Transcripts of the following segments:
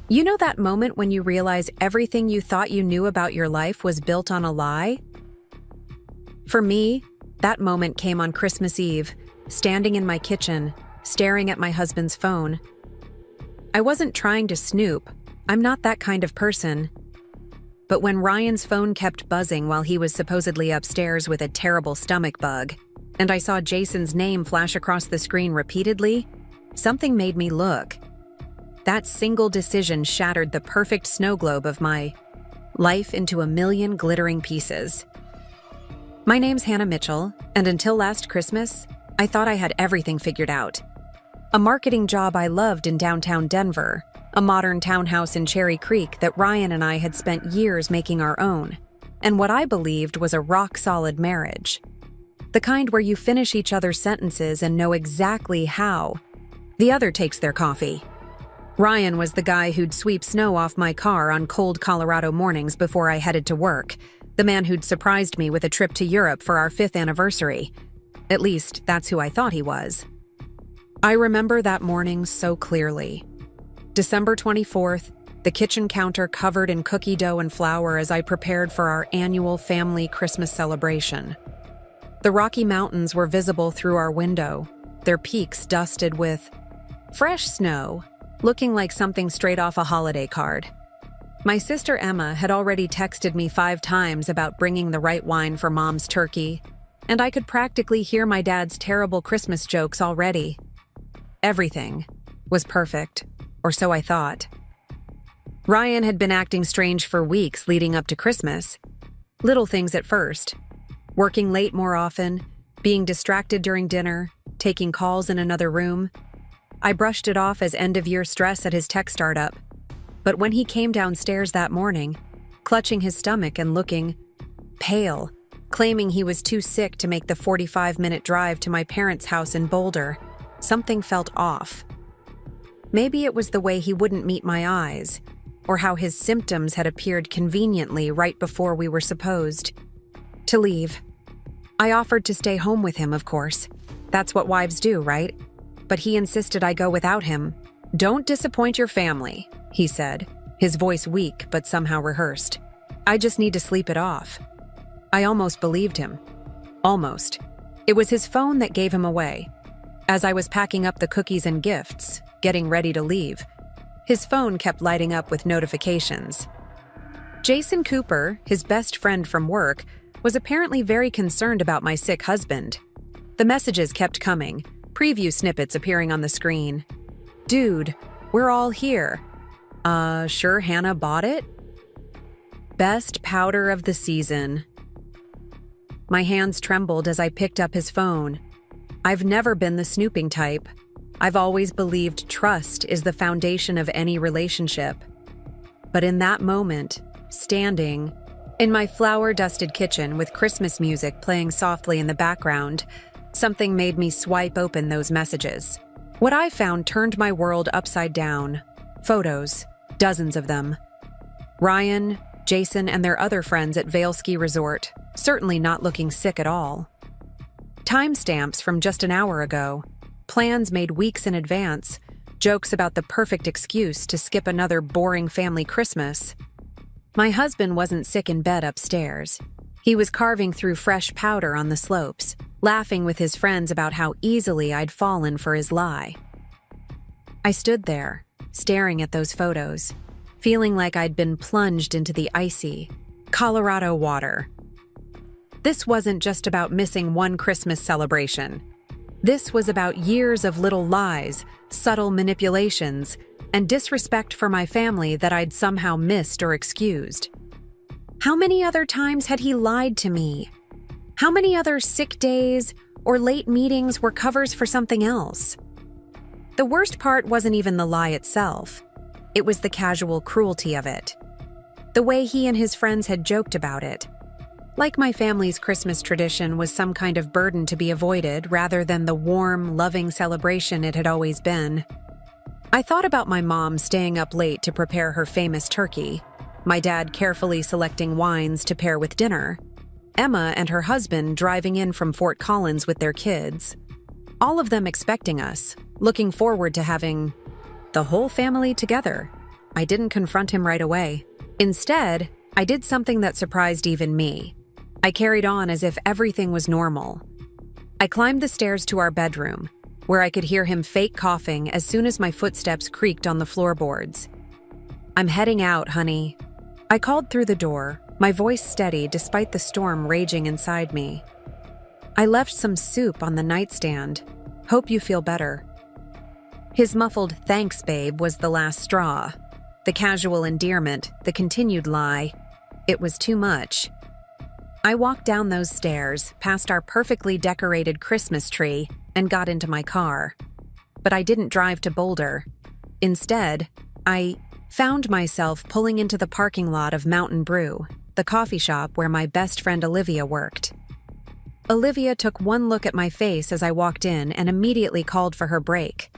You know that moment when you realize everything you thought you knew about your life was built on a lie? For me, that moment came on Christmas Eve, standing in my kitchen, staring at my husband's phone. I wasn't trying to snoop. I'm not that kind of person. But when Ryan's phone kept buzzing while he was supposedly upstairs with a terrible stomach bug, and I saw Jason's name flash across the screen repeatedly, something made me look. That single decision shattered the perfect snow globe of my life into a million glittering pieces. My name's Hannah Mitchell, and until last Christmas, I thought I had everything figured out. A marketing job I loved in downtown Denver, a modern townhouse in Cherry Creek that Ryan and I had spent years making our own, and what I believed was a rock-solid marriage. The kind where you finish each other's sentences and know exactly how the other takes their coffee. Ryan was the guy who'd sweep snow off my car on cold Colorado mornings before I headed to work, the man who'd surprised me with a trip to Europe for our 5th anniversary. At least, that's who I thought he was. I remember that morning so clearly. December 24th, the kitchen counter covered in cookie dough and flour as I prepared for our annual family Christmas celebration. The Rocky Mountains were visible through our window, their peaks dusted with fresh snow, looking like something straight off a holiday card. My sister Emma had already texted me 5 times about bringing the right wine for Mom's turkey, and I could practically hear my dad's terrible Christmas jokes already. Everything was perfect, or so I thought. Ryan had been acting strange for weeks leading up to Christmas. Little things at first. Working late more often, being distracted during dinner, taking calls in another room. I brushed it off as end-of-year stress at his tech startup. But when he came downstairs that morning, clutching his stomach and looking pale, claiming he was too sick to make the 45-minute drive to my parents' house in Boulder, something felt off. Maybe it was the way he wouldn't meet my eyes, or how his symptoms had appeared conveniently right before we were supposed to leave. I offered to stay home with him, of course. That's what wives do, right? But he insisted I go without him. "Don't disappoint your family," he said, his voice weak but somehow rehearsed. "I just need to sleep it off." I almost believed him. Almost. It was his phone that gave him away. As I was packing up the cookies and gifts, getting ready to leave, his phone kept lighting up with notifications. Jason Cooper, his best friend from work, was apparently very concerned about my sick husband. The messages kept coming, preview snippets appearing on the screen. "Dude, we're all here. Sure Hannah bought it? Best powder of the season." My hands trembled as I picked up his phone. I've never been the snooping type. I've always believed trust is the foundation of any relationship. But in that moment, standing in my flour-dusted kitchen with Christmas music playing softly in the background, something made me swipe open those messages. What I found turned my world upside down. Photos, dozens of them. Ryan, Jason, and their other friends at Vail Ski Resort, certainly not looking sick at all. Timestamps from just an hour ago, plans made weeks in advance, jokes about the perfect excuse to skip another boring family Christmas. My husband wasn't sick in bed upstairs. He was carving through fresh powder on the slopes, laughing with his friends about how easily I'd fallen for his lie. I stood there, staring at those photos, feeling like I'd been plunged into the icy Colorado water. This wasn't just about missing one Christmas celebration. This was about years of little lies, subtle manipulations, and disrespect for my family that I'd somehow missed or excused. How many other times had he lied to me? How many other sick days or late meetings were covers for something else? The worst part wasn't even the lie itself. It was the casual cruelty of it. The way he and his friends had joked about it. Like my family's Christmas tradition was some kind of burden to be avoided rather than the warm, loving celebration it had always been. I thought about my mom staying up late to prepare her famous turkey, my dad carefully selecting wines to pair with dinner, Emma and her husband driving in from Fort Collins with their kids, all of them expecting us, looking forward to having the whole family together, I didn't confront him right away. Instead, I did something that surprised even me. I carried on as if everything was normal. I climbed the stairs to our bedroom, where I could hear him fake coughing as soon as my footsteps creaked on the floorboards. "I'm heading out, honey." I called through the door, my voice steady despite the storm raging inside me. "I left some soup on the nightstand. Hope you feel better." His muffled "thanks, babe" was the last straw. The casual endearment, the continued lie. It was too much. I walked down those stairs, past our perfectly decorated Christmas tree, and got into my car. But I didn't drive to Boulder. Instead, I found myself pulling into the parking lot of Mountain Brew, the coffee shop where my best friend Olivia worked. Olivia took one look at my face as I walked in and immediately called for her break.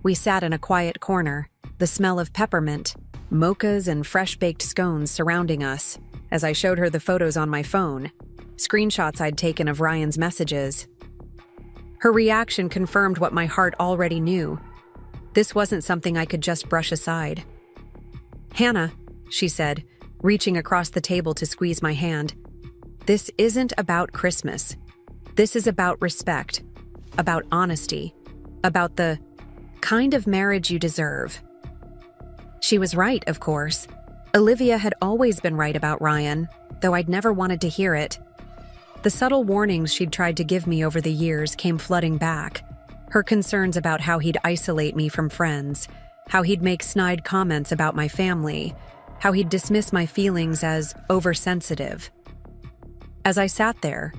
We sat in a quiet corner, the smell of peppermint, mochas and fresh-baked scones surrounding us, as I showed her the photos on my phone, screenshots I'd taken of Ryan's messages. Her reaction confirmed what my heart already knew. This wasn't something I could just brush aside. "Hannah," she said, reaching across the table to squeeze my hand, "this isn't about Christmas. This is about respect, about honesty, about the kind of marriage you deserve." She was right, of course. Olivia had always been right about Ryan, though I'd never wanted to hear it. The subtle warnings she'd tried to give me over the years came flooding back. Her concerns about how he'd isolate me from friends, how he'd make snide comments about my family, how he'd dismiss my feelings as oversensitive. As I sat there,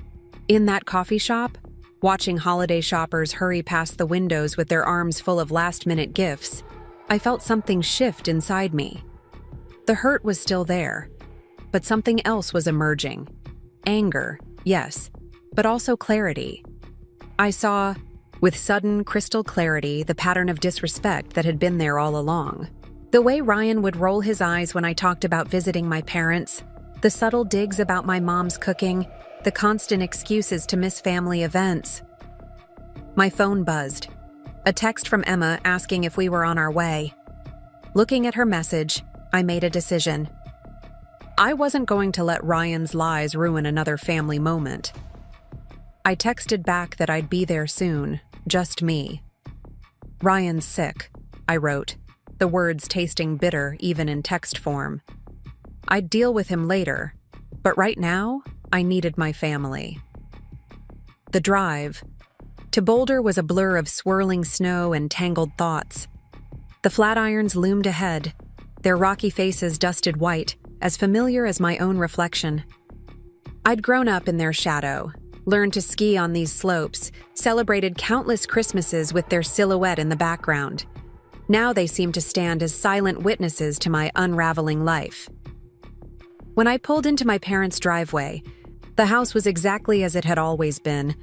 in that coffee shop, watching holiday shoppers hurry past the windows with their arms full of last-minute gifts, I felt something shift inside me. The hurt was still there, but something else was emerging. Anger, yes, but also clarity. I saw, with sudden, crystal clarity, the pattern of disrespect that had been there all along. The way Ryan would roll his eyes when I talked about visiting my parents, the subtle digs about my mom's cooking, the constant excuses to miss family events. My phone buzzed. A text from Emma asking if we were on our way. Looking at her message, I made a decision. I wasn't going to let Ryan's lies ruin another family moment. I texted back that I'd be there soon, just me. "Ryan's sick," I wrote, the words tasting bitter even in text form. I'd deal with him later, but right now, I needed my family. The drive to Boulder was a blur of swirling snow and tangled thoughts. The Flatirons loomed ahead, their rocky faces dusted white, as familiar as my own reflection. I'd grown up in their shadow, learned to ski on these slopes, celebrated countless Christmases with their silhouette in the background. Now they seemed to stand as silent witnesses to my unraveling life. When I pulled into my parents' driveway, the house was exactly as it had always been.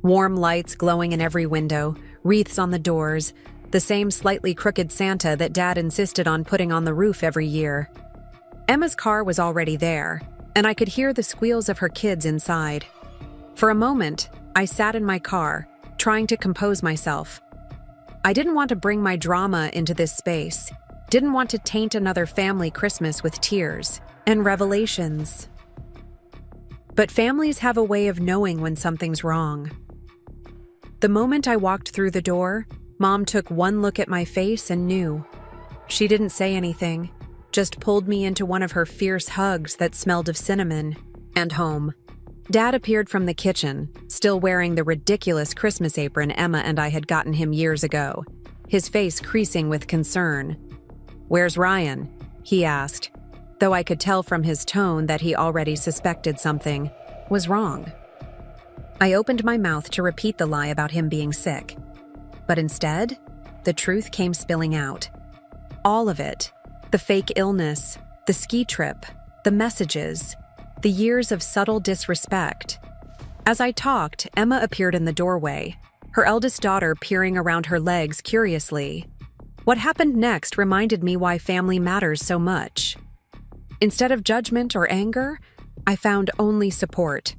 Warm lights glowing in every window, wreaths on the doors, the same slightly crooked Santa that Dad insisted on putting on the roof every year. Emma's car was already there, and I could hear the squeals of her kids inside. For a moment, I sat in my car, trying to compose myself. I didn't want to bring my drama into this space, didn't want to taint another family Christmas with tears and revelations. But families have a way of knowing when something's wrong. The moment I walked through the door, Mom took one look at my face and knew. She didn't say anything, just pulled me into one of her fierce hugs that smelled of cinnamon and home. Dad appeared from the kitchen, still wearing the ridiculous Christmas apron Emma and I had gotten him years ago, his face creasing with concern. "Where's Ryan?" he asked, though I could tell from his tone that he already suspected something was wrong. I opened my mouth to repeat the lie about him being sick, but instead, the truth came spilling out. All of it. The fake illness, the ski trip, the messages, the years of subtle disrespect. As I talked, Emma appeared in the doorway, her eldest daughter peering around her legs curiously. What happened next reminded me why family matters so much. Instead of judgment or anger, I found only support.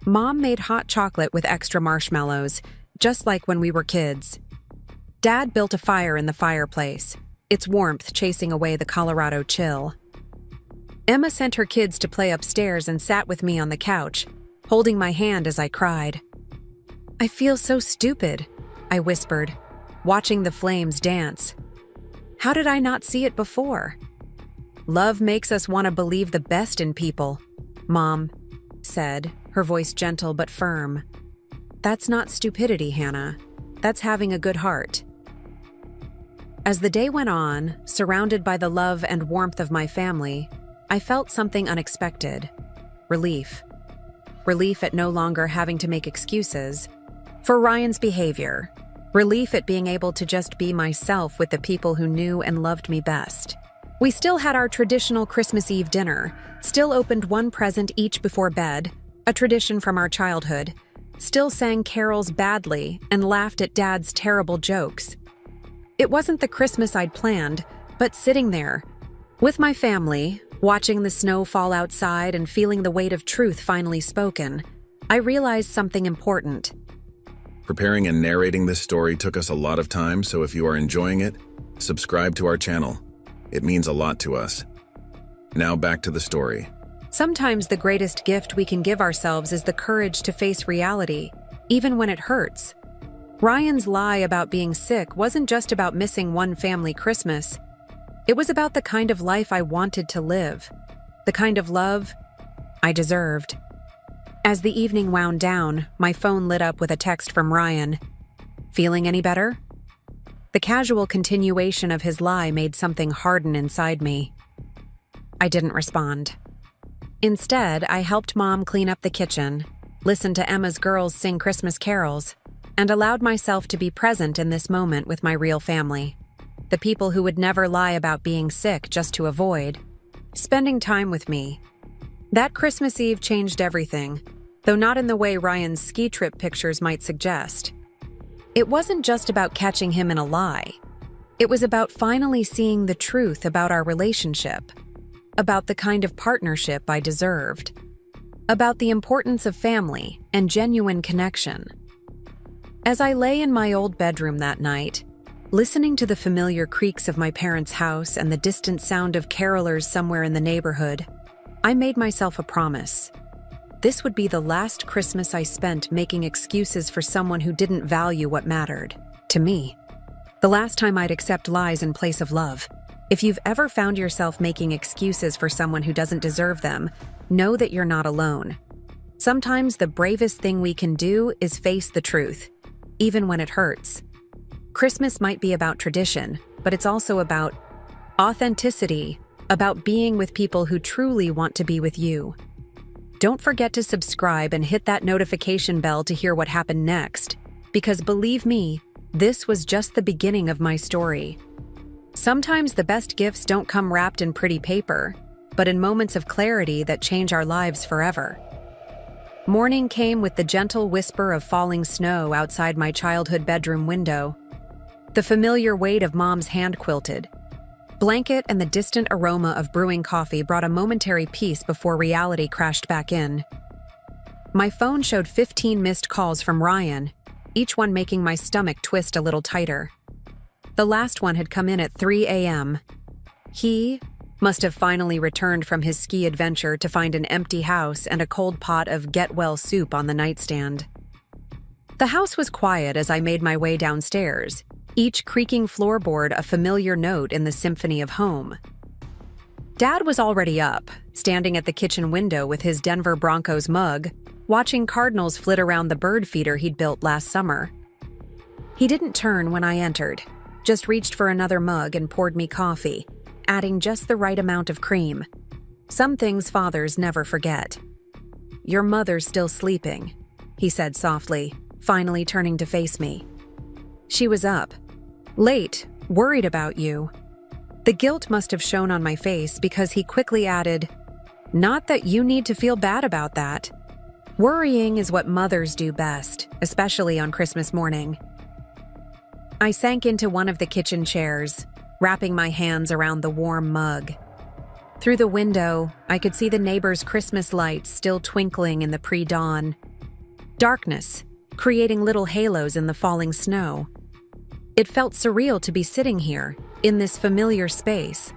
Mom made hot chocolate with extra marshmallows, just like when we were kids. Dad built a fire in the fireplace, its warmth chasing away the Colorado chill. Emma sent her kids to play upstairs and sat with me on the couch, holding my hand as I cried. "I feel so stupid," I whispered, watching the flames dance. "How did I not see it before?" "Love makes us want to believe the best in people," Mom said, her voice gentle but firm. "That's not stupidity, Hannah. That's having a good heart." As the day went on, surrounded by the love and warmth of my family, I felt something unexpected. Relief. Relief at no longer having to make excuses for Ryan's behavior. Relief at being able to just be myself with the people who knew and loved me best. We still had our traditional Christmas Eve dinner, still opened one present each before bed, a tradition from our childhood, still sang carols badly and laughed at Dad's terrible jokes. It wasn't the Christmas I'd planned, but sitting there, with my family, watching the snow fall outside and feeling the weight of truth finally spoken, I realized something important. Preparing and narrating this story took us a lot of time, so if you are enjoying it, subscribe to our channel. It means a lot to us. Now back to the story. Sometimes the greatest gift we can give ourselves is the courage to face reality, even when it hurts. Ryan's lie about being sick wasn't just about missing one family Christmas. It was about the kind of life I wanted to live, the kind of love I deserved. As the evening wound down, my phone lit up with a text from Ryan. "Feeling any better?" The casual continuation of his lie made something harden inside me. I didn't respond. Instead, I helped Mom clean up the kitchen, listened to Emma's girls sing Christmas carols, and allowed myself to be present in this moment with my real family. The people who would never lie about being sick just to avoid spending time with me. That Christmas Eve changed everything, though not in the way Ryan's ski trip pictures might suggest. It wasn't just about catching him in a lie. It was about finally seeing the truth about our relationship, about the kind of partnership I deserved, about the importance of family and genuine connection. As I lay in my old bedroom that night, listening to the familiar creaks of my parents' house and the distant sound of carolers somewhere in the neighborhood, I made myself a promise. This would be the last Christmas I spent making excuses for someone who didn't value what mattered to me. The last time I'd accept lies in place of love. If you've ever found yourself making excuses for someone who doesn't deserve them, know that you're not alone. Sometimes the bravest thing we can do is face the truth, even when it hurts. Christmas might be about tradition, but it's also about authenticity, about being with people who truly want to be with you. Don't forget to subscribe and hit that notification bell to hear what happened next, because believe me, this was just the beginning of my story. Sometimes the best gifts don't come wrapped in pretty paper, but in moments of clarity that change our lives forever. Morning came with the gentle whisper of falling snow outside my childhood bedroom window, the familiar weight of Mom's hand-quilted blanket, and the distant aroma of brewing coffee brought a momentary peace before reality crashed back in. My phone showed 15 missed calls from Ryan, each one making my stomach twist a little tighter. The last one had come in at 3 a.m. He must have finally returned from his ski adventure to find an empty house and a cold pot of get-well soup on the nightstand. The house was quiet as I made my way downstairs, each creaking floorboard a familiar note in the symphony of home. Dad was already up, standing at the kitchen window with his Denver Broncos mug, watching cardinals flit around the bird feeder he'd built last summer. He didn't turn when I entered, just reached for another mug and poured me coffee, adding just the right amount of cream. Some things fathers never forget. "Your mother's still sleeping," he said softly, finally turning to face me. "She was up, late, worried about you." The guilt must have shown on my face because he quickly added, "Not that you need to feel bad about that. Worrying is what mothers do best, especially on Christmas morning." I sank into one of the kitchen chairs, wrapping my hands around the warm mug. Through the window, I could see the neighbors' Christmas lights still twinkling in the pre-dawn. Darkness, creating little halos in the falling snow. It felt surreal to be sitting here, in this familiar space,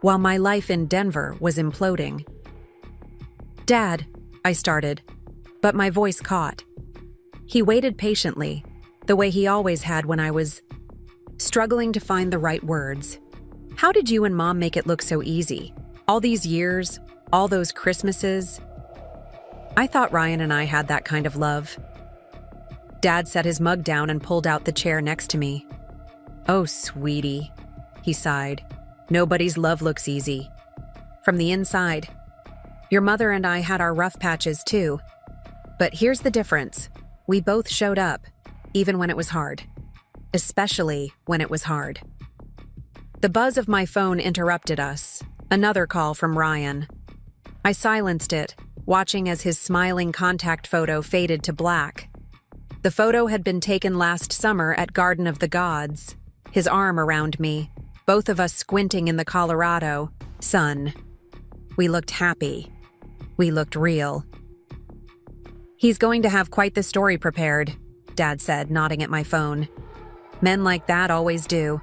while my life in Denver was imploding. "Dad," I started, but my voice caught. He waited patiently, the way he always had when I was struggling to find the right words. "How did you and Mom make it look so easy? All these years, all those Christmases?" I thought Ryan and I had that kind of love. Dad set his mug down and pulled out the chair next to me. "Oh, sweetie," he sighed. "Nobody's love looks easy. From the inside. Your mother and I had our rough patches too. But here's the difference. We both showed up, even when it was hard. Especially when it was hard." The buzz of my phone interrupted us. Another call from Ryan. I silenced it, watching as his smiling contact photo faded to black. The photo had been taken last summer at Garden of the Gods, his arm around me, both of us squinting in the Colorado sun. We looked happy. We looked real. "He's going to have quite the story prepared," Dad said, nodding at my phone. "Men like that always do."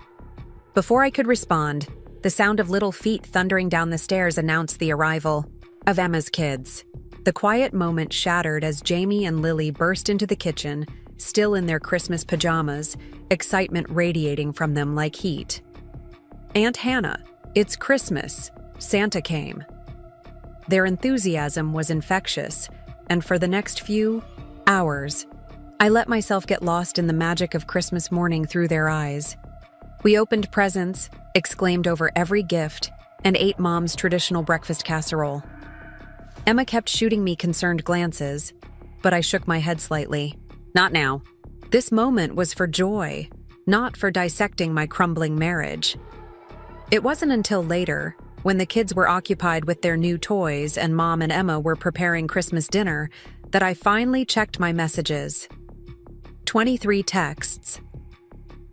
Before I could respond, the sound of little feet thundering down the stairs announced the arrival of Emma's kids. The quiet moment shattered as Jamie and Lily burst into the kitchen, still in their Christmas pajamas, excitement radiating from them like heat. "Aunt Hannah, it's Christmas. Santa came." Their enthusiasm was infectious, and for the next few hours, I let myself get lost in the magic of Christmas morning through their eyes. We opened presents, exclaimed over every gift, and ate Mom's traditional breakfast casserole. Emma kept shooting me concerned glances, but I shook my head slightly. Not now. This moment was for joy, not for dissecting my crumbling marriage. It wasn't until later, when the kids were occupied with their new toys and Mom and Emma were preparing Christmas dinner, that I finally checked my messages. 23 texts.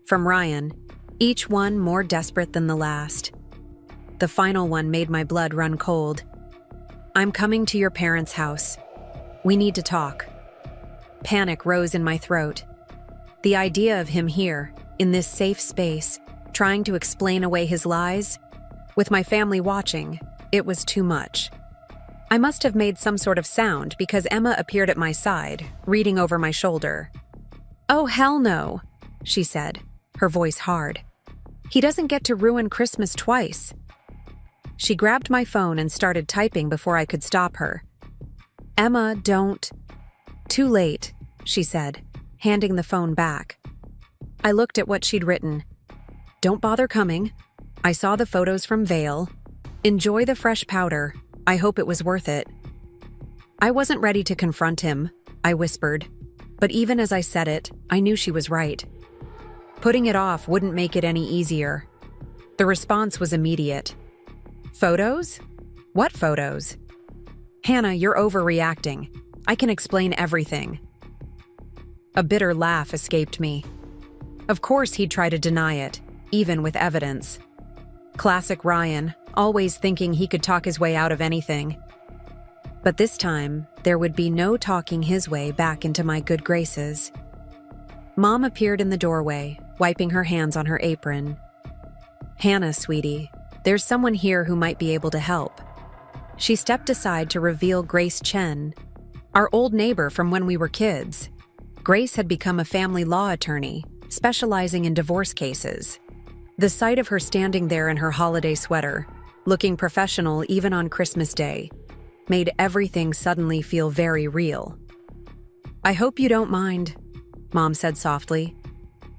From Ryan, each one more desperate than the last. The final one made my blood run cold. "I'm coming to your parents' house. We need to talk." Panic rose in my throat. The idea of him here, in this safe space, trying to explain away his lies, with my family watching, it was too much. I must have made some sort of sound because Emma appeared at my side, reading over my shoulder. "Oh, hell no," she said, her voice hard. "He doesn't get to ruin Christmas twice." She grabbed my phone and started typing before I could stop her. "Emma, don't." "Too late," she said, handing the phone back. I looked at what she'd written. "Don't bother coming. I saw the photos from Vail. Enjoy the fresh powder. I hope it was worth it." I wasn't ready to confront him, I whispered, but even as I said it, I knew she was right. Putting it off wouldn't make it any easier. The response was immediate. "Photos? What photos?" "Hannah, you're overreacting. I can explain everything." A bitter laugh escaped me. Of course he'd try to deny it, even with evidence. Classic Ryan, always thinking he could talk his way out of anything. But this time, there would be no talking his way back into my good graces. Mom appeared in the doorway, wiping her hands on her apron. "Hannah, sweetie, there's someone here who might be able to help." She stepped aside to reveal Grace Chen, our old neighbor from when we were kids. Grace had become a family law attorney, specializing in divorce cases. The sight of her standing there in her holiday sweater, looking professional even on Christmas Day, made everything suddenly feel very real. "I hope you don't mind," Mom said softly.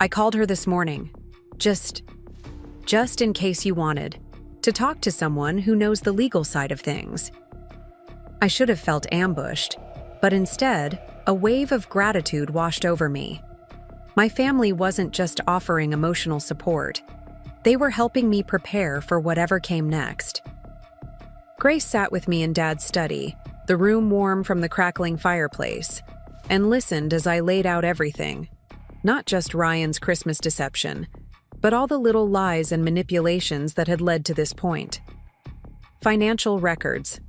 "I called her this morning. Just in case you wanted to talk to someone who knows the legal side of things." I should have felt ambushed, but instead, a wave of gratitude washed over me. My family wasn't just offering emotional support. They were helping me prepare for whatever came next. Grace sat with me in Dad's study, the room warm from the crackling fireplace, and listened as I laid out everything. Not just Ryan's Christmas deception, but all the little lies and manipulations that had led to this point. "Financial records,"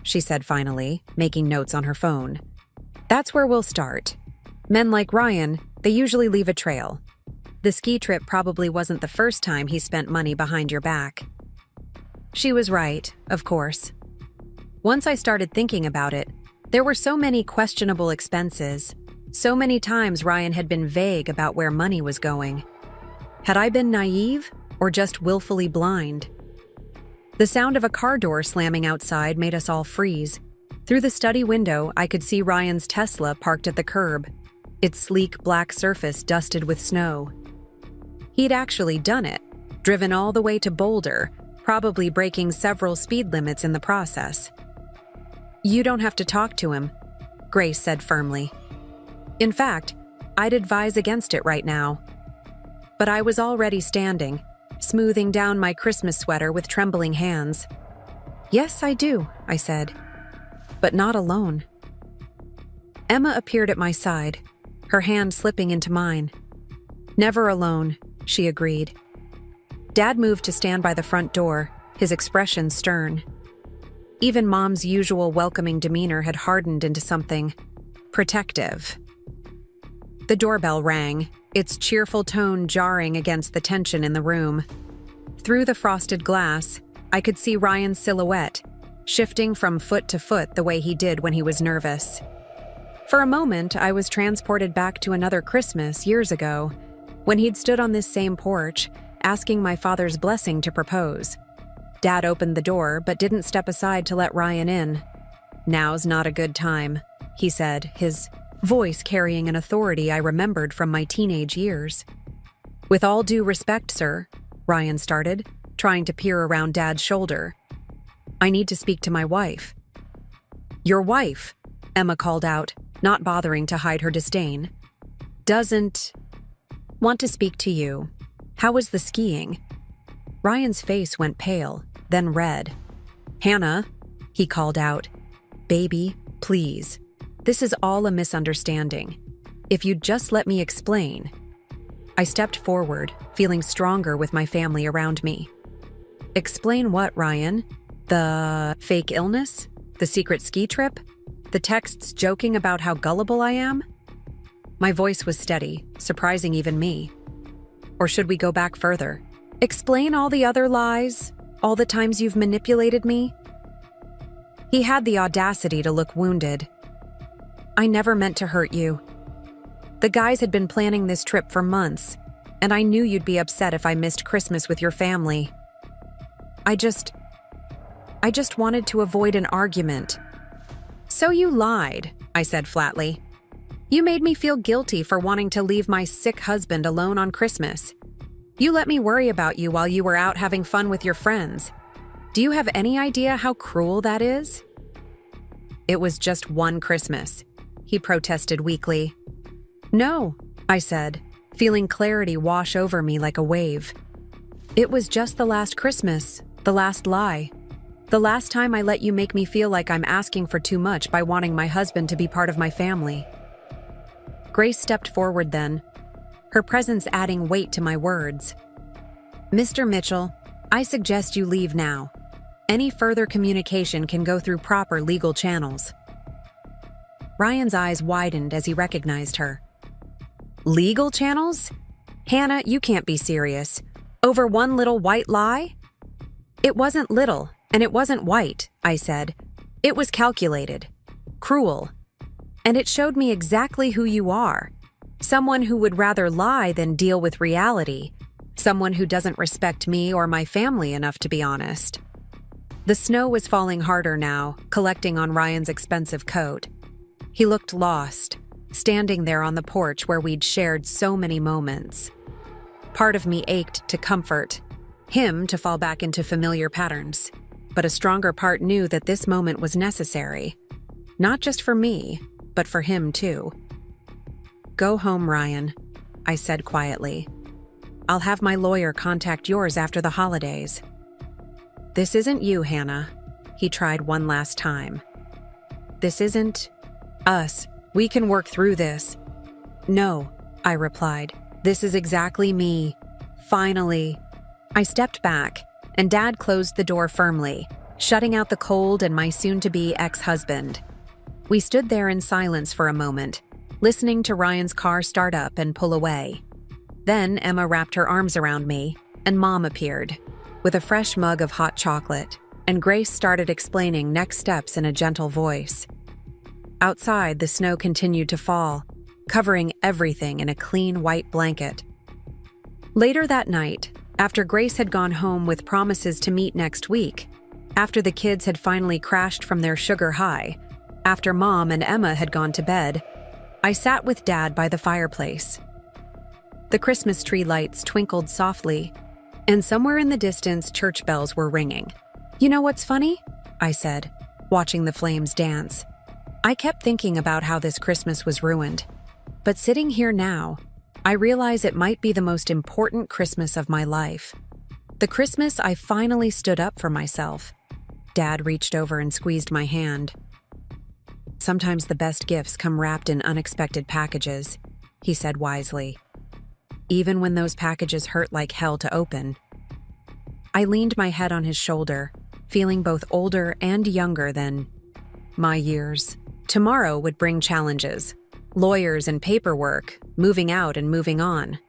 she said finally, making notes on her phone. "That's where we'll start. Men like Ryan, they usually leave a trail. The ski trip probably wasn't the first time he spent money behind your back. She was right, of course. Once I started thinking about it, there were so many questionable expenses. So many times Ryan had been vague about where money was going. Had I been naive or just willfully blind? The sound of a car door slamming outside made us all freeze. Through the study window, I could see Ryan's Tesla parked at the curb, its sleek black surface dusted with snow. He'd actually done it, driven all the way to Boulder, probably breaking several speed limits in the process. "You don't have to talk to him," Grace said firmly. In fact, I'd advise against it right now. But I was already standing, smoothing down my Christmas sweater with trembling hands. "Yes, I do," I said. "But not alone." Emma appeared at my side, her hand slipping into mine. "Never alone," she agreed. Dad moved to stand by the front door, his expression stern. Even Mom's usual welcoming demeanor had hardened into something protective. The doorbell rang, its cheerful tone jarring against the tension in the room. Through the frosted glass, I could see Ryan's silhouette, shifting from foot to foot the way he did when he was nervous. For a moment, I was transported back to another Christmas years ago, when he'd stood on this same porch, asking my father's blessing to propose. Dad opened the door, but didn't step aside to let Ryan in. "Now's not a good time," he said, his voice carrying an authority I remembered from my teenage years. "With all due respect, sir," Ryan started, trying to peer around Dad's shoulder. "I need to speak to my wife." "Your wife," Emma called out, not bothering to hide her disdain, "doesn't want to speak to you. How was the skiing?" Ryan's face went pale, then red. "Hannah," he called out, "baby, please. This is all a misunderstanding. If you'd just let me explain." I stepped forward, feeling stronger with my family around me. "Explain what, Ryan? The fake illness? The secret ski trip? The texts joking about how gullible I am?" My voice was steady, surprising even me. "Or should we go back further? Explain all the other lies? All the times you've manipulated me?" He had the audacity to look wounded. "I never meant to hurt you. The guys had been planning this trip for months, and I knew you'd be upset if I missed Christmas with your family. I just wanted to avoid an argument." "So you lied," I said flatly. "You made me feel guilty for wanting to leave my sick husband alone on Christmas. You let me worry about you while you were out having fun with your friends. Do you have any idea how cruel that is?" "It was just one Christmas," he protested weakly. "No," I said, feeling clarity wash over me like a wave. "It was just the last Christmas, the last lie. The last time I let you make me feel like I'm asking for too much by wanting my husband to be part of my family." Grace stepped forward then, her presence adding weight to my words. "Mr. Mitchell, I suggest you leave now. Any further communication can go through proper legal channels." Ryan's eyes widened as he recognized her. "Legal channels? Hannah, you can't be serious. Over one little white lie?" "It wasn't little, and it wasn't white," I said. "It was calculated, cruel, and it showed me exactly who you are. Someone who would rather lie than deal with reality. Someone who doesn't respect me or my family enough to be honest." The snow was falling harder now, collecting on Ryan's expensive coat. He looked lost, standing there on the porch where we'd shared so many moments. Part of me ached to comfort him, to fall back into familiar patterns, but a stronger part knew that this moment was necessary. Not just for me, but for him too. "Go home, Ryan," I said quietly. "I'll have my lawyer contact yours after the holidays." "This isn't you, Hannah," he tried one last time. "This isn't us. We can work through this." "No," I replied. "This is exactly me. Finally." I stepped back, and Dad closed the door firmly, shutting out the cold and my soon-to-be ex-husband. We stood there in silence for a moment, listening to Ryan's car start up and pull away. Then Emma wrapped her arms around me, and Mom appeared, with a fresh mug of hot chocolate, and Grace started explaining next steps in a gentle voice. Outside, the snow continued to fall, covering everything in a clean white blanket. Later that night, after Grace had gone home with promises to meet next week, after the kids had finally crashed from their sugar high, after Mom and Emma had gone to bed, I sat with Dad by the fireplace. The Christmas tree lights twinkled softly, and somewhere in the distance, church bells were ringing. "You know what's funny?" I said, watching the flames dance. I kept thinking about how this Christmas was ruined. But sitting here now, I realize it might be the most important Christmas of my life. The Christmas I finally stood up for myself. Dad reached over and squeezed my hand. "Sometimes the best gifts come wrapped in unexpected packages," he said wisely. "Even when those packages hurt like hell to open." I leaned my head on his shoulder, feeling both older and younger than my years. Tomorrow would bring challenges, lawyers and paperwork, moving out and moving on.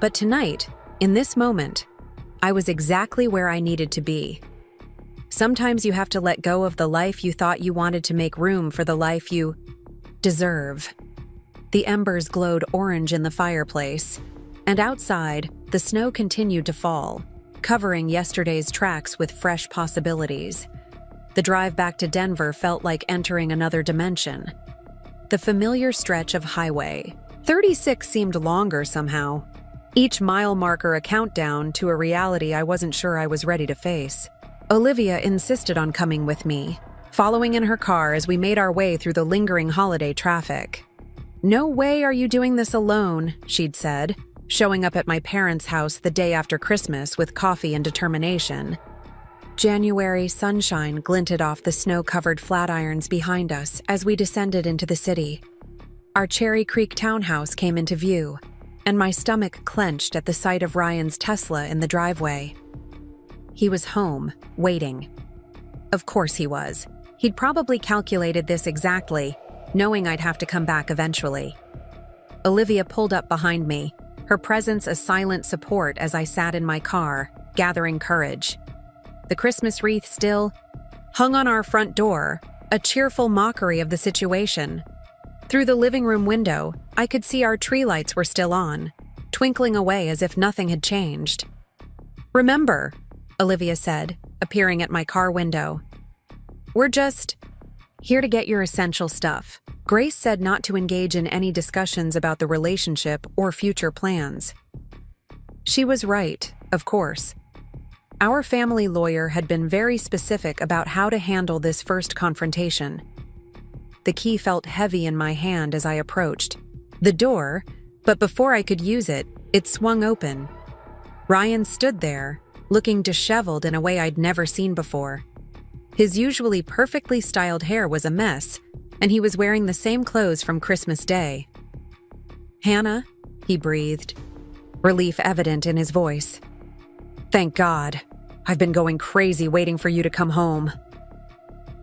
But tonight, in this moment, I was exactly where I needed to be. Sometimes you have to let go of the life you thought you wanted to make room for the life you deserve. The embers glowed orange in the fireplace, and outside, the snow continued to fall, covering yesterday's tracks with fresh possibilities. The drive back to Denver felt like entering another dimension. The familiar stretch of Highway 36 seemed longer somehow. Each mile marker a countdown to a reality I wasn't sure I was ready to face. Olivia insisted on coming with me, following in her car as we made our way through the lingering holiday traffic. "No way are you doing this alone," she'd said, showing up at my parents' house the day after Christmas with coffee and determination. January sunshine glinted off the snow-covered flatirons behind us as we descended into the city. Our Cherry Creek townhouse came into view, and my stomach clenched at the sight of Ryan's Tesla in the driveway. He was home, waiting. Of course he was. He'd probably calculated this exactly, knowing I'd have to come back eventually. Olivia pulled up behind me, her presence a silent support as I sat in my car, gathering courage. The Christmas wreath still hung on our front door, a cheerful mockery of the situation. Through the living room window, I could see our tree lights were still on, twinkling away as if nothing had changed. "Remember," Olivia said, appearing at my car window, "we're just here to get your essential stuff." Grace said not to engage in any discussions about the relationship or future plans. She was right, of course. Our family lawyer had been very specific about how to handle this first confrontation. The key felt heavy in my hand as I approached the door, but before I could use it, it swung open. Ryan stood there, looking disheveled in a way I'd never seen before. His usually perfectly styled hair was a mess, and he was wearing the same clothes from Christmas Day. "Hannah," he breathed, relief evident in his voice. "Thank God. I've been going crazy waiting for you to come home."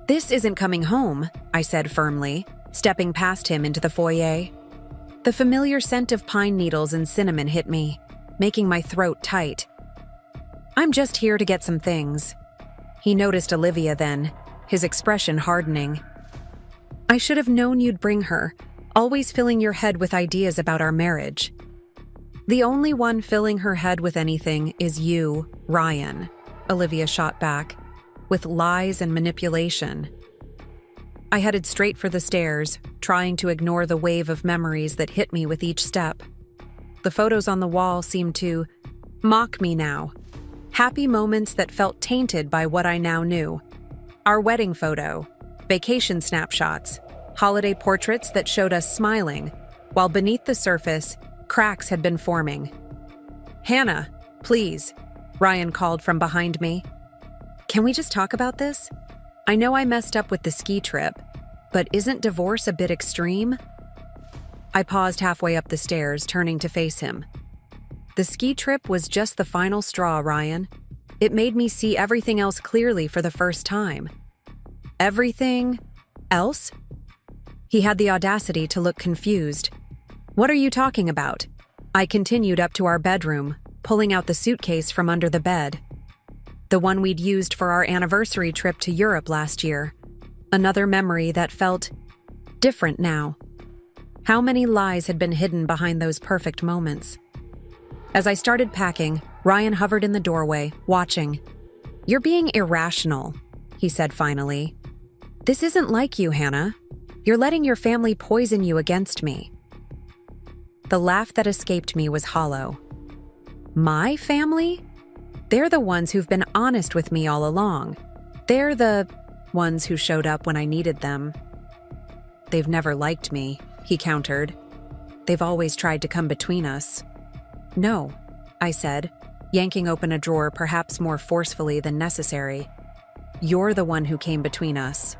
"This isn't coming home," I said firmly, stepping past him into the foyer. The familiar scent of pine needles and cinnamon hit me, making my throat tight. "I'm just here to get some things." He noticed Olivia then, his expression hardening. "I should have known you'd bring her, always filling your head with ideas about our marriage." "The only one filling her head with anything is you, Ryan," Olivia shot back, with lies and manipulation. I headed straight for the stairs, trying to ignore the wave of memories that hit me with each step. The photos on the wall seemed to mock me now. Happy moments that felt tainted by what I now knew. Our wedding photo, vacation snapshots, holiday portraits that showed us smiling, while beneath the surface, cracks had been forming. "Hannah, please," Ryan called from behind me. "Can we just talk about this? I know I messed up with the ski trip, but isn't divorce a bit extreme?" I paused halfway up the stairs, turning to face him. "The ski trip was just the final straw, Ryan. It made me see everything else clearly for the first time." "Everything else?" He had the audacity to look confused. "What are you talking about?" I continued up to our bedroom, pulling out the suitcase from under the bed. The one we'd used for our anniversary trip to Europe last year. Another memory that felt different now. How many lies had been hidden behind those perfect moments? As I started packing, Ryan hovered in the doorway, watching. "You're being irrational," he said finally. "This isn't like you, Hannah. You're letting your family poison you against me." The laugh that escaped me was hollow. My family? They're the ones who've been honest with me all along. They're the ones who showed up when I needed them. "They've never liked me," he countered. "They've always tried to come between us." "No," I said, yanking open a drawer perhaps more forcefully than necessary. "You're the one who came between us.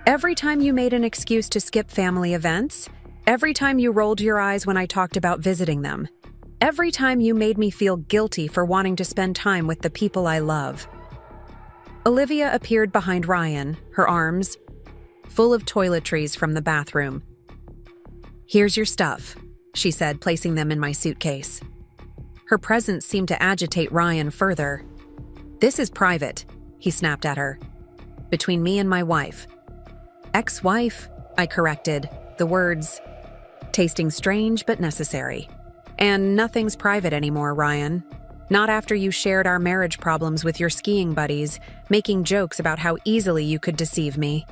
Every time you made an excuse to skip family events, every time you rolled your eyes when I talked about visiting them, every time you made me feel guilty for wanting to spend time with the people I love." Olivia appeared behind Ryan, her arms full of toiletries from the bathroom. "Here's your stuff," she said, placing them in my suitcase. Her presence seemed to agitate Ryan further. "This is private," he snapped at her. "Between me and my wife." "Ex-wife," I corrected, the words tasting strange but necessary. "And nothing's private anymore, Ryan. Not after you shared our marriage problems with your skiing buddies, making jokes about how easily you could deceive me."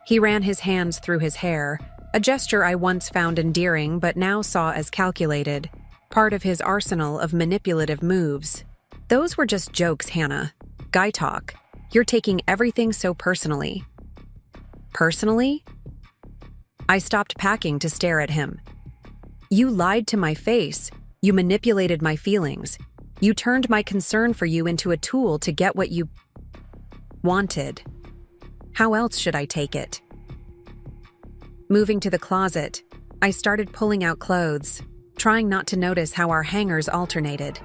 He ran his hands through his hair, a gesture I once found endearing but now saw as calculated, part of his arsenal of manipulative moves. "Those were just jokes, Hannah. Guy talk. You're taking everything so personally." "Personally?" I stopped packing to stare at him. "You lied to my face. You manipulated my feelings. You turned my concern for you into a tool to get what you wanted. How else should I take it?" Moving to the closet, I started pulling out clothes, trying not to notice how our hangers alternated.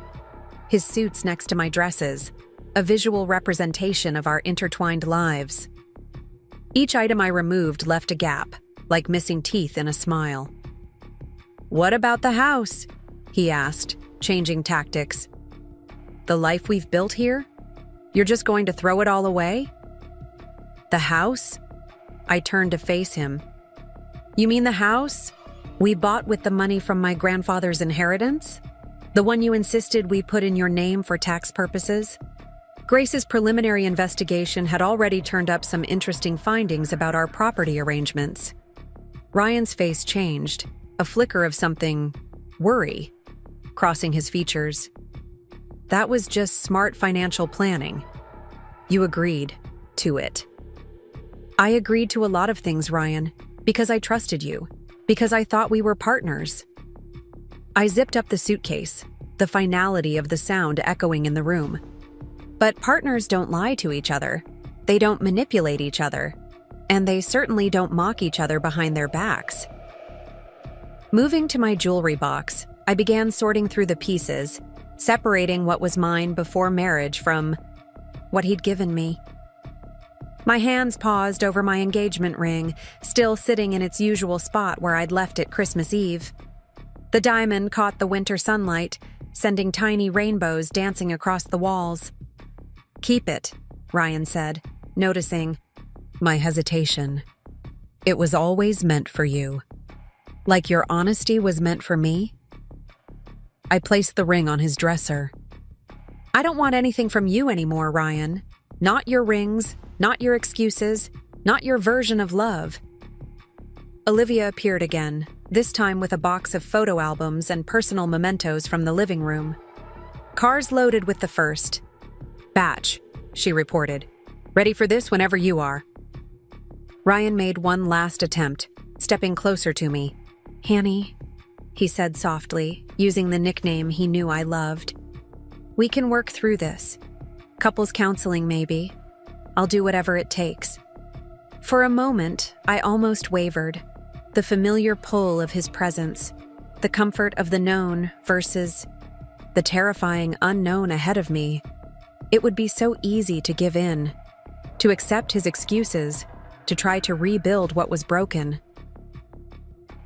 His suits next to my dresses, a visual representation of our intertwined lives. Each item I removed left a gap, like missing teeth in a smile. "What about the house?" he asked, changing tactics. "The life we've built here? You're just going to throw it all away?" "The house?" I turned to face him. "You mean the house we bought with the money from my grandfather's inheritance? The one you insisted we put in your name for tax purposes?" Grace's preliminary investigation had already turned up some interesting findings about our property arrangements. Ryan's face changed, a flicker of something worry crossing his features. "That was just smart financial planning. You agreed to it." "I agreed to a lot of things, Ryan, because I trusted you, because I thought we were partners." I zipped up the suitcase, the finality of the sound echoing in the room. But partners don't lie to each other. They don't manipulate each other. And they certainly don't mock each other behind their backs. Moving to my jewelry box, I began sorting through the pieces, separating what was mine before marriage from what he'd given me. My hands paused over my engagement ring, still sitting in its usual spot where I'd left it Christmas Eve. The diamond caught the winter sunlight, sending tiny rainbows dancing across the walls. "Keep it," Ryan said, noticing my hesitation. "It was always meant for you. Like your honesty was meant for me?" I placed the ring on his dresser. "I don't want anything from you anymore, Ryan. Not your rings, not your excuses, not your version of love." Olivia appeared again, this time with a box of photo albums and personal mementos from the living room. "Car's loaded with the first batch," she reported. "Ready for this whenever you are." Ryan made one last attempt, stepping closer to me. "Hanny," he said softly, using the nickname he knew I loved. "We can work through this. Couples counseling, maybe. I'll do whatever it takes." For a moment, I almost wavered. The familiar pull of his presence, the comfort of the known versus the terrifying unknown ahead of me. It would be so easy to give in, to accept his excuses, to try to rebuild what was broken.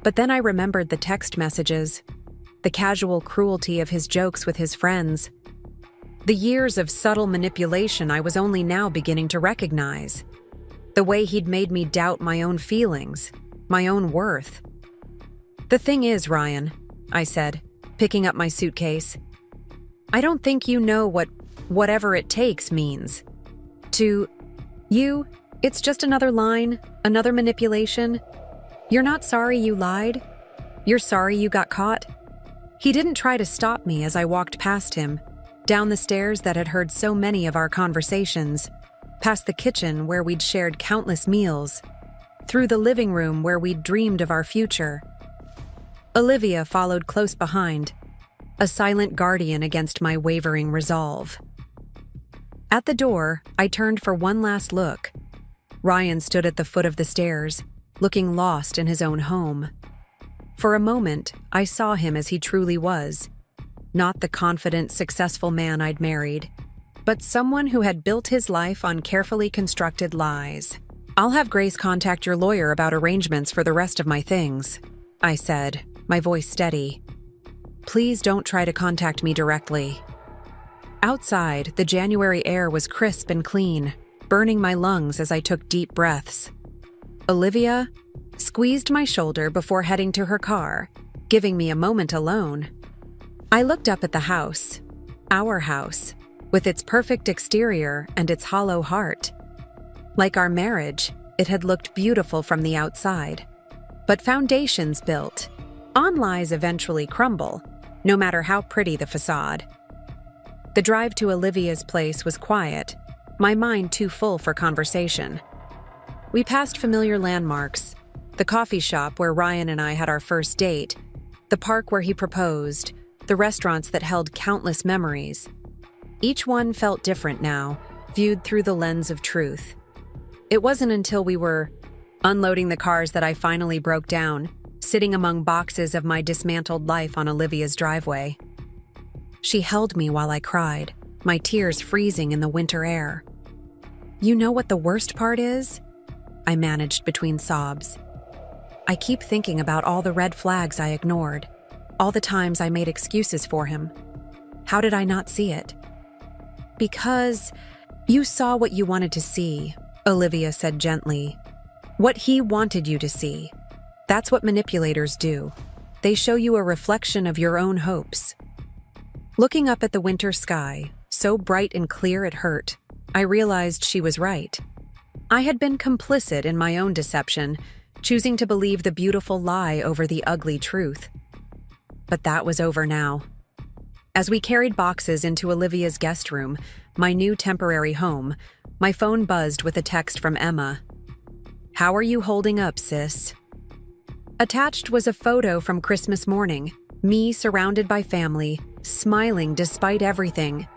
But then I remembered the text messages, the casual cruelty of his jokes with his friends. The years of subtle manipulation I was only now beginning to recognize. The way he'd made me doubt my own feelings, my own worth. "The thing is, Ryan," I said, picking up my suitcase, "I don't think you know what whatever it takes means. To you, it's just another line, another manipulation. You're not sorry you lied. You're sorry you got caught." He didn't try to stop me as I walked past him, down the stairs that had heard so many of our conversations, past the kitchen where we'd shared countless meals, through the living room where we'd dreamed of our future. Olivia followed close behind, a silent guardian against my wavering resolve. At the door, I turned for one last look. Ryan stood at the foot of the stairs, looking lost in his own home. For a moment, I saw him as he truly was. Not the confident, successful man I'd married, but someone who had built his life on carefully constructed lies. "I'll have Grace contact your lawyer about arrangements for the rest of my things," I said, my voice steady. "Please don't try to contact me directly." Outside, the January air was crisp and clean, burning my lungs as I took deep breaths. Olivia squeezed my shoulder before heading to her car, giving me a moment alone. I looked up at the house, our house, with its perfect exterior and its hollow heart. Like our marriage, it had looked beautiful from the outside. But foundations built, on lies eventually crumble, no matter how pretty the facade. The drive to Olivia's place was quiet, my mind too full for conversation. We passed familiar landmarks, the coffee shop where Ryan and I had our first date, the park where he proposed, the restaurants that held countless memories. Each one felt different now, viewed through the lens of truth. It wasn't until we were unloading the cars that I finally broke down, sitting among boxes of my dismantled life on Olivia's driveway. She held me while I cried, my tears freezing in the winter air. "You know what the worst part is?" I managed between sobs. "I keep thinking about all the red flags I ignored, all the times I made excuses for him. How did I not see it?" "Because you saw what you wanted to see," Olivia said gently. "What he wanted you to see. That's what manipulators do. They show you a reflection of your own hopes." Looking up at the winter sky, so bright and clear it hurt, I realized she was right. I had been complicit in my own deception, choosing to believe the beautiful lie over the ugly truth. But that was over now. As we carried boxes into Olivia's guest room, my new temporary home, my phone buzzed with a text from Emma. "How are you holding up, sis?" Attached was a photo from Christmas morning, me surrounded by family, smiling despite everything.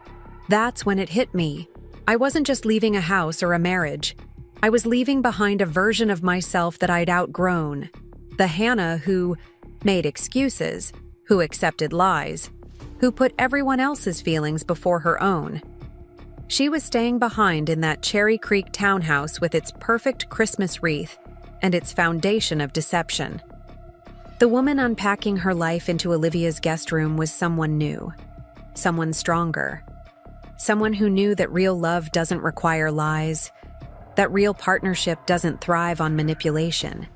That's when it hit me. I wasn't just leaving a house or a marriage. I was leaving behind a version of myself that I'd outgrown. The Hannah who made excuses, who accepted lies, who put everyone else's feelings before her own. She was staying behind in that Cherry Creek townhouse with its perfect Christmas wreath and its foundation of deception. The woman unpacking her life into Olivia's guest room was someone new, someone stronger, someone who knew that real love doesn't require lies, that real partnership doesn't thrive on manipulation,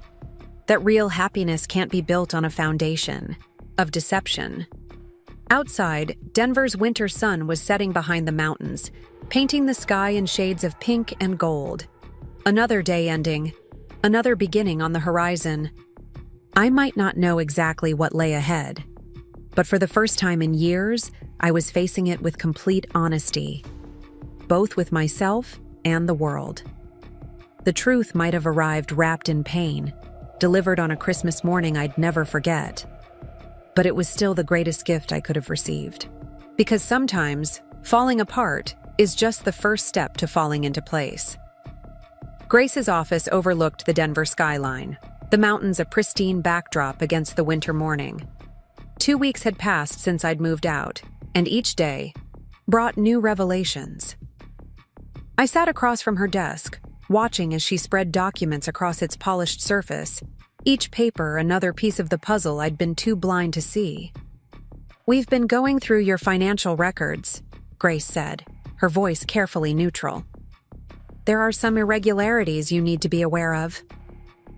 that real happiness can't be built on a foundation of deception. Outside, Denver's winter sun was setting behind the mountains, painting the sky in shades of pink and gold. Another day ending, another beginning on the horizon. I might not know exactly what lay ahead, but for the first time in years, I was facing it with complete honesty, both with myself and the world. The truth might have arrived wrapped in pain, delivered on a Christmas morning I'd never forget. But it was still the greatest gift I could have received. Because sometimes, falling apart is just the first step to falling into place. Grace's office overlooked the Denver skyline, the mountains a pristine backdrop against the winter morning. 2 weeks had passed since I'd moved out, and each day brought new revelations. I sat across from her desk, watching as she spread documents across its polished surface, each paper another piece of the puzzle I'd been too blind to see. "We've been going through your financial records," Grace said, her voice carefully neutral. "There are some irregularities you need to be aware of."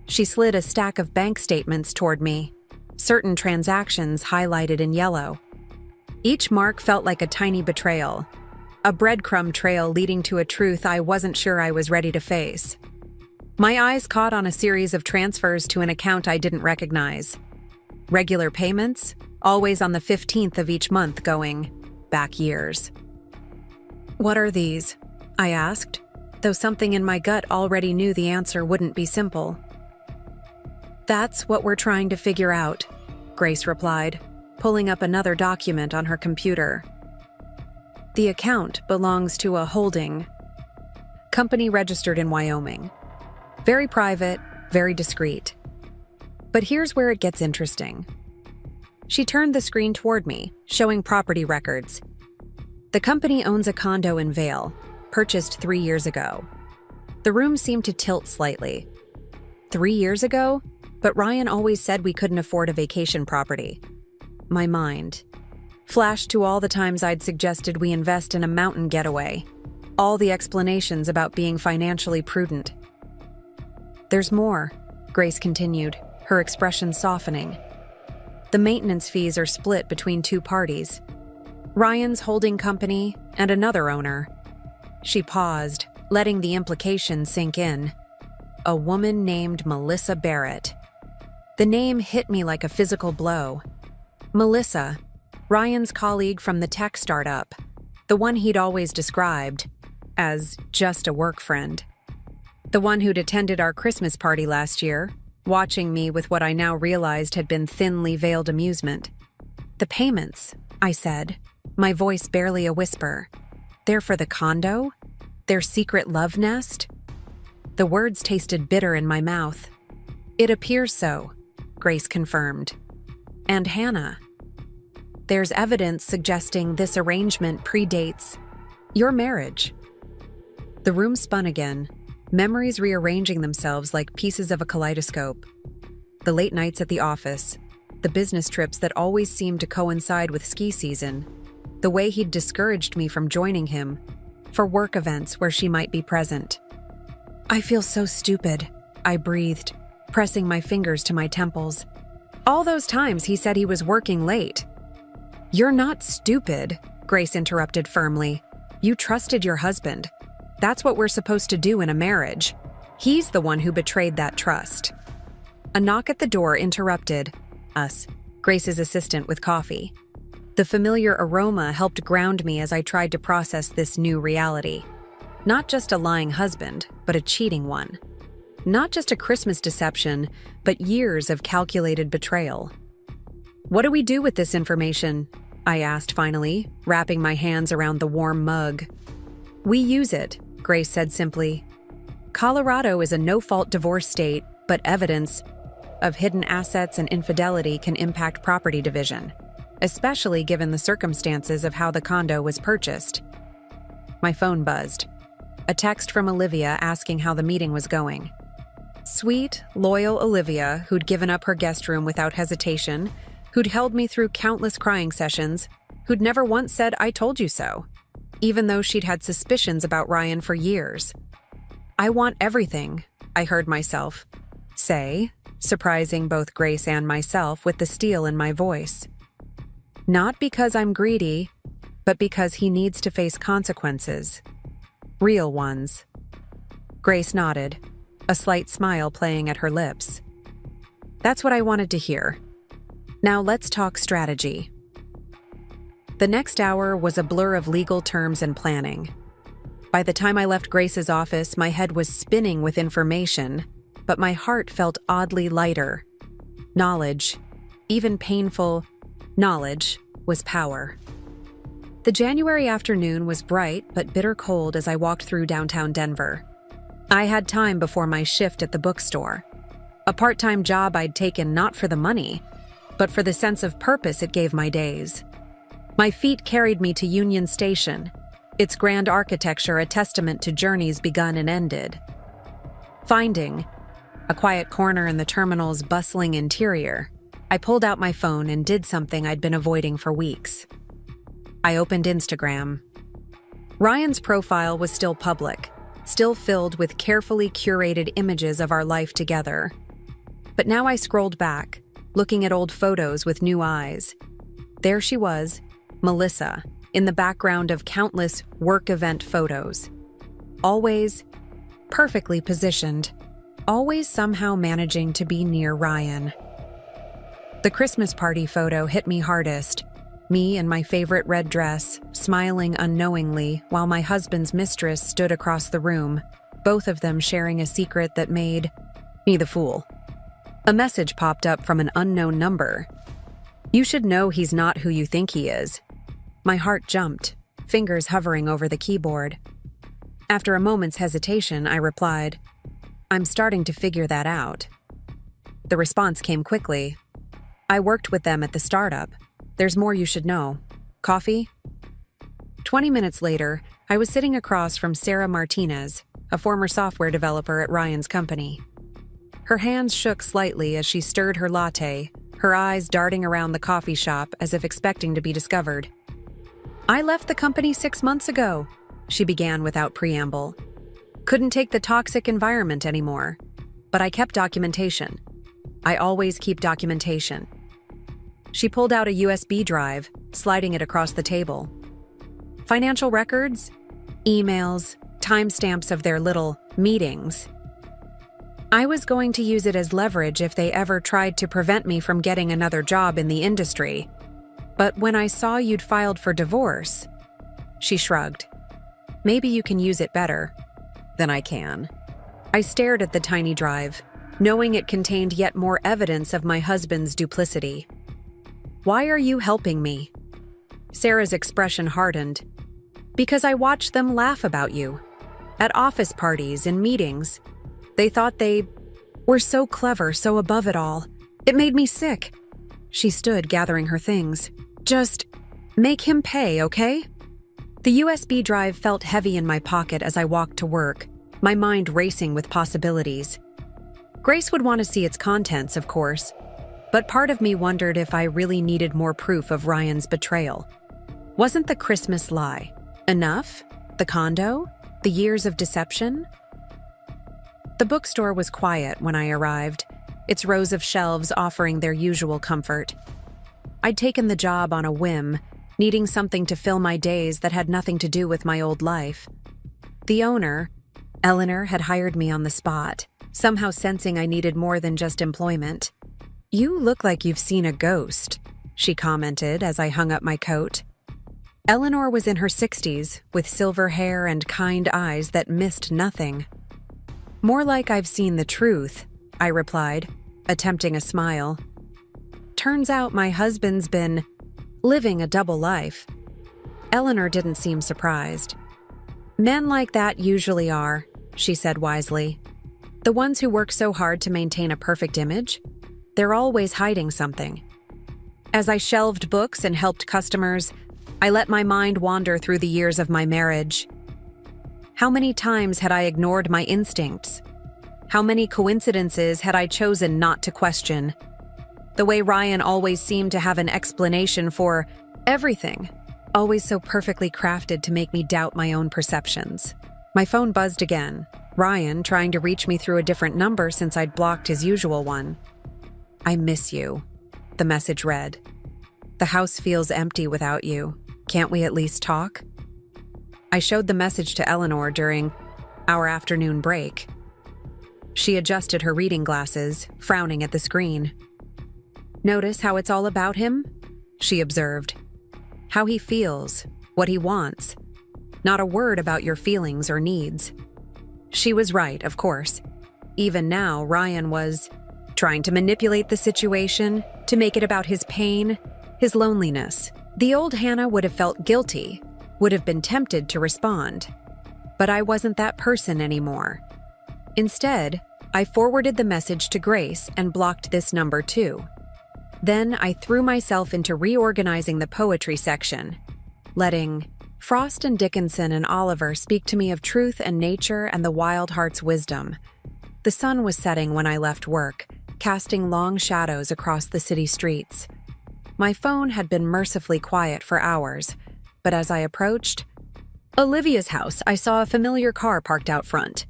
She slid a stack of bank statements toward me, certain transactions highlighted in yellow. Each mark felt like a tiny betrayal, a breadcrumb trail leading to a truth I wasn't sure I was ready to face. My eyes caught on a series of transfers to an account I didn't recognize. Regular payments, always on the 15th of each month, going back years. "What are these?" I asked, though something in my gut already knew the answer wouldn't be simple. "That's what we're trying to figure out," Grace replied, pulling up another document on her computer. "The account belongs to a holding company registered in Wyoming. Very private, very discreet. But here's where it gets interesting." She turned the screen toward me, showing property records. The company owns a condo in Vail, purchased 3 years ago. The room seemed to tilt slightly. 3 years ago? But Ryan always said we couldn't afford a vacation property. My mind flashed to all the times I'd suggested we invest in a mountain getaway, all the explanations about being financially prudent. "There's more," Grace continued, her expression softening. "The maintenance fees are split between two parties. Ryan's holding company and another owner." She paused, letting the implication sink in. A woman named Melissa Barrett. The name hit me like a physical blow. Melissa, Ryan's colleague from the tech startup, the one he'd always described as just a work friend. The one who'd attended our Christmas party last year, watching me with what I now realized had been thinly veiled amusement. "The payments," I said, my voice barely a whisper. "They're for the condo? Their secret love nest?" The words tasted bitter in my mouth. "It appears so," Grace confirmed. "And Hannah. There's evidence suggesting this arrangement predates your marriage." The room spun again, memories rearranging themselves like pieces of a kaleidoscope. The late nights at the office, the business trips that always seemed to coincide with ski season, the way he'd discouraged me from joining him for work events where she might be present. "I feel so stupid," I breathed, pressing my fingers to my temples. "All those times he said he was working late." "You're not stupid," Grace interrupted firmly. "You trusted your husband. That's what we're supposed to do in a marriage. He's the one who betrayed that trust." A knock at the door interrupted us, Grace's assistant with coffee. The familiar aroma helped ground me as I tried to process this new reality. Not just a lying husband, but a cheating one. Not just a Christmas deception, but years of calculated betrayal. "What do we do with this information?" I asked finally, wrapping my hands around the warm mug. "We use it," Grace said simply. "Colorado is a no-fault divorce state, but evidence of hidden assets and infidelity can impact property division, especially given the circumstances of how the condo was purchased." My phone buzzed. A text from Olivia asking how the meeting was going. Sweet, loyal Olivia, who'd given up her guest room without hesitation, who'd held me through countless crying sessions, who'd never once said, "I told you so," even though she'd had suspicions about Ryan for years. "I want everything," I heard myself say, surprising both Grace and myself with the steel in my voice. "Not because I'm greedy, but because he needs to face consequences. Real ones." Grace nodded, a slight smile playing at her lips. "That's what I wanted to hear. Now let's talk strategy." The next hour was a blur of legal terms and planning. By the time I left Grace's office, my head was spinning with information, but my heart felt oddly lighter. Knowledge, even painful knowledge, was power. The January afternoon was bright but bitter cold as I walked through downtown Denver. I had time before my shift at the bookstore. A part-time job I'd taken not for the money, but for the sense of purpose it gave my days. My feet carried me to Union Station, its grand architecture a testament to journeys begun and ended. Finding a quiet corner in the terminal's bustling interior, I pulled out my phone and did something I'd been avoiding for weeks. I opened Instagram. Ryan's profile was still public, still filled with carefully curated images of our life together. But now I scrolled back, looking at old photos with new eyes. There she was, Melissa, in the background of countless work event photos. Always perfectly positioned, always somehow managing to be near Ryan. The Christmas party photo hit me hardest. Me in my favorite red dress, smiling unknowingly while my husband's mistress stood across the room, both of them sharing a secret that made me the fool. A message popped up from an unknown number. "You should know he's not who you think he is." My heart jumped, fingers hovering over the keyboard. After a moment's hesitation, I replied, "I'm starting to figure that out." The response came quickly. "I worked with them at the startup. There's more you should know. Coffee?" 20 minutes later, I was sitting across from Sarah Martinez, a former software developer at Ryan's company. Her hands shook slightly as she stirred her latte, her eyes darting around the coffee shop as if expecting to be discovered. "I left the company 6 months ago," she began without preamble. "Couldn't take the toxic environment anymore. But I kept documentation. I always keep documentation." She pulled out a USB drive, sliding it across the table. Financial records, emails, timestamps of their little meetings. I was going to use it as leverage if they ever tried to prevent me from getting another job in the industry. But when I saw you'd filed for divorce, she shrugged. "Maybe you can use it better than I can." I stared at the tiny drive, knowing it contained yet more evidence of my husband's duplicity. "Why are you helping me?" Sarah's expression hardened. "Because I watched them laugh about you. At office parties and meetings. They thought they were so clever, so above it all. It made me sick." She stood, gathering her things. "Just make him pay, okay?" The USB drive felt heavy in my pocket as I walked to work, my mind racing with possibilities. Grace would want to see its contents, of course, but part of me wondered if I really needed more proof of Ryan's betrayal. Wasn't the Christmas lie enough? The condo? The years of deception? The bookstore was quiet when I arrived, its rows of shelves offering their usual comfort. I'd taken the job on a whim, needing something to fill my days that had nothing to do with my old life. The owner, Eleanor, had hired me on the spot, somehow sensing I needed more than just employment. "You look like you've seen a ghost," she commented as I hung up my coat. Eleanor was in her 60s, with silver hair and kind eyes that missed nothing. "More like I've seen the truth," I replied, attempting a smile. "Turns out my husband's been living a double life." Eleanor didn't seem surprised. "Men like that usually are," she said wisely. "The ones who work so hard to maintain a perfect image? They're always hiding something." As I shelved books and helped customers, I let my mind wander through the years of my marriage. How many times had I ignored my instincts? How many coincidences had I chosen not to question? The way Ryan always seemed to have an explanation for everything, always so perfectly crafted to make me doubt my own perceptions. My phone buzzed again, Ryan trying to reach me through a different number since I'd blocked his usual one. "I miss you," the message read. "The house feels empty without you. Can't we at least talk?" I showed the message to Eleanor during our afternoon break. She adjusted her reading glasses, frowning at the screen. "Notice how it's all about him?" she observed. "How he feels, what he wants. Not a word about your feelings or needs." She was right, of course. Even now, Ryan was trying to manipulate the situation, to make it about his pain, his loneliness. The old Hannah would have felt guilty, would have been tempted to respond. But I wasn't that person anymore. Instead, I forwarded the message to Grace and blocked this number too. Then I threw myself into reorganizing the poetry section, letting Frost and Dickinson and Oliver speak to me of truth and nature and the wild heart's wisdom. The sun was setting when I left work, casting long shadows across the city streets. My phone had been mercifully quiet for hours, but as I approached Olivia's house, I saw a familiar car parked out front.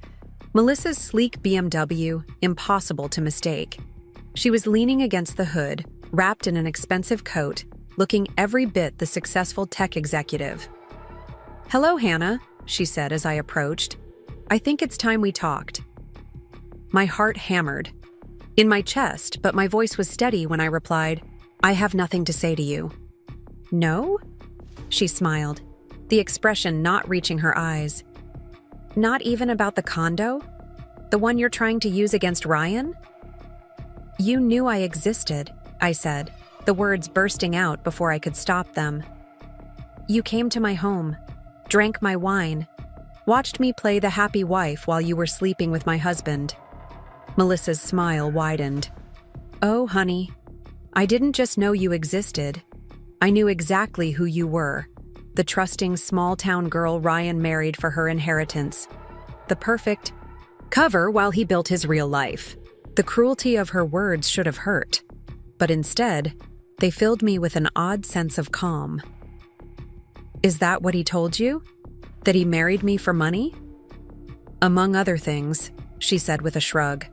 Melissa's sleek BMW, impossible to mistake. She was leaning against the hood, wrapped in an expensive coat, looking every bit the successful tech executive. "Hello, Hannah," she said as I approached. "I think it's time we talked." My heart hammered in my chest, but my voice was steady when I replied, "I have nothing to say to you." "No?" She smiled, the expression not reaching her eyes. "Not even about the condo? The one you're trying to use against Ryan?" "You knew I existed," I said, the words bursting out before I could stop them. "You came to my home, drank my wine, watched me play the happy wife while you were sleeping with my husband." Melissa's smile widened. "Oh, honey, I didn't just know you existed. I knew exactly who you were, the trusting small-town girl Ryan married for her inheritance. The perfect cover while he built his real life. The cruelty of her words should have hurt, but instead, they filled me with an odd sense of calm." "Is that what he told you? That he married me for money?" "Among other things," she said with a shrug.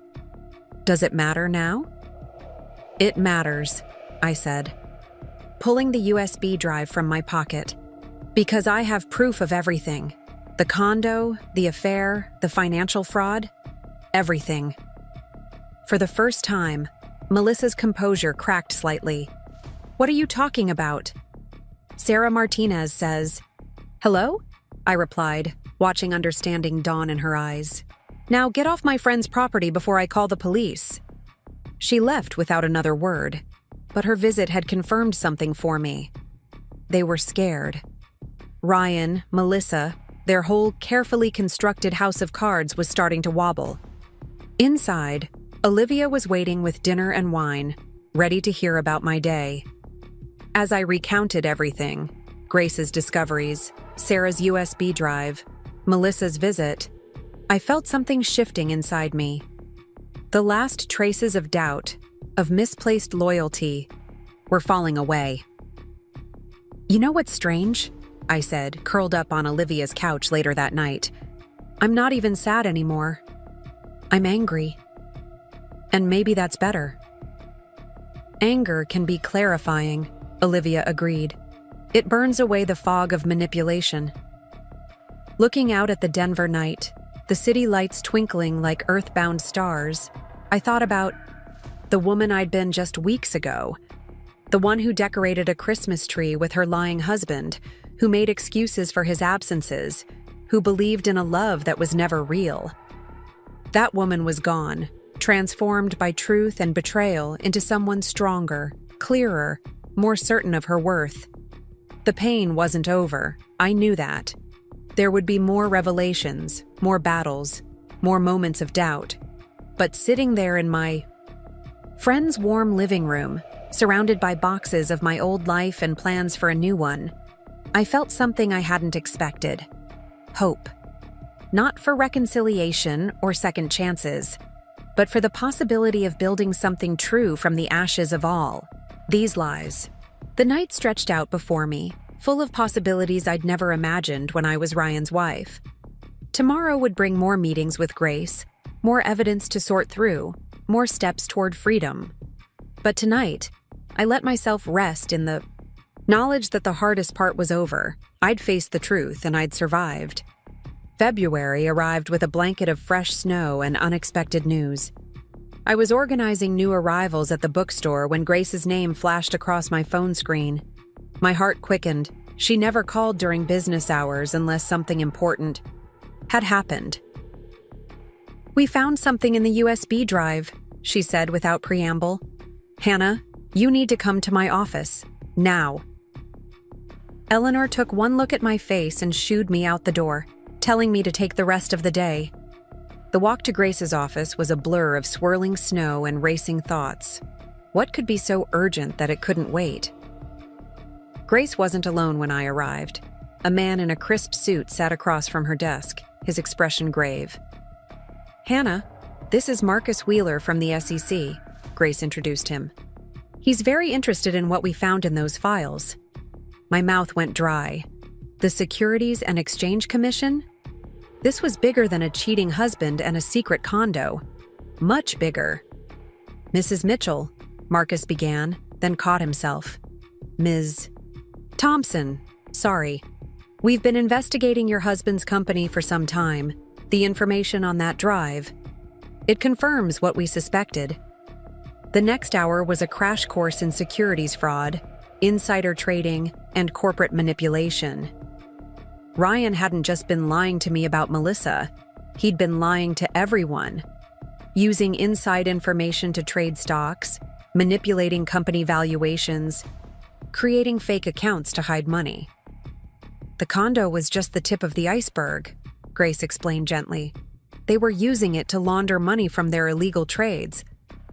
"Does it matter now?" "It matters," I said, pulling the USB drive from my pocket. "Because I have proof of everything. The condo, the affair, the financial fraud, everything." For the first time, Melissa's composure cracked slightly. "What are you talking about?" "Sarah Martinez says." "Hello?" I replied, watching understanding dawn in her eyes. "Now get off my friend's property before I call the police." She left without another word, but her visit had confirmed something for me. They were scared. Ryan, Melissa, their whole carefully constructed house of cards was starting to wobble. Inside, Olivia was waiting with dinner and wine, ready to hear about my day. As I recounted everything, Grace's discoveries, Sarah's USB drive, Melissa's visit, I felt something shifting inside me. The last traces of doubt, of misplaced loyalty, were falling away. "You know what's strange?" I said, curled up on Olivia's couch later that night. "I'm not even sad anymore. I'm angry. And maybe that's better." "Anger can be clarifying," Olivia agreed. "It burns away the fog of manipulation." Looking out at the Denver night, the city lights twinkling like earthbound stars, I thought about the woman I'd been just weeks ago, the one who decorated a Christmas tree with her lying husband, who made excuses for his absences, who believed in a love that was never real. That woman was gone, transformed by truth and betrayal into someone stronger, clearer, more certain of her worth. The pain wasn't over, I knew that. There would be more revelations, more battles, more moments of doubt. But sitting there in my friend's warm living room, surrounded by boxes of my old life and plans for a new one, I felt something I hadn't expected. Hope. Not for reconciliation or second chances, but for the possibility of building something true from the ashes of all these lies. The night stretched out before me, full of possibilities I'd never imagined when I was Ryan's wife. Tomorrow would bring more meetings with Grace, more evidence to sort through, more steps toward freedom. But tonight, I let myself rest in the knowledge that the hardest part was over. I'd faced the truth and I'd survived. February arrived with a blanket of fresh snow and unexpected news. I was organizing new arrivals at the bookstore when Grace's name flashed across my phone screen. My heart quickened. She never called during business hours unless something important had happened. "We found something in the USB drive," she said without preamble. "Hannah, you need to come to my office. Now." Eleanor took one look at my face and shooed me out the door, telling me to take the rest of the day. The walk to Grace's office was a blur of swirling snow and racing thoughts. What could be so urgent that it couldn't wait? Grace wasn't alone when I arrived. A man in a crisp suit sat across from her desk, his expression grave. "Hannah, this is Marcus Wheeler from the SEC. Grace introduced him. "He's very interested in what we found in those files." My mouth went dry. The Securities and Exchange Commission? This was bigger than a cheating husband and a secret condo. Much bigger. "Mrs. Mitchell," Marcus began, then caught himself. "Ms. Thompson, sorry. We've been investigating your husband's company for some time. The information on that drive. It confirms what we suspected." The next hour was a crash course in securities fraud, insider trading, and corporate manipulation. Ryan hadn't just been lying to me about Melissa. He'd been lying to everyone. Using inside information to trade stocks, manipulating company valuations, creating fake accounts to hide money. "The condo was just the tip of the iceberg," Grace explained gently. "They were using it to launder money from their illegal trades.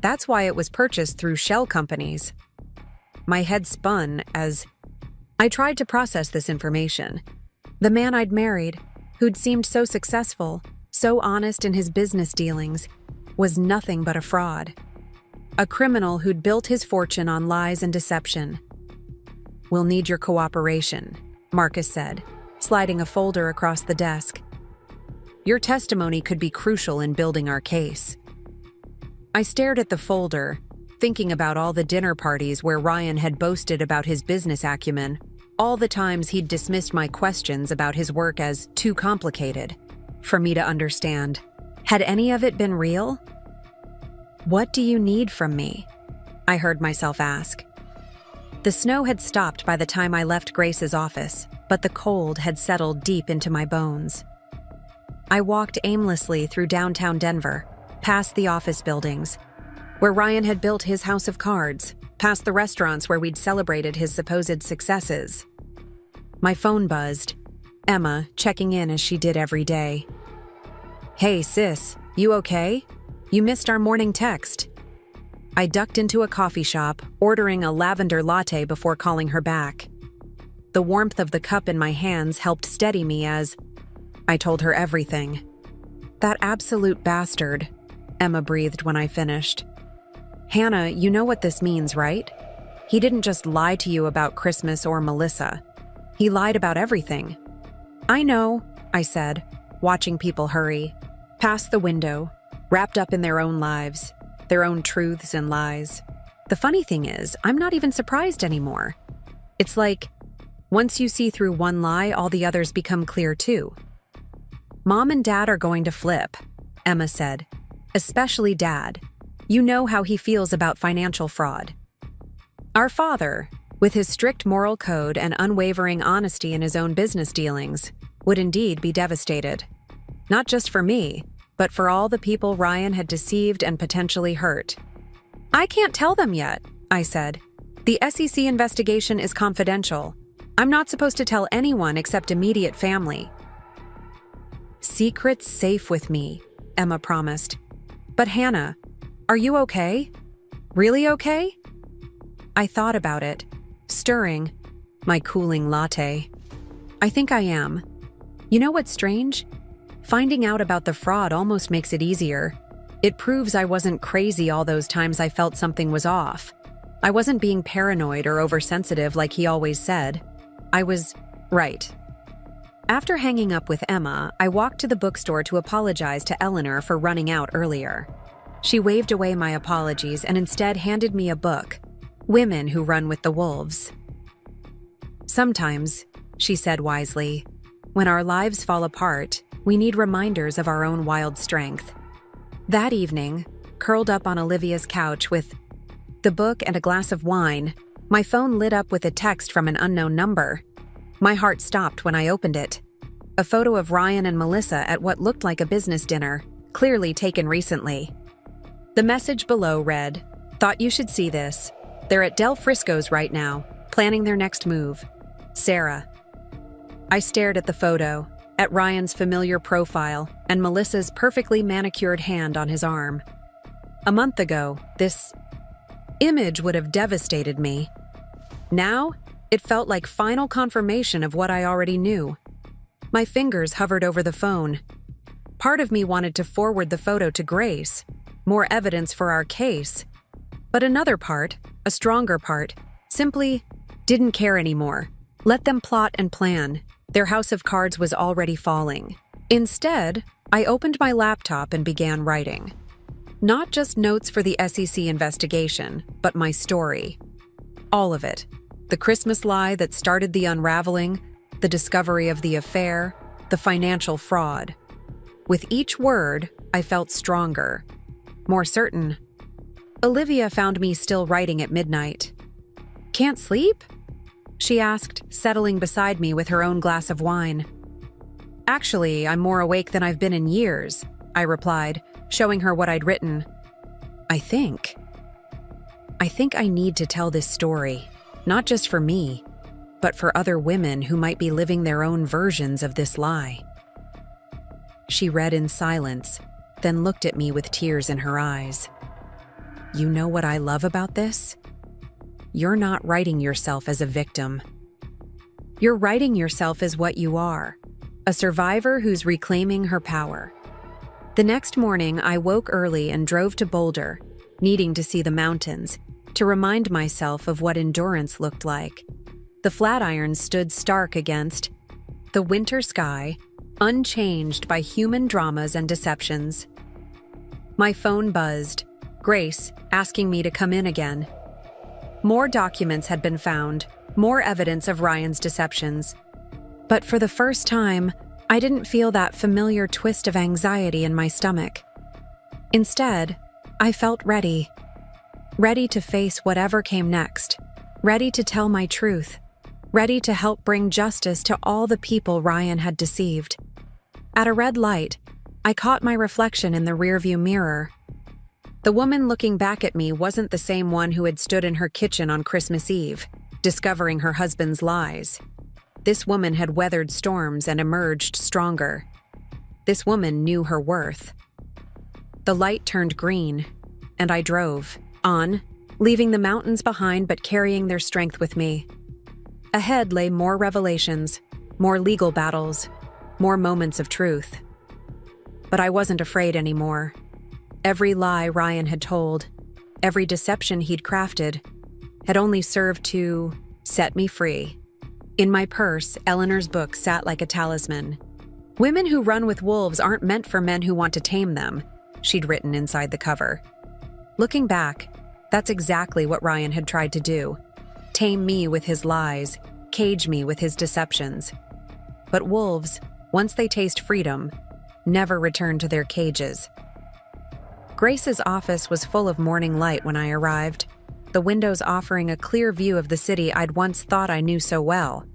That's why it was purchased through shell companies." My head spun as I tried to process this information. The man I'd married, who'd seemed so successful, so honest in his business dealings, was nothing but a fraud. A criminal who'd built his fortune on lies and deception. "We'll need your cooperation," Marcus said, sliding a folder across the desk. "Your testimony could be crucial in building our case." I stared at the folder, thinking about all the dinner parties where Ryan had boasted about his business acumen, all the times he'd dismissed my questions about his work as too complicated for me to understand. Had any of it been real? "What do you need from me?" I heard myself ask. The snow had stopped by the time I left Grace's office, but the cold had settled deep into my bones. I walked aimlessly through downtown Denver, past the office buildings, where Ryan had built his house of cards, past the restaurants where we'd celebrated his supposed successes. My phone buzzed, Emma checking in as she did every day. "Hey, sis, you okay? You missed our morning text." I ducked into a coffee shop, ordering a lavender latte before calling her back. The warmth of the cup in my hands helped steady me as I told her everything. "That absolute bastard," Emma breathed when I finished. "Hannah, you know what this means, right? He didn't just lie to you about Christmas or Melissa. He lied about everything." "I know," I said, watching people hurry, past the window, wrapped up in their own lives, their own truths and lies. The funny thing is, I'm not even surprised anymore. It's like, once you see through one lie, all the others become clear too. "Mom and Dad are going to flip," Emma said. "Especially Dad. You know how he feels about financial fraud. Our father, with his strict moral code and unwavering honesty in his own business dealings, would indeed be devastated. Not just for me, but for all the people Ryan had deceived and potentially hurt." "I can't tell them yet," I said. "The SEC investigation is confidential. I'm not supposed to tell anyone except immediate family." "Secrets safe with me," Emma promised. "But Hannah, are you okay? Really okay?" I thought about it, stirring my cooling latte. "I think I am. You know what's strange? Finding out about the fraud almost makes it easier. It proves I wasn't crazy all those times I felt something was off. I wasn't being paranoid or oversensitive like he always said. I was right." After hanging up with Emma, I walked to the bookstore to apologize to Eleanor for running out earlier. She waved away my apologies and instead handed me a book, Women Who Run with the Wolves. "Sometimes," she said wisely, "when our lives fall apart, we need reminders of our own wild strength." That evening, curled up on Olivia's couch with the book and a glass of wine, my phone lit up with a text from an unknown number. My heart stopped when I opened it. A photo of Ryan and Melissa at what looked like a business dinner, clearly taken recently. The message below read, "Thought you should see this. They're at Del Frisco's right now, planning their next move. Sarah." I stared at the photo, at Ryan's familiar profile, and Melissa's perfectly manicured hand on his arm. A month ago, this image would have devastated me. Now, it felt like final confirmation of what I already knew. My fingers hovered over the phone. Part of me wanted to forward the photo to Grace, more evidence for our case. But another part, a stronger part, simply didn't care anymore. Let them plot and plan. Their house of cards was already falling. Instead, I opened my laptop and began writing. Not just notes for the SEC investigation, but my story. All of it. The Christmas lie that started the unraveling, the discovery of the affair, the financial fraud. With each word, I felt stronger, more certain. Olivia found me still writing at midnight. "Can't sleep?" she asked, settling beside me with her own glass of wine. "Actually, I'm more awake than I've been in years," I replied, showing her what I'd written. I think I need to tell this story, not just for me, but for other women who might be living their own versions of this lie." She read in silence, then looked at me with tears in her eyes. "You know what I love about this? You're not writing yourself as a victim. You're writing yourself as what you are, a survivor who's reclaiming her power." The next morning, I woke early and drove to Boulder, needing to see the mountains, to remind myself of what endurance looked like. The Flatirons stood stark against the winter sky, unchanged by human dramas and deceptions. My phone buzzed, Grace asking me to come in again. More documents had been found, more evidence of Ryan's deceptions. But for the first time, I didn't feel that familiar twist of anxiety in my stomach. Instead, I felt ready. Ready to face whatever came next. Ready to tell my truth. Ready to help bring justice to all the people Ryan had deceived. At a red light, I caught my reflection in the rearview mirror. The woman looking back at me wasn't the same one who had stood in her kitchen on Christmas Eve, discovering her husband's lies. This woman had weathered storms and emerged stronger. This woman knew her worth. The light turned green, and I drove on, leaving the mountains behind but carrying their strength with me. Ahead lay more revelations, more legal battles, more moments of truth. But I wasn't afraid anymore. Every lie Ryan had told, every deception he'd crafted, had only served to set me free. In my purse, Eleanor's book sat like a talisman. "Women who run with wolves aren't meant for men who want to tame them," she'd written inside the cover. Looking back, that's exactly what Ryan had tried to do. Tame me with his lies, cage me with his deceptions. But wolves, once they taste freedom, never return to their cages. Grace's office was full of morning light when I arrived, the windows offering a clear view of the city I'd once thought I knew so well.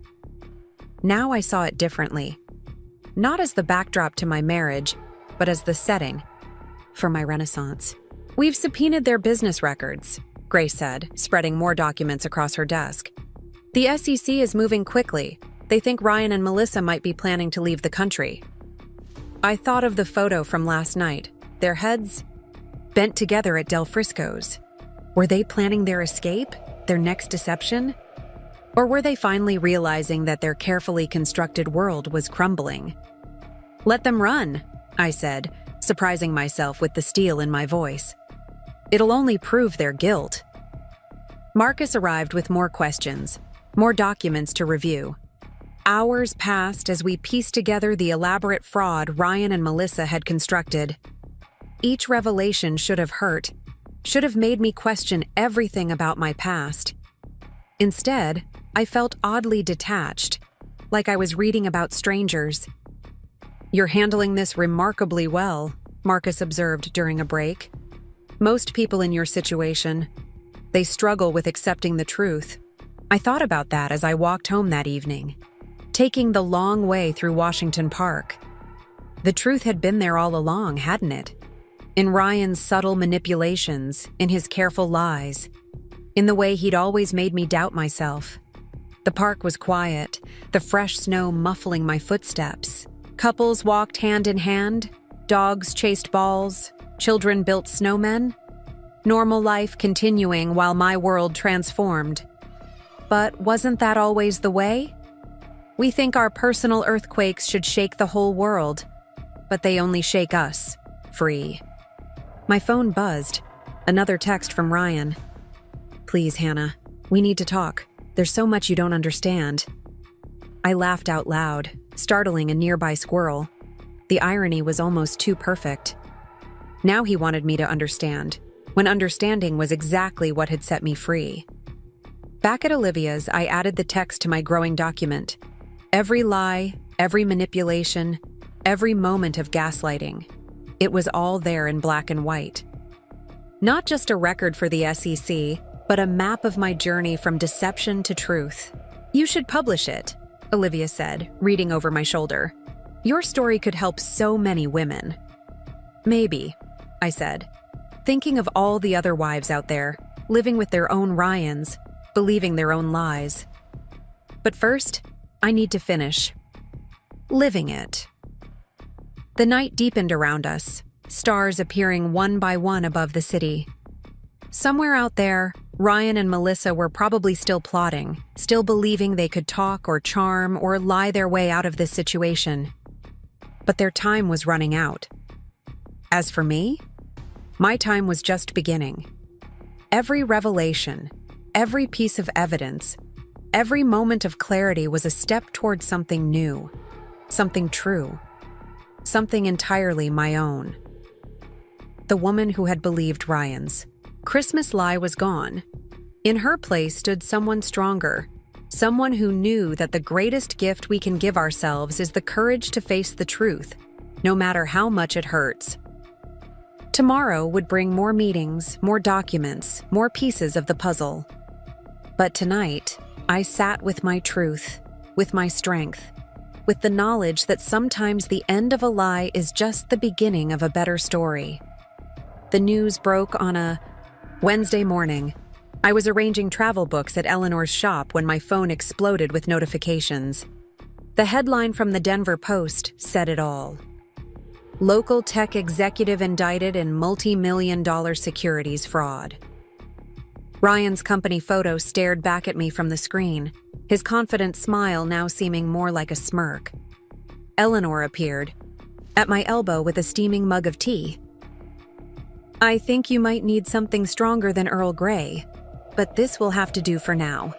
Now I saw it differently. Not as the backdrop to my marriage, but as the setting for my renaissance. "We've subpoenaed their business records," Grace said, spreading more documents across her desk. "The SEC is moving quickly. They think Ryan and Melissa might be planning to leave the country." I thought of the photo from last night, their heads bent together at Del Frisco's. Were they planning their escape, their next deception? Or were they finally realizing that their carefully constructed world was crumbling? "Let them run," I said, surprising myself with the steel in my voice. "It'll only prove their guilt." Marcus arrived with more questions, more documents to review. Hours passed as we pieced together the elaborate fraud Ryan and Melissa had constructed. Each revelation should have hurt, should have made me question everything about my past. Instead, I felt oddly detached, like I was reading about strangers. "You're handling this remarkably well," Marcus observed during a break. "Most people in your situation, they struggle with accepting the truth." I thought about that as I walked home that evening, taking the long way through Washington Park. The truth had been there all along, hadn't it? In Ryan's subtle manipulations, in his careful lies, in the way he'd always made me doubt myself. The park was quiet, the fresh snow muffling my footsteps. Couples walked hand in hand, dogs chased balls, children built snowmen. Normal life continuing while my world transformed. But wasn't that always the way? We think our personal earthquakes should shake the whole world, but they only shake us free. My phone buzzed. Another text from Ryan. "Please, Hannah, we need to talk. There's so much you don't understand." I laughed out loud, startling a nearby squirrel. The irony was almost too perfect. Now he wanted me to understand, when understanding was exactly what had set me free. Back at Olivia's, I added the text to my growing document. Every lie, every manipulation, every moment of gaslighting. It was all there in black and white. Not just a record for the SEC, but a map of my journey from deception to truth. "You should publish it," Olivia said, reading over my shoulder. "Your story could help so many women." "Maybe," I said, thinking of all the other wives out there, living with their own Ryans, believing their own lies. But first, I need to finish living it. The night deepened around us, stars appearing one by one above the city. Somewhere out there, Ryan and Melissa were probably still plotting, still believing they could talk or charm or lie their way out of this situation. But their time was running out. As for me, my time was just beginning. Every revelation, every piece of evidence, every moment of clarity was a step towards something new, something true, something entirely my own. The woman who had believed Ryan's Christmas lie was gone. In her place stood someone stronger, someone who knew that the greatest gift we can give ourselves is the courage to face the truth, no matter how much it hurts. Tomorrow would bring more meetings, more documents, more pieces of the puzzle. But tonight, I sat with my truth, with my strength, with the knowledge that sometimes the end of a lie is just the beginning of a better story. The news broke on a Wednesday morning. I was arranging travel books at Eleanor's shop when my phone exploded with notifications. The headline from the Denver Post said it all. Local tech executive indicted in multi-million-dollar securities fraud. Ryan's company photo stared back at me from the screen, his confident smile now seeming more like a smirk. Eleanor appeared, at my elbow with a steaming mug of tea. "I think you might need something stronger than Earl Grey, but this will have to do for now."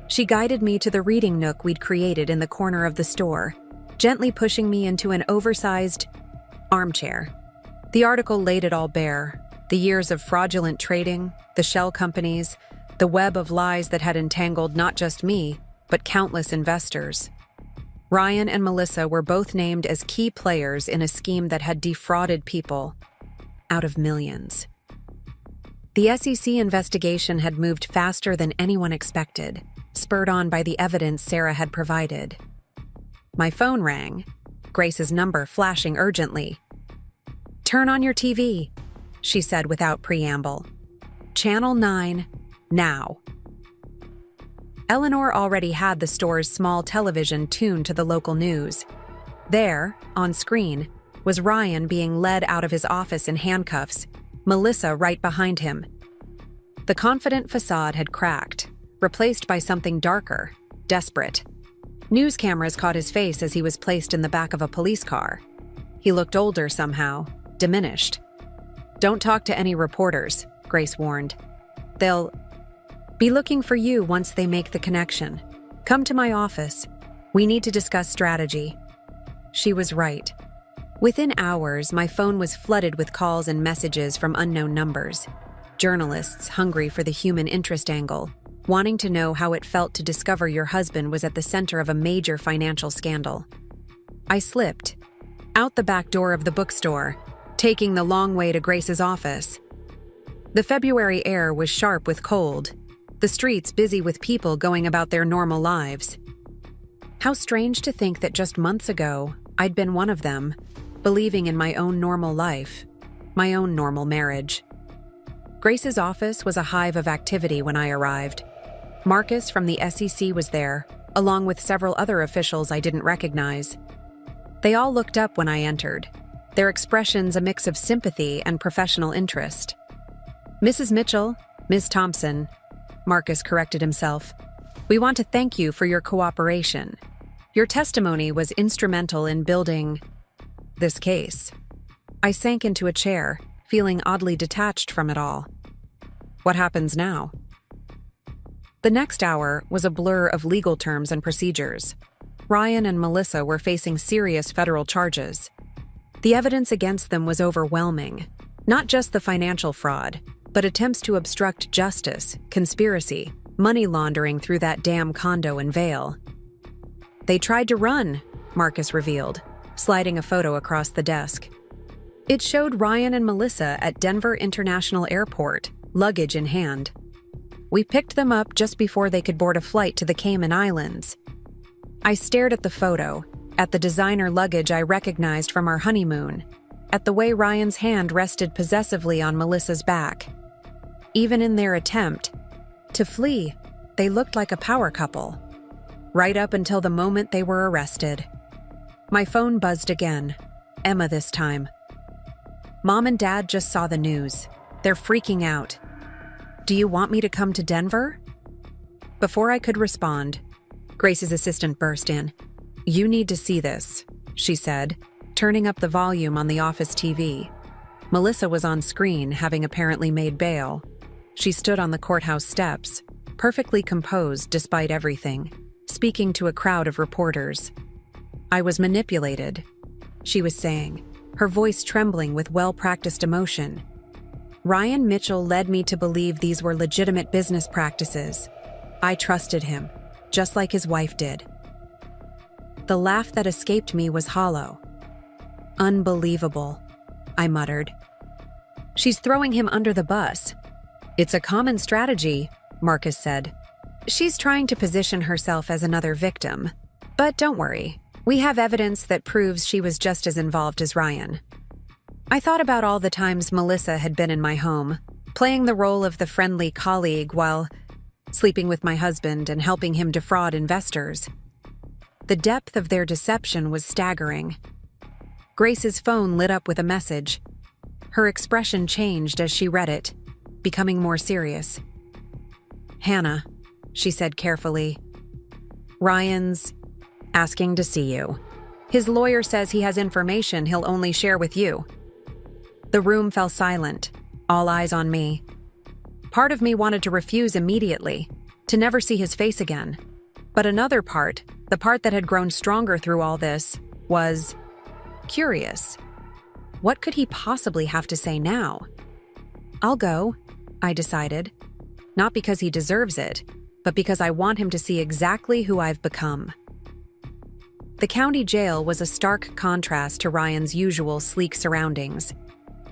She guided me to the reading nook we'd created in the corner of the store, gently pushing me into an oversized armchair. The article laid it all bare: the years of fraudulent trading, the shell companies, the web of lies that had entangled not just me, but countless investors. Ryan and Melissa were both named as key players in a scheme that had defrauded people out of millions. The SEC investigation had moved faster than anyone expected, spurred on by the evidence Sarah had provided. My phone rang, Grace's number flashing urgently. "Turn on your TV," she said without preamble. "Channel 9, now." Eleanor already had the store's small television tuned to the local news. There, on screen, was Ryan being led out of his office in handcuffs, Melissa right behind him. The confident facade had cracked, replaced by something darker, desperate. News cameras caught his face as he was placed in the back of a police car. He looked older somehow, diminished. "Don't talk to any reporters," Grace warned. "They'll be looking for you once they make the connection. Come to my office. We need to discuss strategy." She was right. Within hours, my phone was flooded with calls and messages from unknown numbers. Journalists hungry for the human interest angle, wanting to know how it felt to discover your husband was at the center of a major financial scandal. I slipped out the back door of the bookstore, taking the long way to Grace's office. The February air was sharp with cold, the streets busy with people going about their normal lives. How strange to think that just months ago, I'd been one of them, believing in my own normal life, my own normal marriage. Grace's office was a hive of activity when I arrived. Marcus from the SEC was there, along with several other officials I didn't recognize. They all looked up when I entered, their expressions a mix of sympathy and professional interest. "Mrs. Mitchell, Ms. Thompson," Marcus corrected himself, "we want to thank you for your cooperation. Your testimony was instrumental in building this case." I sank into a chair, feeling oddly detached from it all. What happens now? The next hour was a blur of legal terms and procedures. Ryan and Melissa were facing serious federal charges. The evidence against them was overwhelming. Not just the financial fraud, but attempts to obstruct justice, conspiracy, money laundering through that damn condo in Vail. They tried to run, Marcus revealed, sliding a photo across the desk. It showed Ryan and Melissa at Denver International Airport, luggage in hand. We picked them up just before they could board a flight to the Cayman Islands. I stared at the photo, at the designer luggage I recognized from our honeymoon, at the way Ryan's hand rested possessively on Melissa's back. Even in their attempt to flee, they looked like a power couple. Right up until the moment they were arrested. My phone buzzed again. Emma this time. Mom and Dad just saw the news. They're freaking out. Do you want me to come to Denver? Before I could respond, Grace's assistant burst in. You need to see this, she said, turning up the volume on the office TV. Melissa was on screen, having apparently made bail. She stood on the courthouse steps, perfectly composed despite everything, speaking to a crowd of reporters. I was manipulated, she was saying, her voice trembling with well-practiced emotion. Ryan Mitchell led me to believe these were legitimate business practices. I trusted him, just like his wife did. The laugh that escaped me was hollow. Unbelievable, I muttered. She's throwing him under the bus. It's a common strategy, Marcus said. She's trying to position herself as another victim. But don't worry, we have evidence that proves she was just as involved as Ryan. I thought about all the times Melissa had been in my home, playing the role of the friendly colleague while sleeping with my husband and helping him defraud investors. The depth of their deception was staggering. Grace's phone lit up with a message. Her expression changed as she read it, becoming more serious. Hannah, she said carefully. Ryan's asking to see you. His lawyer says he has information he'll only share with you. The room fell silent, all eyes on me. Part of me wanted to refuse immediately, to never see his face again. But another part, the part that had grown stronger through all this, was curious. What could he possibly have to say now? I'll go, I decided. Not because he deserves it, but because I want him to see exactly who I've become. The county jail was a stark contrast to Ryan's usual sleek surroundings.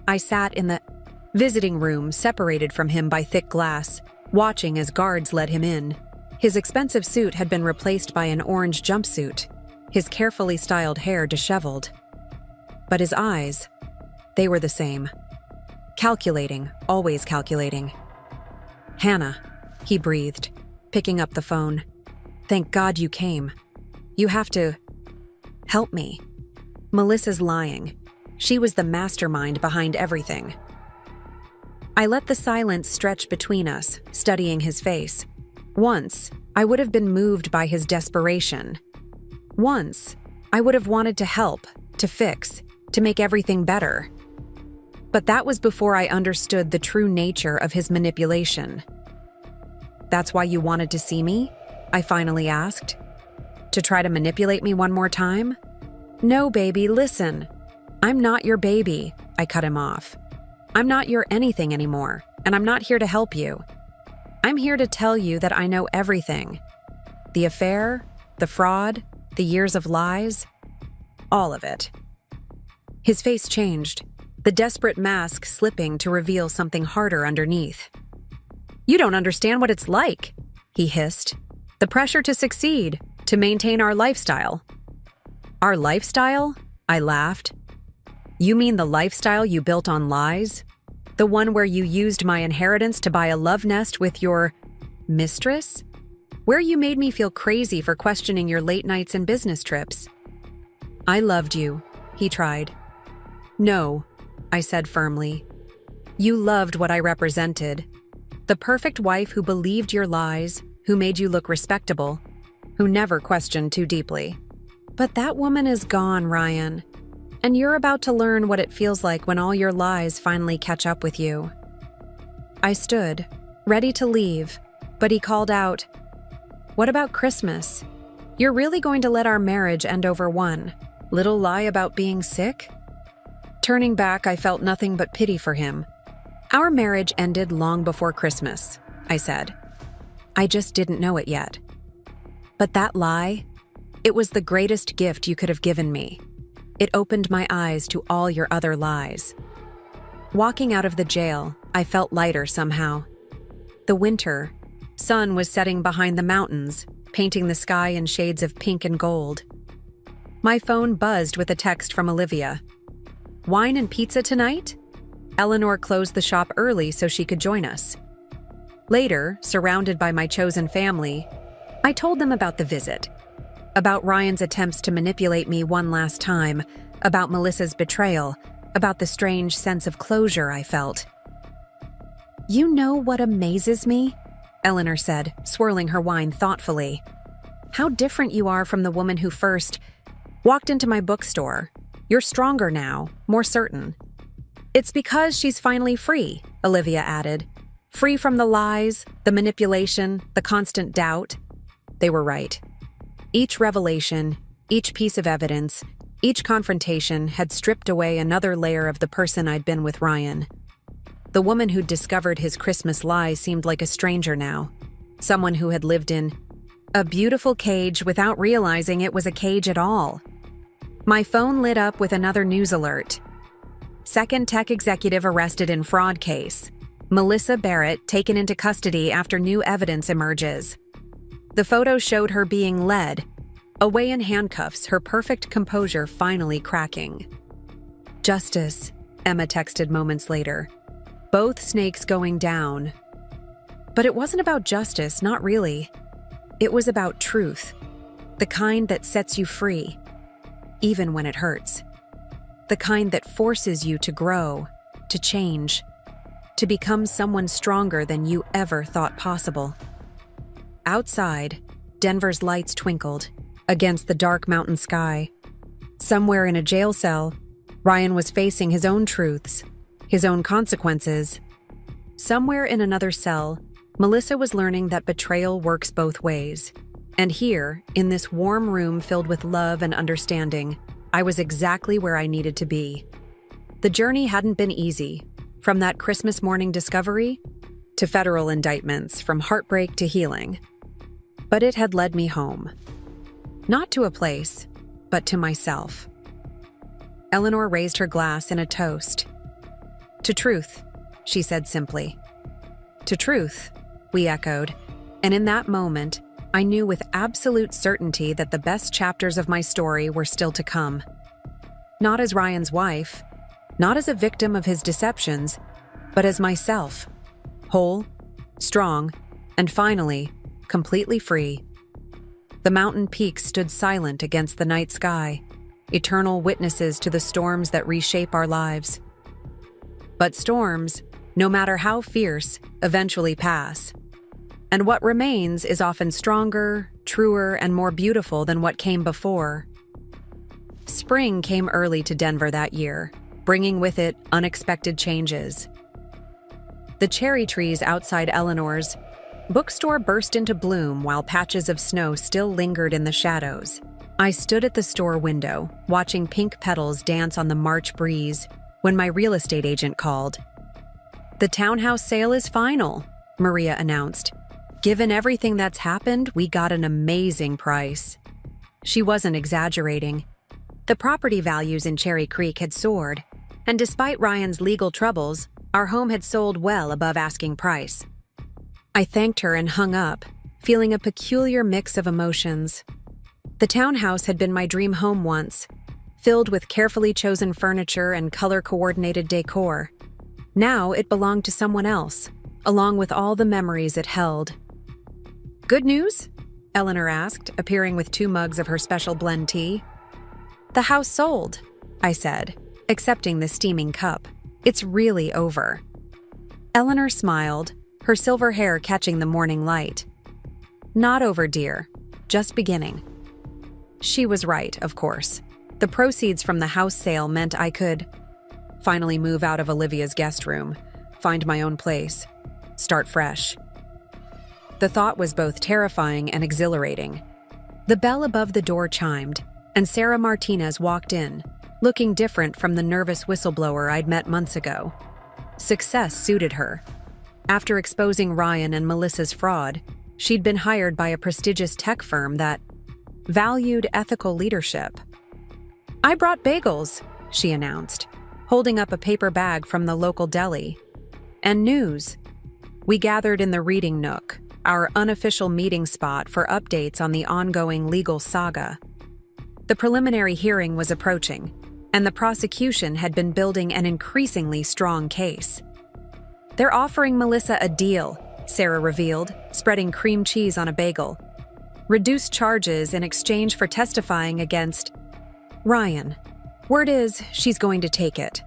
I sat in the visiting room separated from him by thick glass, watching as guards led him in. His expensive suit had been replaced by an orange jumpsuit, his carefully styled hair disheveled. But his eyes, they were the same. Calculating, always calculating. Hannah, he breathed, picking up the phone. Thank God you came. You have to help me. Melissa's lying. She was the mastermind behind everything. I let the silence stretch between us, studying his face. Once, I would have been moved by his desperation. Once, I would have wanted to help, to fix, to make everything better. But that was before I understood the true nature of his manipulation. That's why you wanted to see me? I finally asked. To try to manipulate me one more time? No, baby, listen. I'm not your baby, I cut him off. I'm not your anything anymore, and I'm not here to help you. I'm here to tell you that I know everything. The affair, the fraud, the years of lies, all of it. His face changed, the desperate mask slipping to reveal something harder underneath. You don't understand what it's like, he hissed. The pressure to succeed, to maintain our lifestyle. Our lifestyle? I laughed. You mean the lifestyle you built on lies? The one where you used my inheritance to buy a love nest with your mistress? Where you made me feel crazy for questioning your late nights and business trips? I loved you, he tried. No, I said firmly. You loved what I represented. The perfect wife who believed your lies, who made you look respectable, who never questioned too deeply. But that woman is gone, Ryan. And you're about to learn what it feels like when all your lies finally catch up with you. I stood, ready to leave, but he called out, "What about Christmas? You're really going to let our marriage end over one little lie about being sick?" Turning back, I felt nothing but pity for him. "Our marriage ended long before Christmas," I said. "I just didn't know it yet. But that lie, it was the greatest gift you could have given me. It opened my eyes to all your other lies." Walking out of the jail, I felt lighter somehow. The winter sun was setting behind the mountains, painting the sky in shades of pink and gold. My phone buzzed with a text from Olivia. "Wine and pizza tonight?" Eleanor closed the shop early so she could join us. Later, surrounded by my chosen family, I told them about the visit, about Ryan's attempts to manipulate me one last time, about Melissa's betrayal, about the strange sense of closure I felt. "You know what amazes me?" Eleanor said, swirling her wine thoughtfully. "How different you are from the woman who first walked into my bookstore. You're stronger now, more certain." "It's because she's finally free," Olivia added. "Free from the lies, the manipulation, the constant doubt." They were right. Each revelation, each piece of evidence, each confrontation had stripped away another layer of the person I'd been with Ryan. The woman who'd discovered his Christmas lie seemed like a stranger now, someone who had lived in a beautiful cage without realizing it was a cage at all. My phone lit up with another news alert. Second tech executive arrested in fraud case. Melissa Barrett taken into custody after new evidence emerges. The photo showed her being led away in handcuffs, her perfect composure finally cracking. "Justice," Emma texted moments later. "Both snakes going down." But it wasn't about justice, not really. It was about truth, the kind that sets you free, even when it hurts. The kind that forces you to grow, to change, to become someone stronger than you ever thought possible. Outside, Denver's lights twinkled against the dark mountain sky. Somewhere in a jail cell, Ryan was facing his own truths, his own consequences. Somewhere in another cell, Melissa was learning that betrayal works both ways. And here, in this warm room filled with love and understanding, I was exactly where I needed to be. The journey hadn't been easy, from that Christmas morning discovery to federal indictments, from heartbreak to healing. But it had led me home. Not to a place, but to myself. Eleanor raised her glass in a toast. "To truth," she said simply. "To truth," we echoed, and in that moment, I knew with absolute certainty that the best chapters of my story were still to come. Not as Ryan's wife, not as a victim of his deceptions, but as myself, whole, strong, and finally, completely free. The mountain peaks stood silent against the night sky, eternal witnesses to the storms that reshape our lives. But storms, no matter how fierce, eventually pass. And what remains is often stronger, truer, and more beautiful than what came before. Spring came early to Denver that year, bringing with it unexpected changes. The cherry trees outside Eleanor's bookstore burst into bloom while patches of snow still lingered in the shadows. I stood at the store window, watching pink petals dance on the March breeze, when my real estate agent called. "The townhouse sale is final," Maria announced. "Given everything that's happened, we got an amazing price." She wasn't exaggerating. The property values in Cherry Creek had soared, and despite Ryan's legal troubles, our home had sold well above asking price. I thanked her and hung up, feeling a peculiar mix of emotions. The townhouse had been my dream home once, filled with carefully chosen furniture and color-coordinated decor. Now it belonged to someone else, along with all the memories it held. "Good news?" Eleanor asked, appearing with 2 mugs of her special blend tea. "The house sold," I said, accepting the steaming cup. "It's really over." Eleanor smiled, her silver hair catching the morning light. "Not over, dear. Just beginning." She was right, of course. The proceeds from the house sale meant I could finally move out of Olivia's guest room, find my own place, start fresh. The thought was both terrifying and exhilarating. The bell above the door chimed, and Sarah Martinez walked in, looking different from the nervous whistleblower I'd met months ago. Success suited her. After exposing Ryan and Melissa's fraud, she'd been hired by a prestigious tech firm that valued ethical leadership. "I brought bagels," she announced, holding up a paper bag from the local deli. "And news." We gathered in the reading nook, our unofficial meeting spot for updates on the ongoing legal saga. The preliminary hearing was approaching, and the prosecution had been building an increasingly strong case. "They're offering Melissa a deal," Sarah revealed, spreading cream cheese on a bagel. "Reduced charges in exchange for testifying against Ryan. Word is, she's going to take it."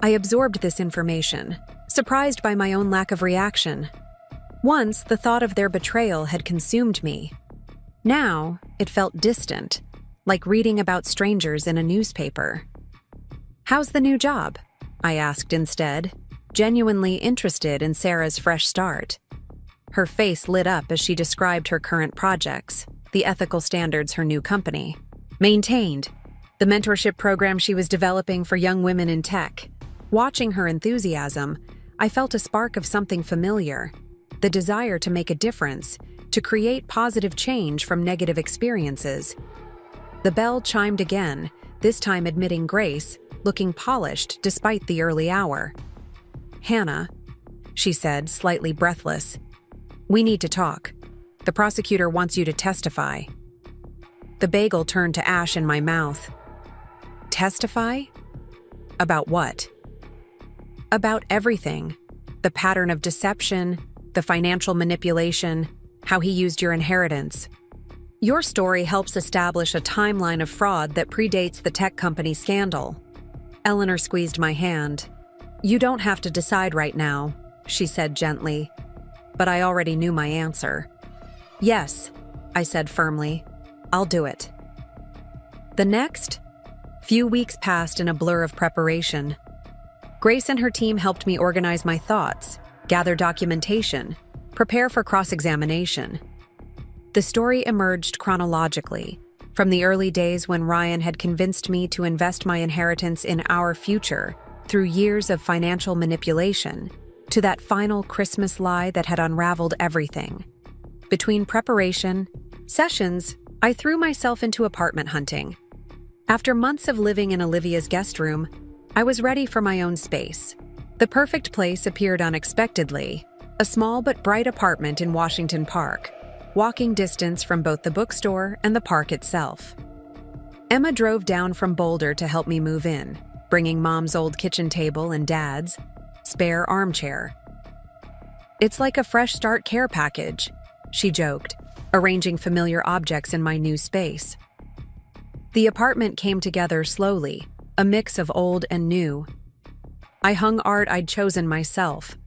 I absorbed this information, surprised by my own lack of reaction. Once, the thought of their betrayal had consumed me. Now, it felt distant, like reading about strangers in a newspaper. "How's the new job?" I asked instead, genuinely interested in Sarah's fresh start. Her face lit up as she described her current projects, the ethical standards her new company maintained, the mentorship program she was developing for young women in tech. Watching her enthusiasm, I felt a spark of something familiar, the desire to make a difference, to create positive change from negative experiences. The bell chimed again, this time admitting Grace, looking polished despite the early hour. "Hannah," she said, slightly breathless, "we need to talk. The prosecutor wants you to testify." The bagel turned to ash in my mouth. Testify? About what? About everything. The pattern of deception, the financial manipulation, how he used your inheritance. Your story helps establish a timeline of fraud that predates the tech company scandal. Eleanor squeezed my hand. "You don't have to decide right now," she said gently. But I already knew my answer. "Yes," I said firmly. "I'll do it." The next few weeks passed in a blur of preparation. Grace and her team helped me organize my thoughts, gather documentation, prepare for cross-examination. The story emerged chronologically, from the early days when Ryan had convinced me to invest my inheritance in our future through years of financial manipulation, to that final Christmas lie that had unraveled everything. Between preparation, sessions, I threw myself into apartment hunting. After months of living in Olivia's guest room, I was ready for my own space. The perfect place appeared unexpectedly, a small but bright apartment in Washington Park, walking distance from both the bookstore and the park itself. Emma drove down from Boulder to help me move in, bringing Mom's old kitchen table and Dad's spare armchair. "It's like a fresh start care package," she joked, arranging familiar objects in my new space. The apartment came together slowly, a mix of old and new. I hung art I'd chosen myself,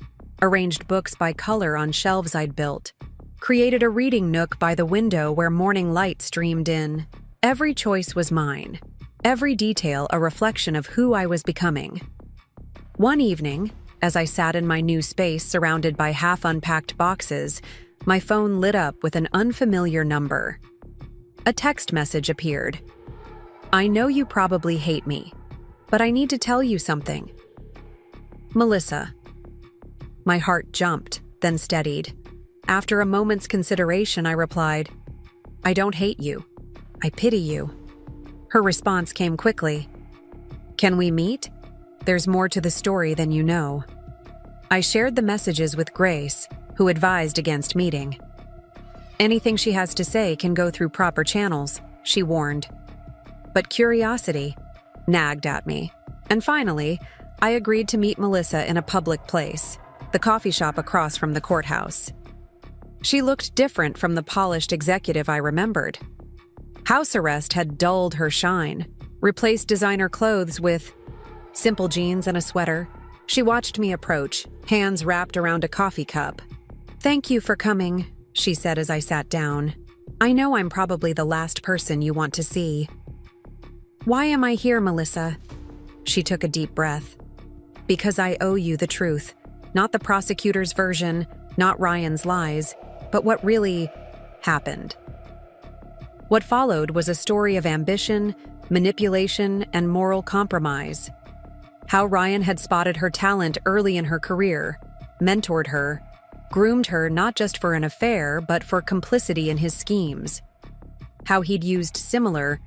arranged books by color on shelves I'd built, created a reading nook by the window where morning light streamed in. Every choice was mine, every detail a reflection of who I was becoming. One evening, as I sat in my new space surrounded by half-unpacked boxes, my phone lit up with an unfamiliar number. A text message appeared. "I know you probably hate me, but I need to tell you something. Melissa." My heart jumped, then steadied. After a moment's consideration, I replied, "I don't hate you. I pity you." Her response came quickly. "Can we meet? There's more to the story than you know." I shared the messages with Grace, who advised against meeting. "Anything she has to say can go through proper channels," she warned. But curiosity nagged at me. And finally, I agreed to meet Melissa in a public place, the coffee shop across from the courthouse. She looked different from the polished executive I remembered. House arrest had dulled her shine, replaced designer clothes with simple jeans and a sweater. She watched me approach, hands wrapped around a coffee cup. "Thank you for coming," she said as I sat down. "I know I'm probably the last person you want to see." Why am I here, Melissa? She took a deep breath. Because I owe you the truth. Not the prosecutor's version, not Ryan's lies, but what really happened. What followed was a story of ambition, manipulation, and moral compromise. How Ryan had spotted her talent early in her career, mentored her, groomed her not just for an affair, but for complicity in his schemes. How he'd used similar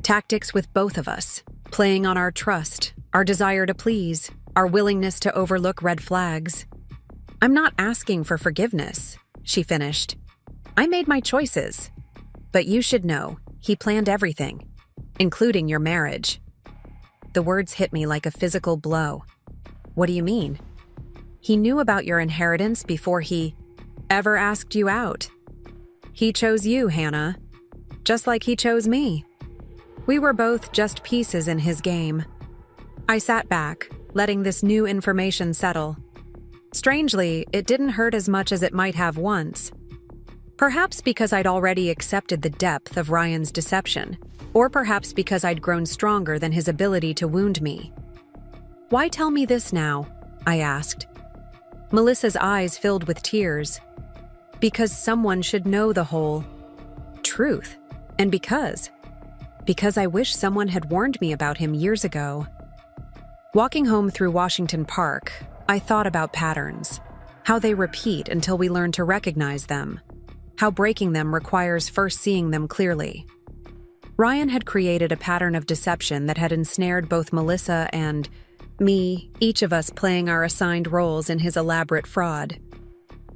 tactics with both of us, playing on our trust, our desire to please, our willingness to overlook red flags. I'm not asking for forgiveness, she finished. I made my choices. But you should know, he planned everything, including your marriage. The words hit me like a physical blow. What do you mean? He knew about your inheritance before he ever asked you out. He chose you, Hannah, just like he chose me. We were both just pieces in his game. I sat back, letting this new information settle. Strangely, it didn't hurt as much as it might have once. Perhaps because I'd already accepted the depth of Ryan's deception, or perhaps because I'd grown stronger than his ability to wound me. Why tell me this now? I asked. Melissa's eyes filled with tears. Because someone should know the whole truth, and because I wish someone had warned me about him years ago. Walking home through Washington Park, I thought about patterns, how they repeat until we learn to recognize them, how breaking them requires first seeing them clearly. Ryan had created a pattern of deception that had ensnared both Melissa and me, each of us playing our assigned roles in his elaborate fraud.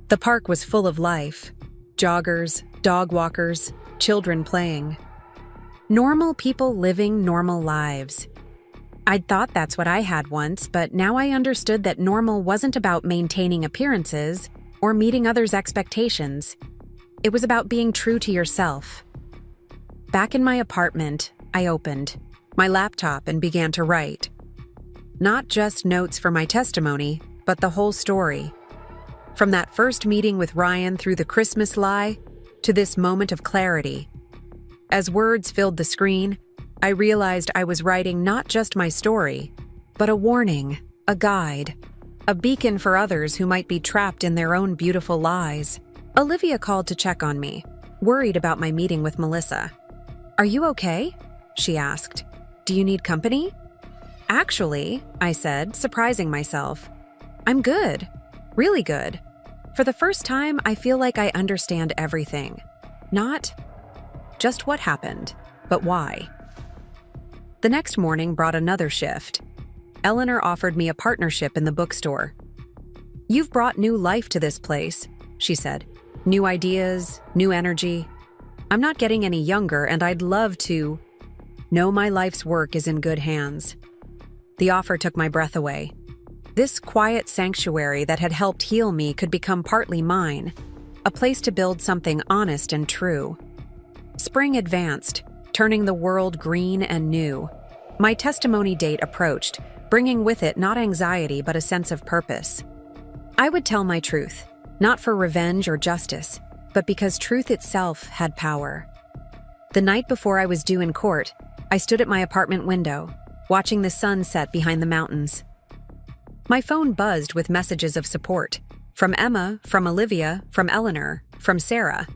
The park was full of life, joggers, dog walkers, children playing. Normal people living normal lives. I'd thought that's what I had once, but now I understood that normal wasn't about maintaining appearances or meeting others' expectations. It was about being true to yourself. Back in my apartment, I opened my laptop and began to write. Not just notes for my testimony, but the whole story. From that first meeting with Ryan through the Christmas lie to this moment of clarity. As words filled the screen, I realized I was writing not just my story, but a warning, a guide, a beacon for others who might be trapped in their own beautiful lies. Olivia called to check on me, worried about my meeting with Melissa. "Are you okay?" she asked. "Do you need company?" "Actually," I said, surprising myself, "I'm good, really good. For the first time, I feel like I understand everything. Not just what happened, but why." The next morning brought another shift. Eleanor offered me a partnership in the bookstore. "You've brought new life to this place," she said. "New ideas, new energy. I'm not getting any younger, and I'd love to know my life's work is in good hands." The offer took my breath away. This quiet sanctuary that had helped heal me could become partly mine, a place to build something honest and true. Spring advanced, turning the world green and new. My testimony date approached, bringing with it not anxiety but a sense of purpose. I would tell my truth, not for revenge or justice, but because truth itself had power. The night before I was due in court, I stood at my apartment window, watching the sun set behind the mountains. My phone buzzed with messages of support, from Emma, from Olivia, from Eleanor, from Sarah,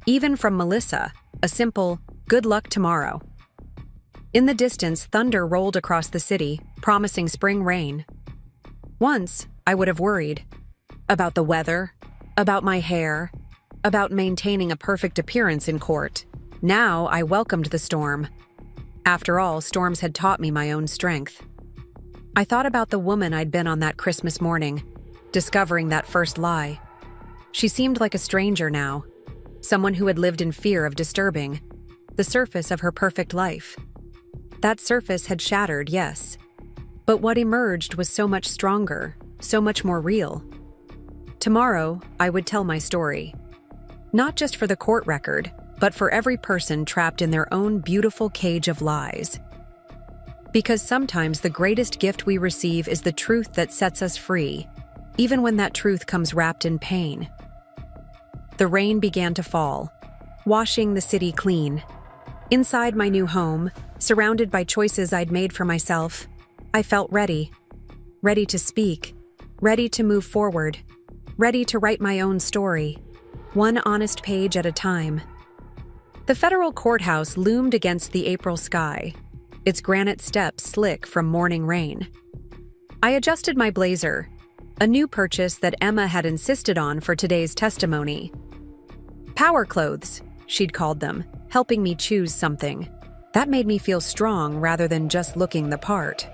even from Melissa, a simple, "Good luck tomorrow." In the distance, thunder rolled across the city, promising spring rain. Once, I would have worried about the weather, about my hair, about maintaining a perfect appearance in court. Now, I welcomed the storm. After all, storms had taught me my own strength. I thought about the woman I'd been on that Christmas morning, discovering that first lie. She seemed like a stranger now, someone who had lived in fear of disturbing the surface of her perfect life. That surface had shattered, yes, but what emerged was so much stronger, so much more real. Tomorrow, I would tell my story. Not just for the court record, but for every person trapped in their own beautiful cage of lies. Because sometimes the greatest gift we receive is the truth that sets us free, even when that truth comes wrapped in pain. The rain began to fall, washing the city clean. Inside my new home, Surrounded by choices I'd made for myself, I felt ready. Ready to speak. Ready to move forward. Ready to write my own story. One honest page at a time. The federal courthouse loomed against the April sky, its granite steps slick from morning rain. I adjusted my blazer, a new purchase that Emma had insisted on for today's testimony. Power clothes, she'd called them, helping me choose something. That made me feel strong rather than just looking the part.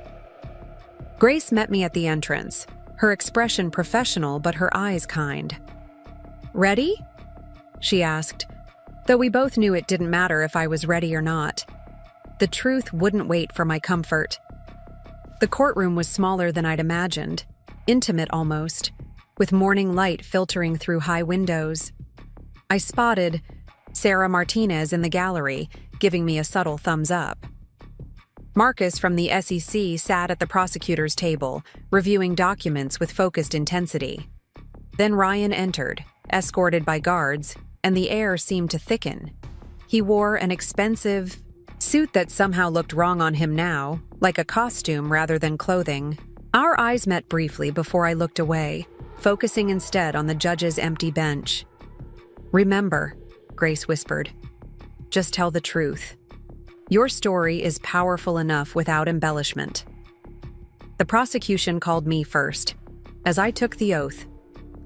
Grace met me at the entrance, her expression professional but her eyes kind. "Ready?" she asked, though we both knew it didn't matter if I was ready or not. The truth wouldn't wait for my comfort. The courtroom was smaller than I'd imagined, intimate almost, with morning light filtering through high windows. I spotted Sarah Martinez in the gallery, giving me a subtle thumbs up. Marcus from the SEC sat at the prosecutor's table, reviewing documents with focused intensity. Then Ryan entered, escorted by guards, and the air seemed to thicken. He wore an expensive suit that somehow looked wrong on him now, like a costume rather than clothing. Our eyes met briefly before I looked away, focusing instead on the judge's empty bench. "Remember," Grace whispered, "just tell the truth. Your story is powerful enough without embellishment." The prosecution called me first. As I took the oath,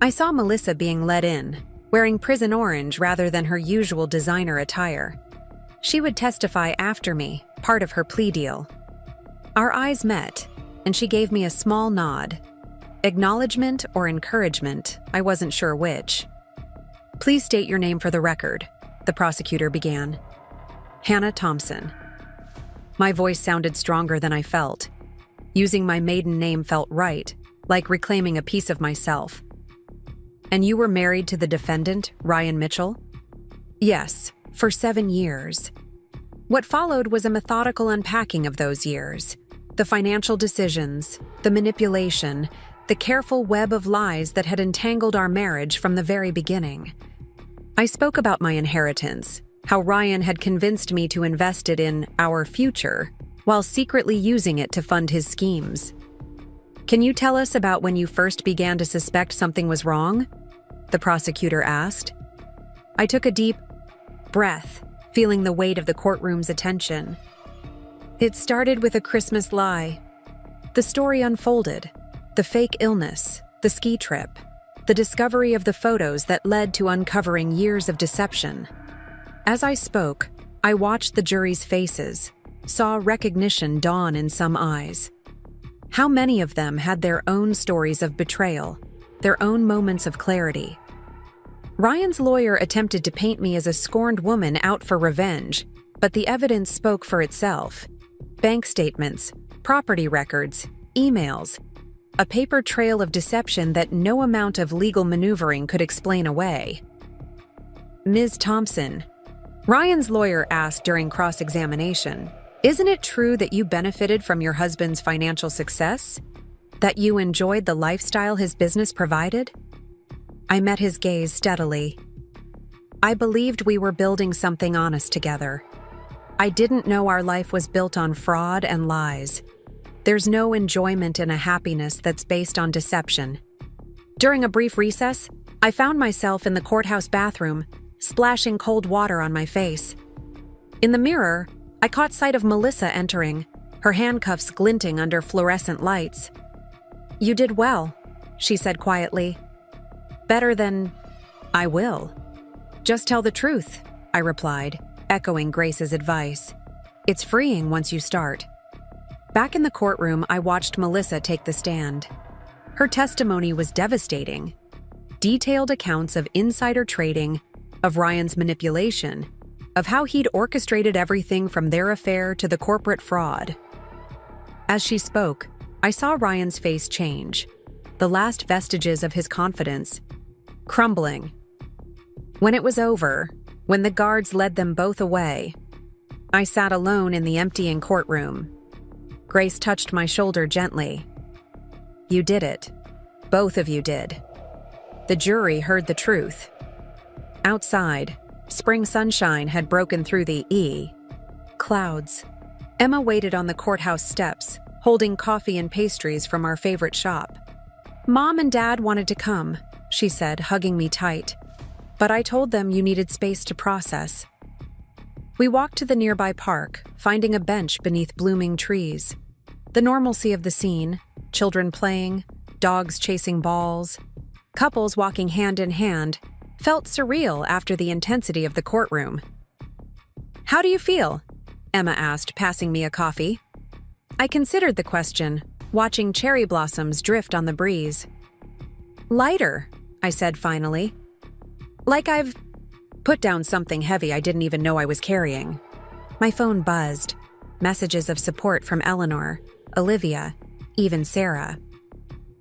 I saw Melissa being led in, wearing prison orange rather than her usual designer attire. She would testify after me, part of her plea deal. Our eyes met, and she gave me a small nod. Acknowledgement or encouragement, I wasn't sure which. "Please state your name for the record," the prosecutor began. "Hannah Thompson." My voice sounded stronger than I felt. Using my maiden name felt right, like reclaiming a piece of myself. "And you were married to the defendant, Ryan Mitchell?" "Yes, for 7 years." What followed was a methodical unpacking of those years. The financial decisions, the manipulation, the careful web of lies that had entangled our marriage from the very beginning. I spoke about my inheritance, how Ryan had convinced me to invest it in our future, while secretly using it to fund his schemes. "Can you tell us about when you first began to suspect something was wrong?" the prosecutor asked. I took a deep breath, feeling the weight of the courtroom's attention. "It started with a Christmas lie. The story unfolded. The fake illness, the ski trip, the discovery of the photos that led to uncovering years of deception." As I spoke, I watched the jury's faces, saw recognition dawn in some eyes. How many of them had their own stories of betrayal, their own moments of clarity? Ryan's lawyer attempted to paint me as a scorned woman out for revenge, but the evidence spoke for itself. Bank statements, property records, emails, a paper trail of deception that no amount of legal maneuvering could explain away. "Ms. Thompson," Ryan's lawyer asked during cross-examination, "isn't it true that you benefited from your husband's financial success? That you enjoyed the lifestyle his business provided?" I met his gaze steadily. I believed we were building something honest together. I didn't know our life was built on fraud and lies. There's no enjoyment in a happiness that's based on deception. During a brief recess, I found myself in the courthouse bathroom, splashing cold water on my face. In the mirror, I caught sight of Melissa entering, her handcuffs glinting under fluorescent lights. "You did well," she said quietly. "Better than I will." "Just tell the truth," I replied, echoing Grace's advice. "It's freeing once you start." Back in the courtroom, I watched Melissa take the stand. Her testimony was devastating. Detailed accounts of insider trading, of Ryan's manipulation, of how he'd orchestrated everything from their affair to the corporate fraud. As she spoke, I saw Ryan's face change, the last vestiges of his confidence crumbling. When it was over, when the guards led them both away, I sat alone in the emptying courtroom. Grace touched my shoulder gently. "You did it. Both of you did." The jury heard the truth. Outside, spring sunshine had broken through the clouds, Emma waited on the courthouse steps, holding coffee and pastries from our favorite shop. "Mom and Dad wanted to come," she said, hugging me tight. "But I told them you needed space to process." We walked to the nearby park, finding a bench beneath blooming trees. The normalcy of the scene, children playing, dogs chasing balls, couples walking hand in hand, felt surreal after the intensity of the courtroom. "How do you feel?" Emma asked, passing me a coffee. I considered the question, watching cherry blossoms drift on the breeze. "Lighter," I said finally. "Like I've put down something heavy I didn't even know I was carrying." My phone buzzed. Messages of support from Eleanor, Olivia, even Sarah.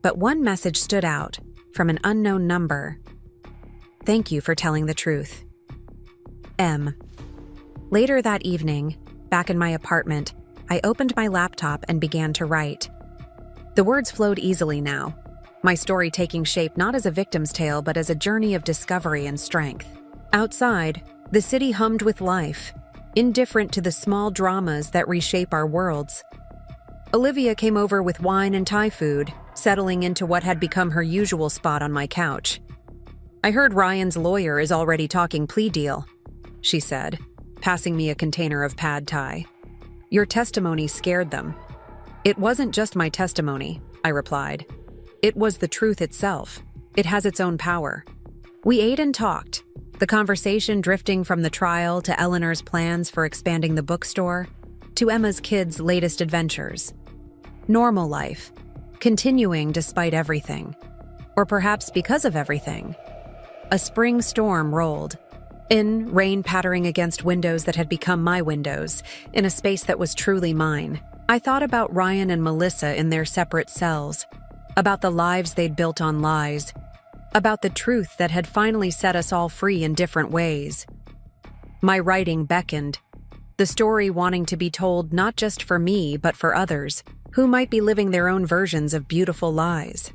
But one message stood out, from an unknown number. "Thank you for telling the truth. M." Later that evening, back in my apartment, I opened my laptop and began to write. The words flowed easily now, my story taking shape not as a victim's tale but as a journey of discovery and strength. Outside, the city hummed with life, indifferent to the small dramas that reshape our worlds. Olivia came over with wine and Thai food, settling into what had become her usual spot on my couch. "I heard Ryan's lawyer is already talking plea deal," she said, passing me a container of pad Thai. "Your testimony scared them." "It wasn't just my testimony," I replied. "It was the truth itself. It has its own power." We ate and talked, the conversation drifting from the trial to Eleanor's plans for expanding the bookstore, to Emma's kids' latest adventures. Normal life, continuing despite everything. Or perhaps because of everything. A spring storm rolled. In, rain pattering against windows that had become my windows, in a space that was truly mine. I thought about Ryan and Melissa in their separate cells, about the lives they'd built on lies, about the truth that had finally set us all free in different ways. My writing beckoned, the story wanting to be told not just for me but for others, who might be living their own versions of beautiful lies.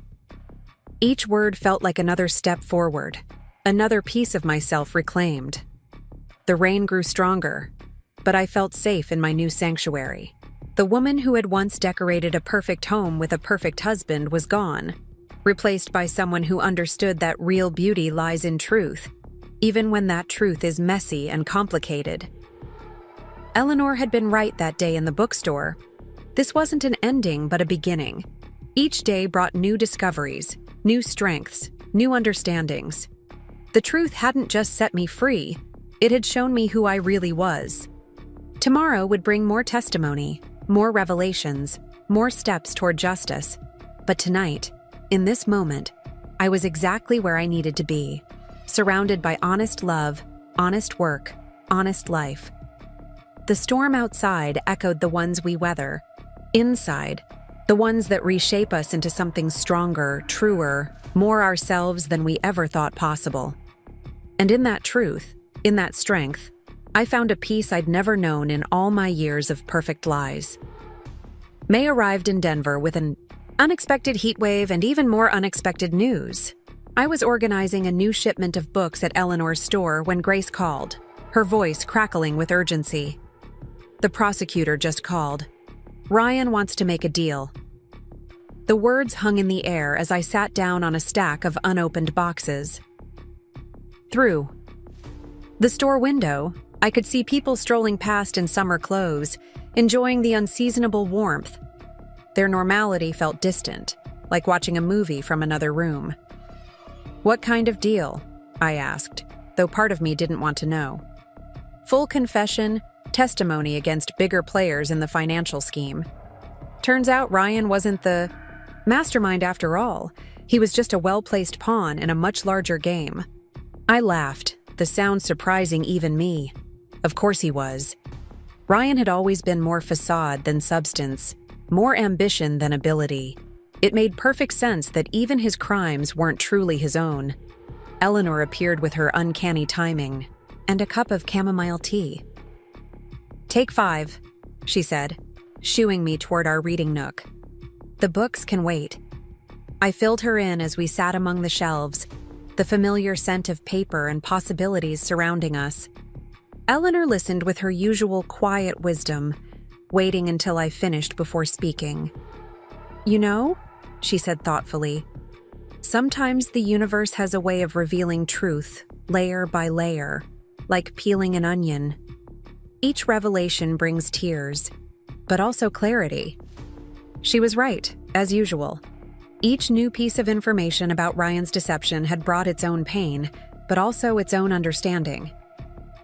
Each word felt like another step forward, another piece of myself reclaimed. The rain grew stronger, but I felt safe in my new sanctuary. The woman who had once decorated a perfect home with a perfect husband was gone, replaced by someone who understood that real beauty lies in truth, even when that truth is messy and complicated. Eleanor had been right that day in the bookstore. This wasn't an ending, but a beginning. Each day brought new discoveries, new strengths, new understandings. The truth hadn't just set me free, it had shown me who I really was. Tomorrow would bring more testimony, more revelations, more steps toward justice. But tonight, in this moment, I was exactly where I needed to be, surrounded by honest love, honest work, honest life. The storm outside echoed the ones we weather. Inside, the ones that reshape us into something stronger, truer, more ourselves than we ever thought possible. And in that truth, in that strength, I found a peace I'd never known in all my years of perfect lies. May arrived in Denver with an unexpected heat wave and even more unexpected news. I was organizing a new shipment of books at Eleanor's store when Grace called, her voice crackling with urgency. "The prosecutor just called. Ryan wants to make a deal." The words hung in the air as I sat down on a stack of unopened boxes. Through the store window, I could see people strolling past in summer clothes, enjoying the unseasonable warmth. Their normality felt distant, like watching a movie from another room. "What kind of deal?" I asked, though part of me didn't want to know. Full confession, testimony against bigger players in the financial scheme. Turns out Ryan wasn't the mastermind after all. He was just a well-placed pawn in a much larger game. I laughed, the sound surprising even me. Of course he was. Ryan had always been more facade than substance, more ambition than ability. It made perfect sense that even his crimes weren't truly his own. Eleanor appeared with her uncanny timing, and a cup of chamomile tea. "Take 5, she said, shooing me toward our reading nook. "The books can wait." I filled her in as we sat among the shelves, the familiar scent of paper and possibilities surrounding us. Eleanor listened with her usual quiet wisdom, waiting until I finished before speaking. "You know," she said thoughtfully, "sometimes the universe has a way of revealing truth, layer by layer, like peeling an onion. Each revelation brings tears, but also clarity." She was right, as usual. Each new piece of information about Ryan's deception had brought its own pain, but also its own understanding.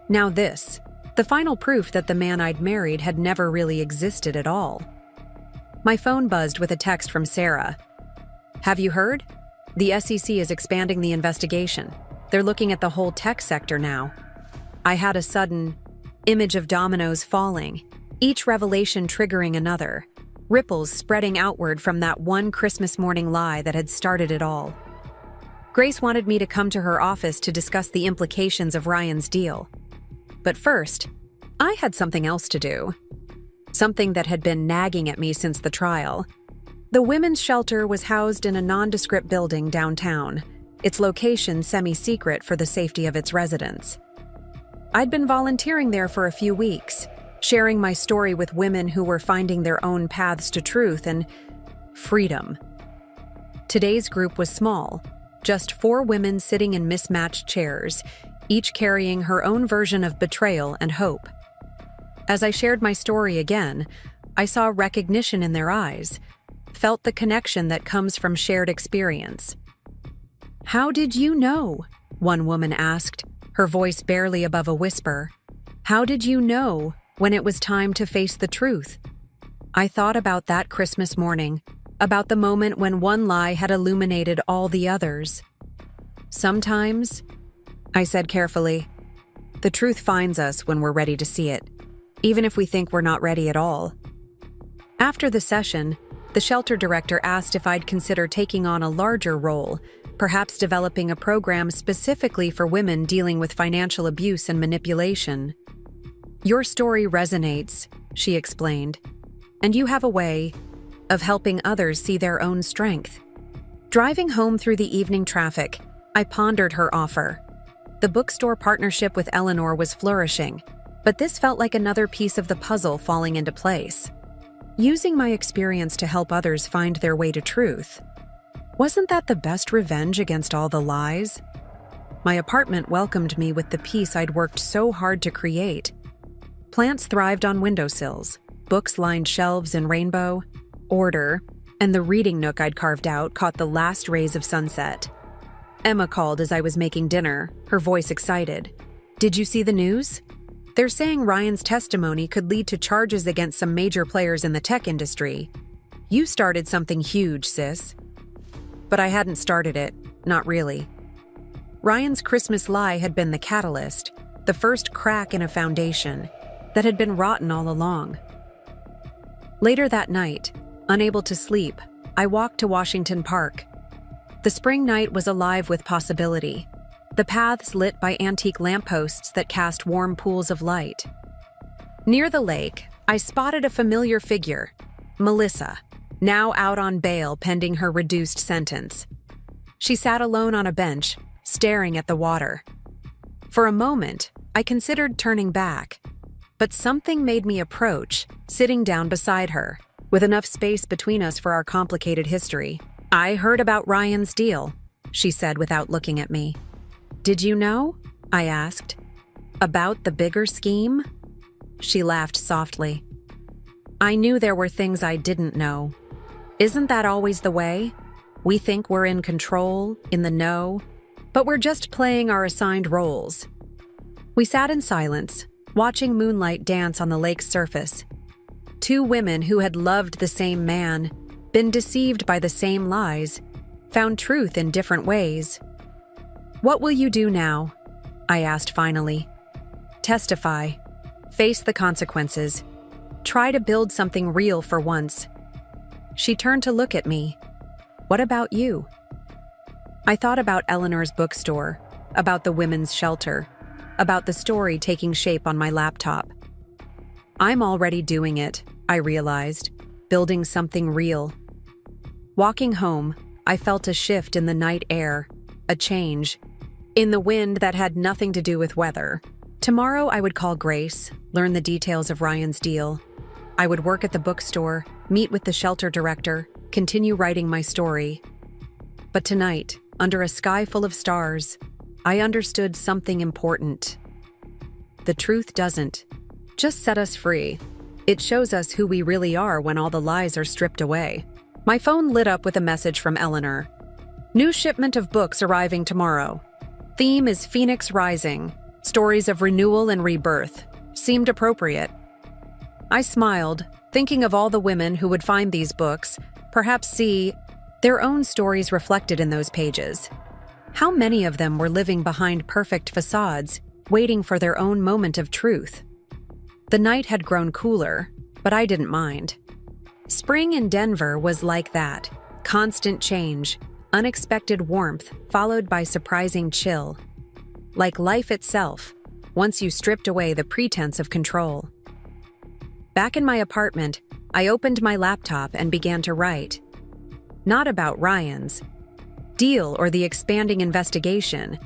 Now this, the final proof that the man I'd married had never really existed at all. My phone buzzed with a text from Sarah. "Have you heard? The SEC is expanding the investigation. They're looking at the whole tech sector now." I had a sudden image of dominoes falling, each revelation triggering another, ripples spreading outward from that one Christmas morning lie that had started it all. Grace wanted me to come to her office to discuss the implications of Ryan's deal. But first, I had something else to do. Something that had been nagging at me since the trial. The women's shelter was housed in a nondescript building downtown, its location semi-secret for the safety of its residents. I'd been volunteering there for a few weeks, sharing my story with women who were finding their own paths to truth and freedom. Today's group was small, just 4 women sitting in mismatched chairs, each carrying her own version of betrayal and hope. As I shared my story again, I saw recognition in their eyes, felt the connection that comes from shared experience. "How did you know?" one woman asked, her voice barely above a whisper. "How did you know when it was time to face the truth?" I thought about that Christmas morning, about the moment when one lie had illuminated all the others. "Sometimes," I said carefully, "the truth finds us when we're ready to see it, even if we think we're not ready at all." After the session, the shelter director asked if I'd consider taking on a larger role, perhaps developing a program specifically for women dealing with financial abuse and manipulation. "Your story resonates," she explained, "and you have a way of helping others see their own strength." Driving home through the evening traffic, I pondered her offer. The bookstore partnership with Eleanor was flourishing, but this felt like another piece of the puzzle falling into place. Using my experience to help others find their way to truth. Wasn't that the best revenge against all the lies? My apartment welcomed me with the peace I'd worked so hard to create. Plants thrived on windowsills, books lined shelves in rainbow, order, and the reading nook I'd carved out caught the last rays of sunset. Emma called as I was making dinner, her voice excited. "Did you see the news? They're saying Ryan's testimony could lead to charges against some major players in the tech industry. You started something huge, sis." But I hadn't started it, not really. Ryan's Christmas lie had been the catalyst, the first crack in a foundation that had been rotten all along. Later that night, unable to sleep, I walked to Washington Park. The spring night was alive with possibility, the paths lit by antique lampposts that cast warm pools of light. Near the lake, I spotted a familiar figure, Melissa, now out on bail pending her reduced sentence. She sat alone on a bench, staring at the water. For a moment, I considered turning back, but something made me approach, sitting down beside her, with enough space between us for our complicated history. "I heard about Ryan's deal," she said without looking at me. "Did you know?" I asked. "About the bigger scheme?" She laughed softly. "I knew there were things I didn't know. Isn't that always the way? We think we're in control, in the know, but we're just playing our assigned roles." We sat in silence, watching moonlight dance on the lake's surface. 2 women who had loved the same man, been deceived by the same lies, found truth in different ways. "What will you do now?" I asked finally. "Testify. Face the consequences. Try to build something real for once." She turned to look at me. "What about you?" I thought about Eleanor's bookstore, about the women's shelter, about the story taking shape on my laptop. I'm already doing it, I realized, building something real. Walking home, I felt a shift in the night air, a change, in the wind that had nothing to do with weather. Tomorrow I would call Grace, learn the details of Ryan's deal. I would work at the bookstore, meet with the shelter director, continue writing my story. But tonight, under a sky full of stars, I understood something important. The truth doesn't just set us free. It shows us who we really are when all the lies are stripped away. My phone lit up with a message from Eleanor. New shipment of books arriving tomorrow. Theme is Phoenix Rising. Stories of renewal and rebirth. Seemed appropriate. I smiled, thinking of all the women who would find these books, perhaps see their own stories reflected in those pages. How many of them were living behind perfect facades, waiting for their own moment of truth? The night had grown cooler, but I didn't mind. Spring in Denver was like that. Constant change, unexpected warmth, followed by surprising chill. Like life itself, once you stripped away the pretense of control. Back in my apartment, I opened my laptop and began to write. Not about Ryan's deal or the expanding investigation,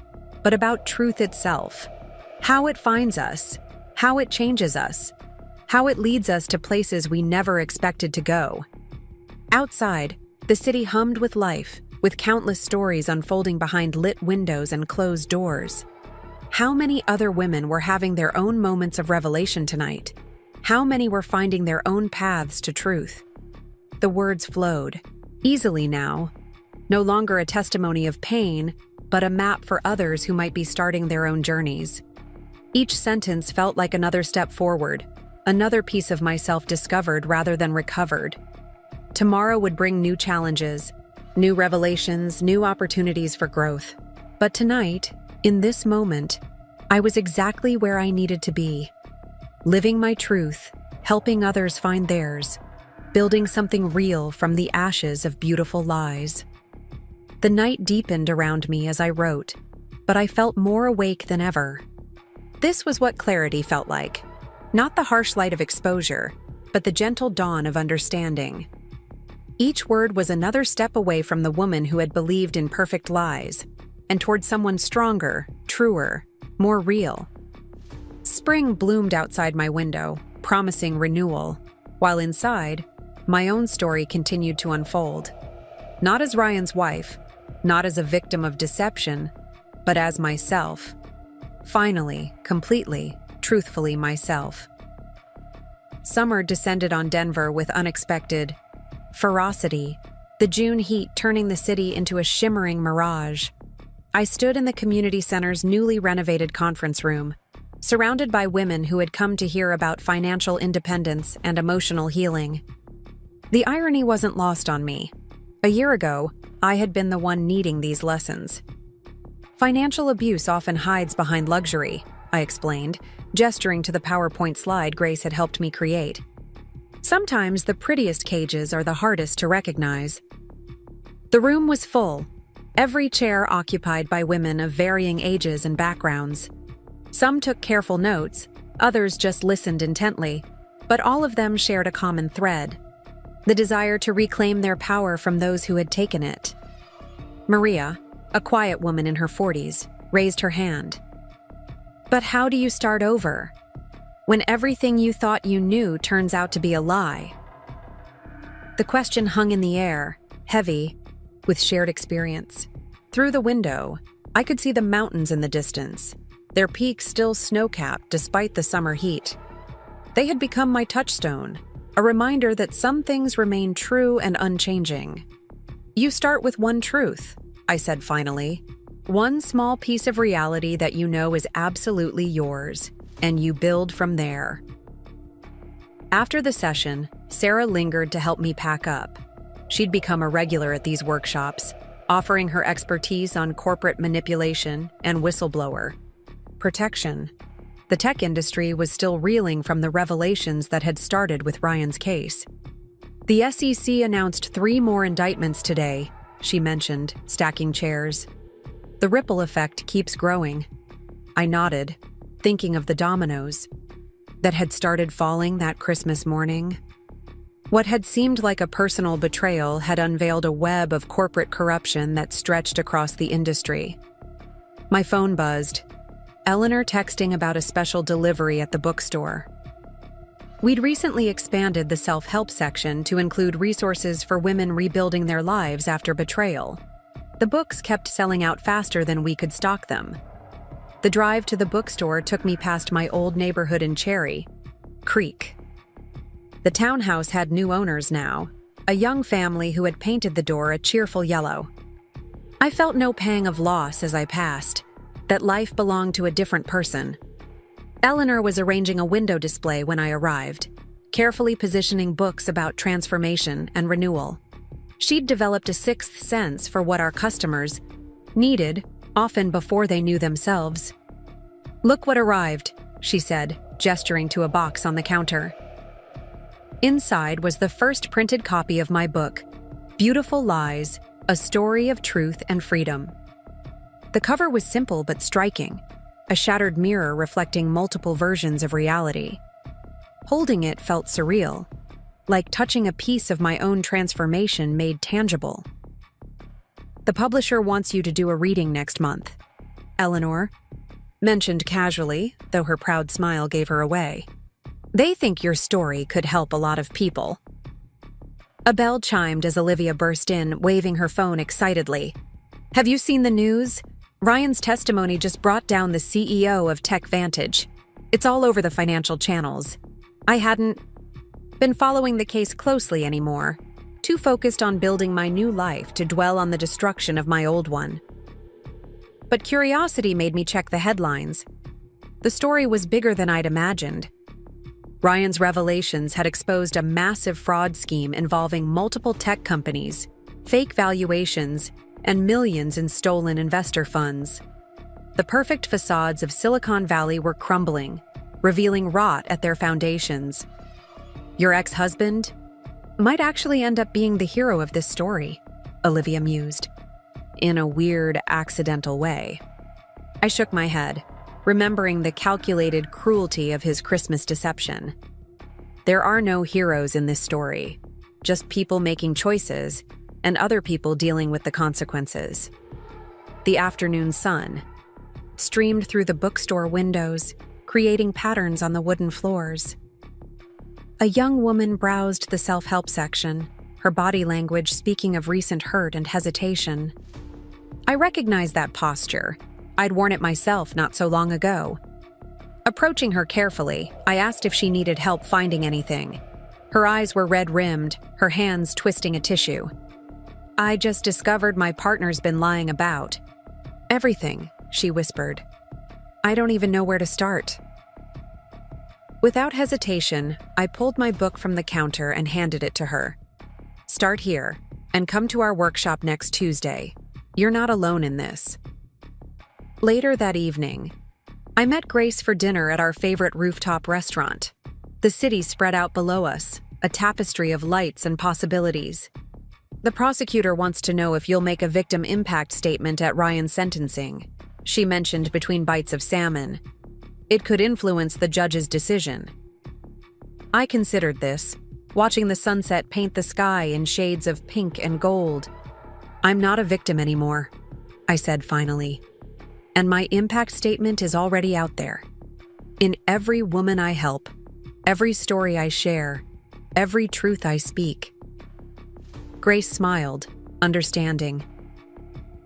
but about truth itself. How it finds us, how it changes us, how it leads us to places we never expected to go. Outside, the city hummed with life, with countless stories unfolding behind lit windows and closed doors. How many other women were having their own moments of revelation tonight? How many were finding their own paths to truth? The words flowed, easily now, no longer a testimony of pain, but a map for others who might be starting their own journeys. Each sentence felt like another step forward, another piece of myself discovered rather than recovered. Tomorrow would bring new challenges, new revelations, new opportunities for growth. But tonight, in this moment, I was exactly where I needed to be. Living my truth, helping others find theirs, building something real from the ashes of beautiful lies. The night deepened around me as I wrote, but I felt more awake than ever. This was what clarity felt like. Not the harsh light of exposure, but the gentle dawn of understanding. Each word was another step away from the woman who had believed in perfect lies, and toward someone stronger, truer, more real. Spring bloomed outside my window, promising renewal, while inside, my own story continued to unfold. Not as Ryan's wife, not as a victim of deception, but as myself. Finally, completely, truthfully myself. Summer descended on Denver with unexpected ferocity, the June heat turning the city into a shimmering mirage. I stood in the community center's newly renovated conference room, surrounded by women who had come to hear about financial independence and emotional healing. The irony wasn't lost on me. A year ago, I had been the one needing these lessons. Financial abuse often hides behind luxury, I explained, gesturing to the PowerPoint slide Grace had helped me create. Sometimes the prettiest cages are the hardest to recognize. The room was full, every chair occupied by women of varying ages and backgrounds. Some took careful notes, others just listened intently, but all of them shared a common thread: the desire to reclaim their power from those who had taken it. Maria, a quiet woman in her 40s, raised her hand. But how do you start over when everything you thought you knew turns out to be a lie? The question hung in the air, heavy, with shared experience. Through the window, I could see the mountains in the distance, their peaks still snow-capped despite the summer heat. They had become my touchstone, a reminder that some things remain true and unchanging. You start with one truth, I said finally. One small piece of reality that you know is absolutely yours, and you build from there. After the session, Sarah lingered to help me pack up. She'd become a regular at these workshops, offering her expertise on corporate manipulation and whistleblower protection. The tech industry was still reeling from the revelations that had started with Ryan's case. The SEC announced 3 more indictments today, she mentioned, stacking chairs. The ripple effect keeps growing. I nodded, thinking of the dominoes that had started falling that Christmas morning. What had seemed like a personal betrayal had unveiled a web of corporate corruption that stretched across the industry. My phone buzzed. Eleanor texting about a special delivery at the bookstore. We'd recently expanded the self-help section to include resources for women rebuilding their lives after betrayal. The books kept selling out faster than we could stock them. The drive to the bookstore took me past my old neighborhood in Cherry Creek. The townhouse had new owners now, a young family who had painted the door a cheerful yellow. I felt no pang of loss as I passed, that life belonged to a different person. Eleanor was arranging a window display when I arrived, carefully positioning books about transformation and renewal. She'd developed a sixth sense for what our customers needed, often before they knew themselves. "Look what arrived," she said, gesturing to a box on the counter. Inside was the first printed copy of my book, Beautiful Lies, A Story of Truth and Freedom. The cover was simple but striking, a shattered mirror reflecting multiple versions of reality. Holding it felt surreal, like touching a piece of my own transformation made tangible. "The publisher wants you to do a reading next month," Eleanor mentioned casually, though her proud smile gave her away. "They think your story could help a lot of people." A bell chimed as Olivia burst in, waving her phone excitedly. "Have you seen the news? Ryan's testimony just brought down the CEO of TechVantage. It's all over the financial channels. I hadn't been following the case closely anymore, too focused on building my new life to dwell on the destruction of my old one. But curiosity made me check the headlines. The story was bigger than I'd imagined. Ryan's revelations had exposed a massive fraud scheme involving multiple tech companies, fake valuations, and millions in stolen investor funds. The perfect facades of Silicon Valley were crumbling, revealing rot at their foundations. Your ex-husband might actually end up being the hero of this story, Olivia mused, in a weird, accidental way. I shook my head, remembering the calculated cruelty of his Christmas deception. There are no heroes in this story, just people making choices and other people dealing with the consequences. The afternoon sun streamed through the bookstore windows, creating patterns on the wooden floors. A young woman browsed the self-help section, her body language speaking of recent hurt and hesitation. I recognized that posture. I'd worn it myself not so long ago. Approaching her carefully, I asked if she needed help finding anything. Her eyes were red-rimmed, her hands twisting a tissue. "I just discovered my partner's been lying about." "Everything," she whispered. "I don't even know where to start." Without hesitation, I pulled my book from the counter and handed it to her. "Start here, and come to our workshop next Tuesday. You're not alone in this." Later that evening, I met Grace for dinner at our favorite rooftop restaurant. The city spread out below us, a tapestry of lights and possibilities. "The prosecutor wants to know if you'll make a victim impact statement at Ryan's sentencing," she mentioned between bites of salmon. "It could influence the judge's decision." I considered this, watching the sunset paint the sky in shades of pink and gold. "I'm not a victim anymore," I said finally. "And my impact statement is already out there. In every woman I help, every story I share, every truth I speak." Grace smiled, understanding.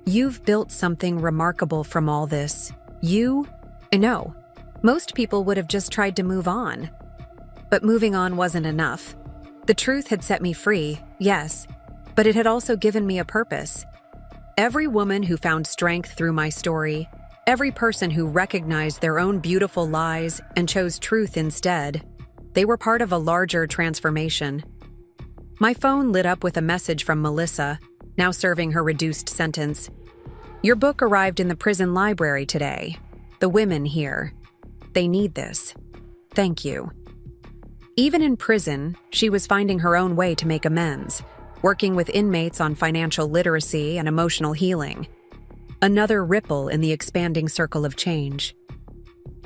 "You've built something remarkable from all this. I know. Most people would have just tried to move on. But moving on wasn't enough. The truth had set me free, yes, but it had also given me a purpose. Every woman who found strength through my story, every person who recognized their own beautiful lies and chose truth instead, they were part of a larger transformation." My phone lit up with a message from Melissa, now serving her reduced sentence. "Your book arrived in the prison library today. The women here. They need this. Thank you." Even in prison, she was finding her own way to make amends, working with inmates on financial literacy and emotional healing. Another ripple in the expanding circle of change.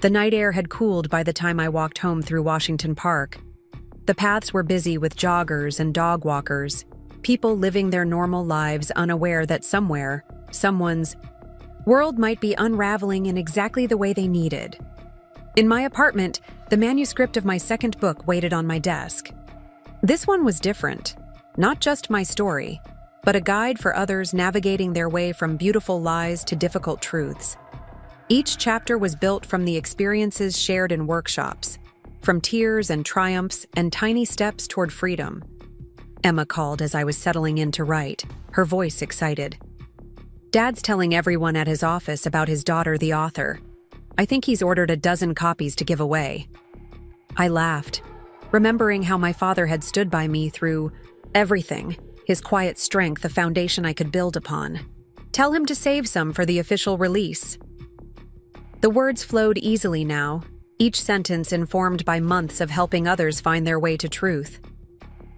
The night air had cooled by the time I walked home through Washington Park. The paths were busy with joggers and dog walkers, people living their normal lives unaware that somewhere, someone's world might be unraveling in exactly the way they needed. In my apartment, The manuscript of my second book waited on my desk. This one was different. Not just my story, but a guide for others navigating their way from beautiful lies to difficult truths. Each chapter was built from the experiences shared in workshops, from tears and triumphs and tiny steps toward freedom. Emma called as I was settling in to write, her voice excited. Dad's telling everyone at his office about his daughter, the author. I think he's ordered a dozen copies to give away. I laughed, remembering how my father had stood by me through everything, his quiet strength, a foundation I could build upon. Tell him to save some for the official release. The words flowed easily now, each sentence informed by months of helping others find their way to truth.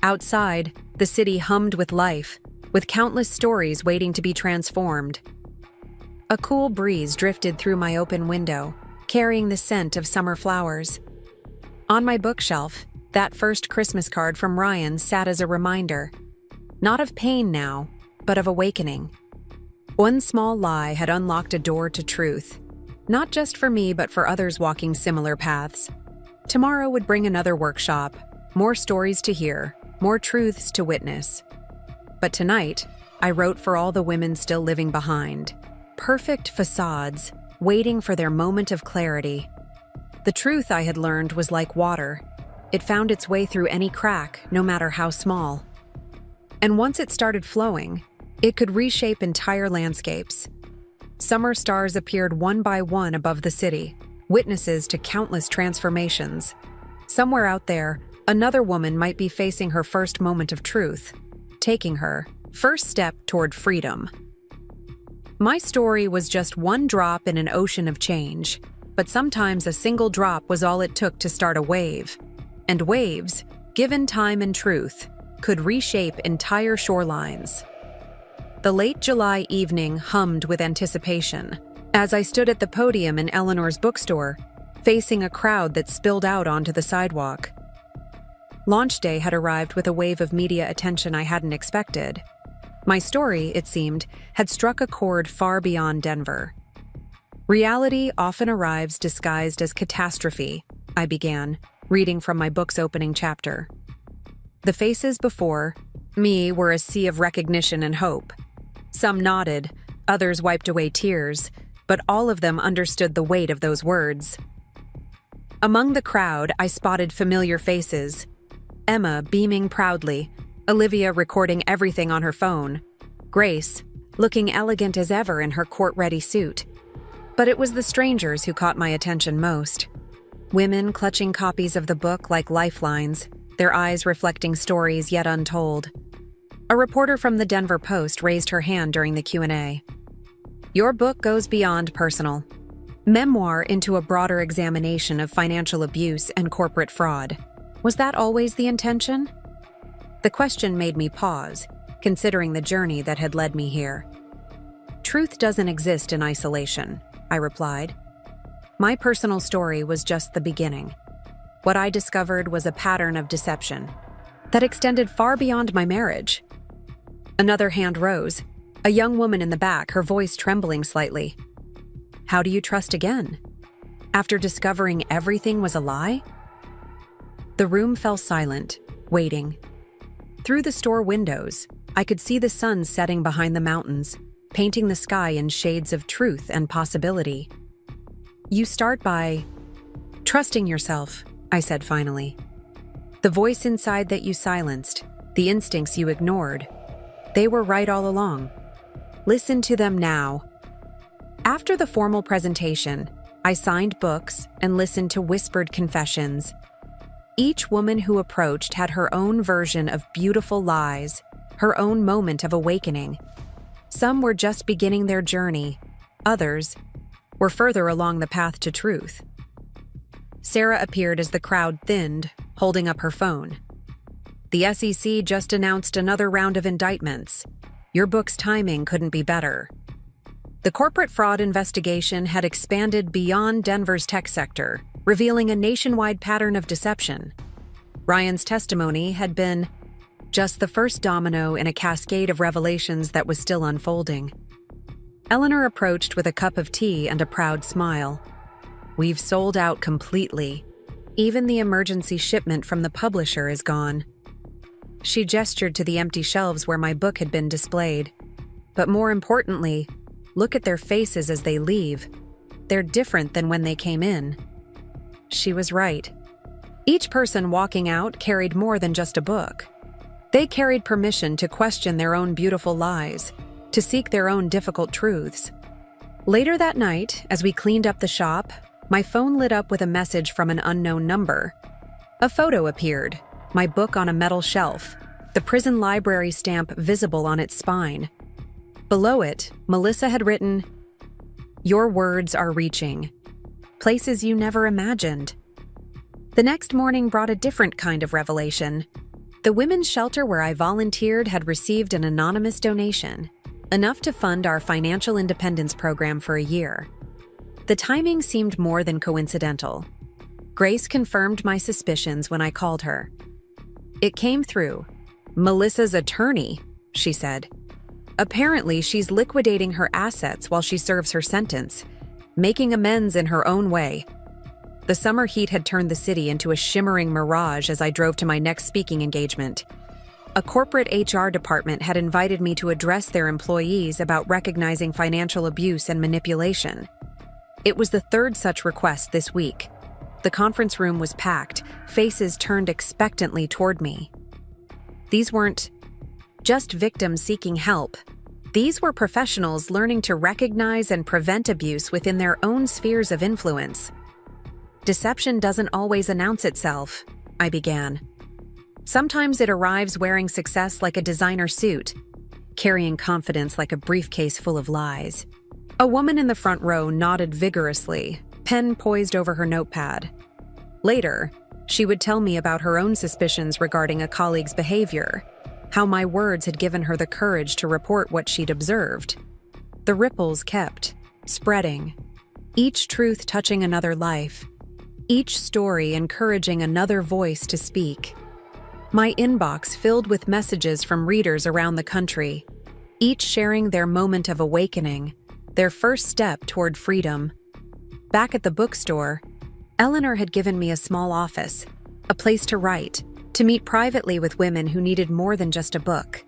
Outside, the city hummed with life, with countless stories waiting to be transformed. A cool breeze drifted through my open window, carrying the scent of summer flowers. On my bookshelf, that first Christmas card from Ryan sat as a reminder, not of pain now, but of awakening. One small lie had unlocked a door to truth, not just for me but for others walking similar paths. Tomorrow would bring another workshop, more stories to hear, more truths to witness. But tonight, I wrote for all the women still living behind. Perfect facades, waiting for their moment of clarity. The truth I had learned was like water. It found its way through any crack, no matter how small. And once it started flowing, it could reshape entire landscapes. Summer stars appeared one by one above the city, witnesses to countless transformations. Somewhere out there, another woman might be facing her first moment of truth, taking her first step toward freedom. My story was just one drop in an ocean of change, but sometimes a single drop was all it took to start a wave. And waves, given time and truth, could reshape entire shorelines. The late July evening hummed with anticipation as I stood at the podium in Eleanor's bookstore, facing a crowd that spilled out onto the sidewalk. Launch day had arrived with a wave of media attention I hadn't expected. My story, it seemed, had struck a chord far beyond Denver. Reality often arrives disguised as catastrophe, I began, reading from my book's opening chapter. The faces before me were a sea of recognition and hope. Some nodded, others wiped away tears, but all of them understood the weight of those words. Among the crowd, I spotted familiar faces. Emma beaming proudly, Olivia recording everything on her phone, Grace looking elegant as ever in her court-ready suit. But it was the strangers who caught my attention most. Women clutching copies of the book like lifelines, their eyes reflecting stories yet untold. A reporter from the Denver Post raised her hand during the Q&A. Your book goes beyond personal. Memoir into a broader examination of financial abuse and corporate fraud. Was that always the intention? The question made me pause, considering the journey that had led me here. Truth doesn't exist in isolation, I replied. My personal story was just the beginning. What I discovered was a pattern of deception that extended far beyond my marriage. Another hand rose, a young woman in the back, her voice trembling slightly. How do you trust again? After discovering everything was a lie? The room fell silent, waiting. Through the store windows, I could see the sun setting behind the mountains, painting the sky in shades of truth and possibility. You start by trusting yourself, I said finally. The voice inside that you silenced, the instincts you ignored, they were right all along. Listen to them now. After the formal presentation, I signed books and listened to whispered confessions. Each woman who approached had her own version of beautiful lies, her own moment of awakening. Some were just beginning their journey, others were further along the path to truth. Sarah appeared as the crowd thinned, holding up her phone. The SEC just announced another round of indictments. Your book's timing couldn't be better. The corporate fraud investigation had expanded beyond Denver's tech sector, revealing a nationwide pattern of deception. Ryan's testimony had been just the first domino in a cascade of revelations that was still unfolding. Eleanor approached with a cup of tea and a proud smile. We've sold out completely. Even the emergency shipment from the publisher is gone." She gestured to the empty shelves where my book had been displayed. "But more importantly, look at their faces as they leave. They're different than when they came in." She was right. Each person walking out carried more than just a book. They carried permission to question their own beautiful lies, to seek their own difficult truths. Later that night, as we cleaned up the shop, my phone lit up with a message from an unknown number. A photo appeared, my book on a metal shelf, the prison library stamp visible on its spine. Below it, Melissa had written, "Your words are reaching. Places you never imagined." The next morning brought a different kind of revelation. The women's shelter where I volunteered had received an anonymous donation, enough to fund our financial independence program for a year. The timing seemed more than coincidental. Grace confirmed my suspicions when I called her. "It came through. Melissa's attorney," she said. "Apparently, she's liquidating her assets while she serves her sentence, making amends in her own way." The summer heat had turned the city into a shimmering mirage as I drove to my next speaking engagement. A corporate HR department had invited me to address their employees about recognizing financial abuse and manipulation. It was the third such request this week. The conference room was packed, faces turned expectantly toward me. These weren't just victims seeking help. These were professionals learning to recognize and prevent abuse within their own spheres of influence. "Deception doesn't always announce itself," I began. "Sometimes it arrives wearing success like a designer suit, carrying confidence like a briefcase full of lies." A woman in the front row nodded vigorously, pen poised over her notepad. Later, she would tell me about her own suspicions regarding a colleague's behavior, how my words had given her the courage to report what she'd observed. The ripples kept spreading, each truth touching another life, each story encouraging another voice to speak. My inbox filled with messages from readers around the country, each sharing their moment of awakening, their first step toward freedom. Back at the bookstore, Eleanor had given me a small office, a place to write, to meet privately with women who needed more than just a book.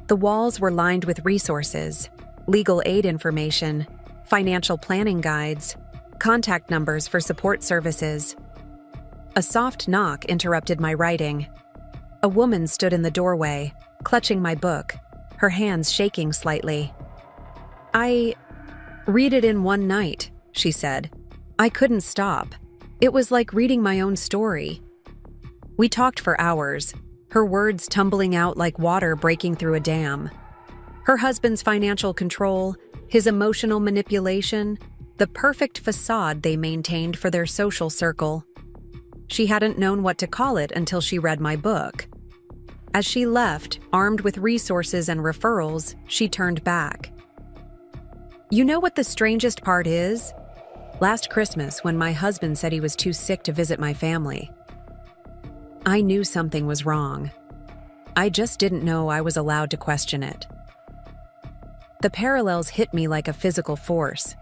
The walls were lined with resources, legal aid information, financial planning guides, contact numbers for support services. A soft knock interrupted my writing. A woman stood in the doorway, clutching my book, her hands shaking slightly. "I read it in one night," she said. "I couldn't stop. It was like reading my own story." We talked for hours, her words tumbling out like water breaking through a dam. Her husband's financial control, his emotional manipulation, the perfect facade they maintained for their social circle. She hadn't known what to call it until she read my book. As she left, armed with resources and referrals, she turned back. "You know what the strangest part is? Last Christmas, when my husband said he was too sick to visit my family, I knew something was wrong. I just didn't know I was allowed to question it." The parallels hit me like a physical force.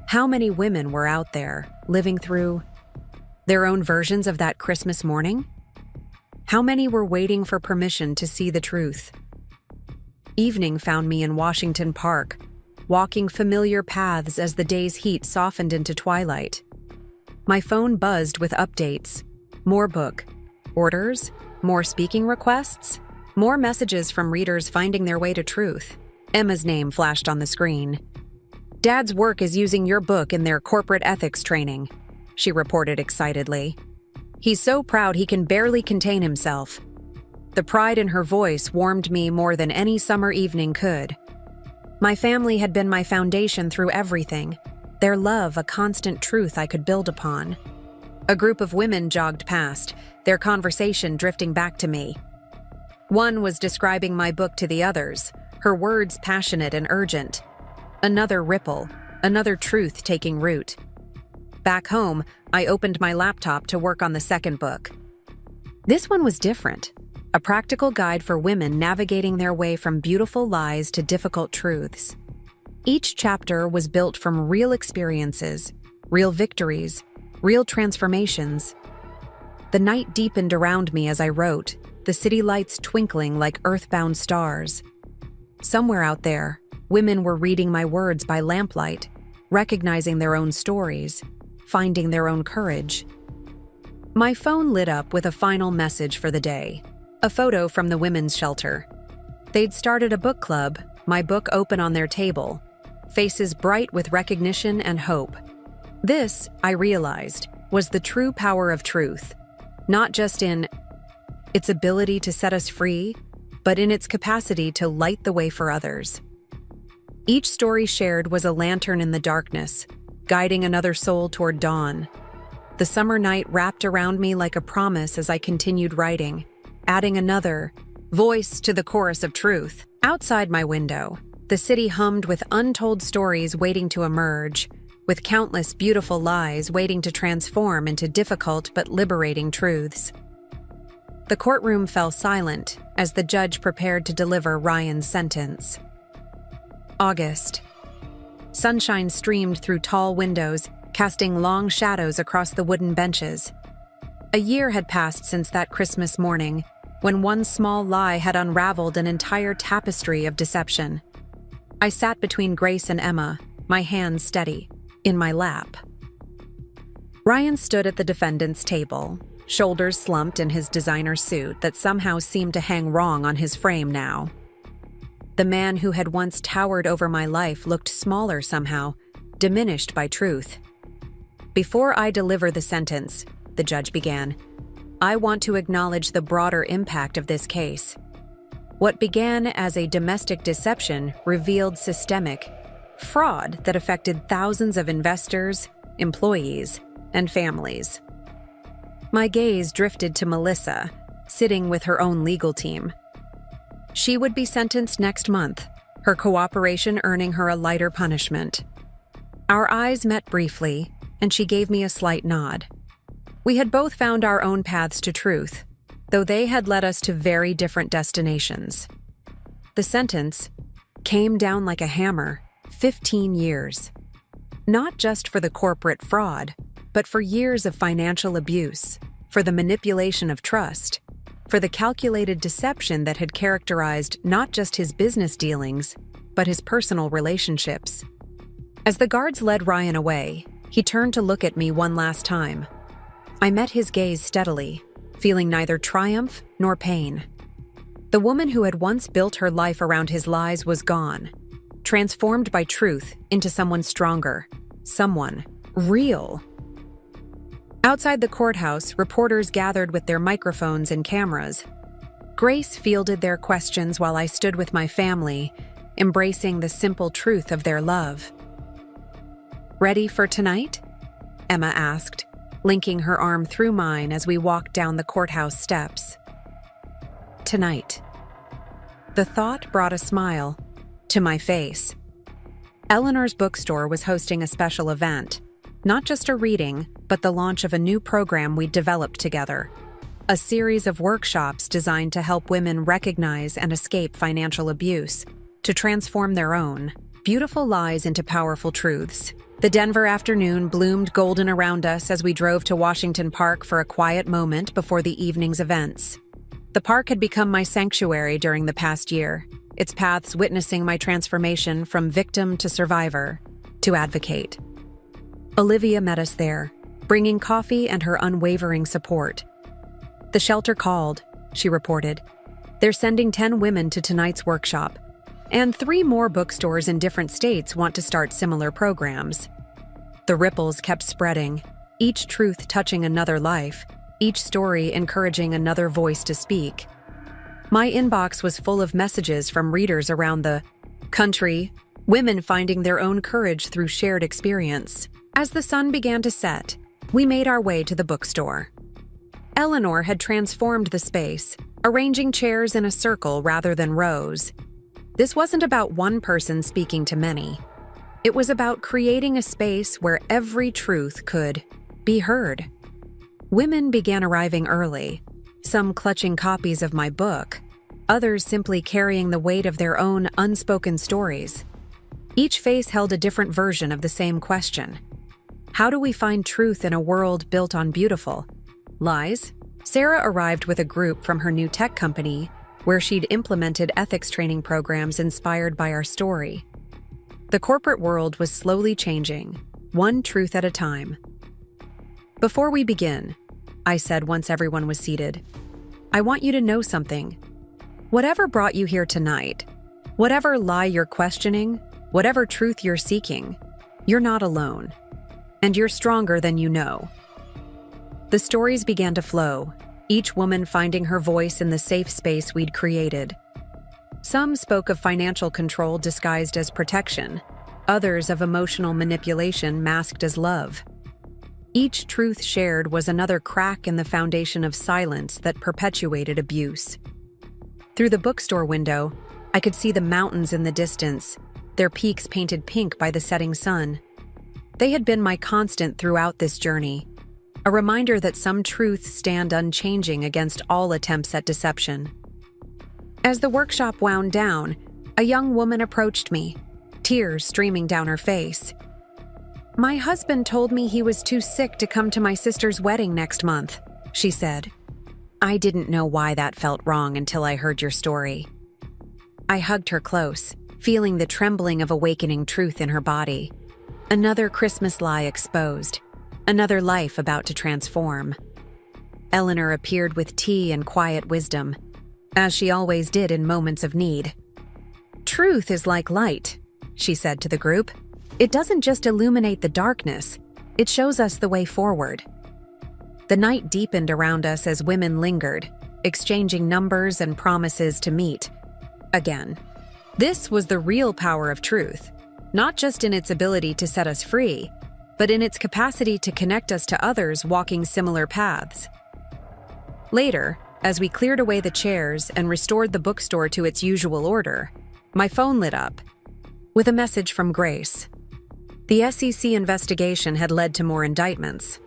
How many women were out there, living through their own versions of that Christmas morning? How many were waiting for permission to see the truth? Evening found me in Washington Park, walking familiar paths as the day's heat softened into twilight. My phone buzzed with updates. More book orders, more speaking requests, more messages from readers finding their way to truth. Emma's name flashed on the screen. "Dad's work is using your book in their corporate ethics training," she reported excitedly. "He's so proud he can barely contain himself." The pride in her voice warmed me more than any summer evening could. My family had been my foundation through everything, their love a constant truth I could build upon. A group of women jogged past, their conversation drifting back to me. One was describing my book to the others, her words passionate and urgent. Another ripple, another truth taking root. Back home, I opened my laptop to work on the second book. This one was different. A practical guide for women navigating their way from beautiful lies to difficult truths. Each chapter was built from real experiences, real victories, real transformations, The night deepened around me as I wrote, the city lights twinkling like earthbound stars. Somewhere out there, women were reading my words by lamplight, recognizing their own stories, finding their own courage. My phone lit up with a final message for the day, a photo from the women's shelter. They'd started a book club, my book open on their table, faces bright with recognition and hope. This, I realized, was the true power of truth, not just in its ability to set us free, but in its capacity to light the way for others. Each story shared was a lantern in the darkness, guiding another soul toward dawn. The summer night wrapped around me like a promise as I continued writing, adding another voice to the chorus of truth. Outside my window, the city hummed with untold stories waiting to emerge, with countless beautiful lies waiting to transform into difficult but liberating truths. The courtroom fell silent as the judge prepared to deliver Ryan's sentence. August. Sunshine streamed through tall windows, casting long shadows across the wooden benches. A year had passed since that Christmas morning, when one small lie had unraveled an entire tapestry of deception. I sat between Grace and Emma, my hands steady, in my lap. Ryan stood at the defendant's table, shoulders slumped in his designer suit that somehow seemed to hang wrong on his frame now. The man who had once towered over my life looked smaller somehow, diminished by truth. Before I deliver the sentence, the judge began, I want to acknowledge the broader impact of this case. What began as a domestic deception revealed systemic fraud that affected thousands of investors, employees, and families. My gaze drifted to Melissa, sitting with her own legal team. She would be sentenced next month, her cooperation earning her a lighter punishment. Our eyes met briefly, and she gave me a slight nod. We had both found our own paths to truth, though they had led us to very different destinations. The sentence came down like a hammer, 15 years. Not just for the corporate fraud, but for years of financial abuse, for the manipulation of trust, for the calculated deception that had characterized not just his business dealings, but his personal relationships. As the guards led Ryan away, he turned to look at me one last time. I met his gaze steadily, feeling neither triumph nor pain. The woman who had once built her life around his lies was gone, transformed by truth into someone stronger, someone real. Outside the courthouse, reporters gathered with their microphones and cameras. Grace fielded their questions while I stood with my family, embracing the simple truth of their love. Ready for tonight? Emma asked, linking her arm through mine as we walked down the courthouse steps. Tonight. The thought brought a smile to my face. Eleanor's bookstore was hosting a special event, not just a reading, but the launch of a new program we'd developed together. A series of workshops designed to help women recognize and escape financial abuse, to transform their own beautiful lies into powerful truths. The Denver afternoon bloomed golden around us as we drove to Washington Park for a quiet moment before the evening's events. The park had become my sanctuary during the past year, its paths witnessing my transformation from victim to survivor to advocate. Olivia met us there, bringing coffee and her unwavering support. The shelter called, she reported. They're sending 10 women to tonight's workshop, and 3 more bookstores in different states want to start similar programs. The ripples kept spreading, each truth touching another life, each story encouraging another voice to speak. My inbox was full of messages from readers around the country, women finding their own courage through shared experience. As the sun began to set, we made our way to the bookstore. Eleanor had transformed the space, arranging chairs in a circle rather than rows. This wasn't about one person speaking to many. It was about creating a space where every truth could be heard. Women began arriving early, some clutching copies of my book, others simply carrying the weight of their own unspoken stories. Each face held a different version of the same question. How do we find truth in a world built on beautiful lies Sarah arrived with a group from her new tech company where she'd implemented ethics training programs inspired by our story. The corporate world was slowly changing, one truth at a time. "Before we begin," I said once everyone was seated, "I want you to know something. Whatever brought you here tonight, whatever lie you're questioning, whatever truth you're seeking, you're not alone. And you're stronger than you know." The stories began to flow, each woman finding her voice in the safe space we'd created. Some spoke of financial control disguised as protection, others of emotional manipulation masked as love. Each truth shared was another crack in the foundation of silence that perpetuated abuse. Through the bookstore window, I could see the mountains in the distance, their peaks painted pink by the setting sun. They had been my constant throughout this journey, a reminder that some truths stand unchanging against all attempts at deception. As the workshop wound down, a young woman approached me, tears streaming down her face. "My husband told me he was too sick to come to my sister's wedding next month," she said. "I didn't know why that felt wrong until I heard your story." I hugged her close, feeling the trembling of awakening truth in her body. Another Christmas lie exposed, another life about to transform. Eleanor appeared with tea and quiet wisdom, as she always did in moments of need. "Truth is like light," she said to the group. "It doesn't just illuminate the darkness, it shows us the way forward." The night deepened around us as women lingered, exchanging numbers and promises to meet again. This was the real power of truth, not just in its ability to set us free, but in its capacity to connect us to others walking similar paths. Later, as we cleared away the chairs and restored the bookstore to its usual order, my phone lit up with a message from Grace. The SEC investigation had led to more indictments,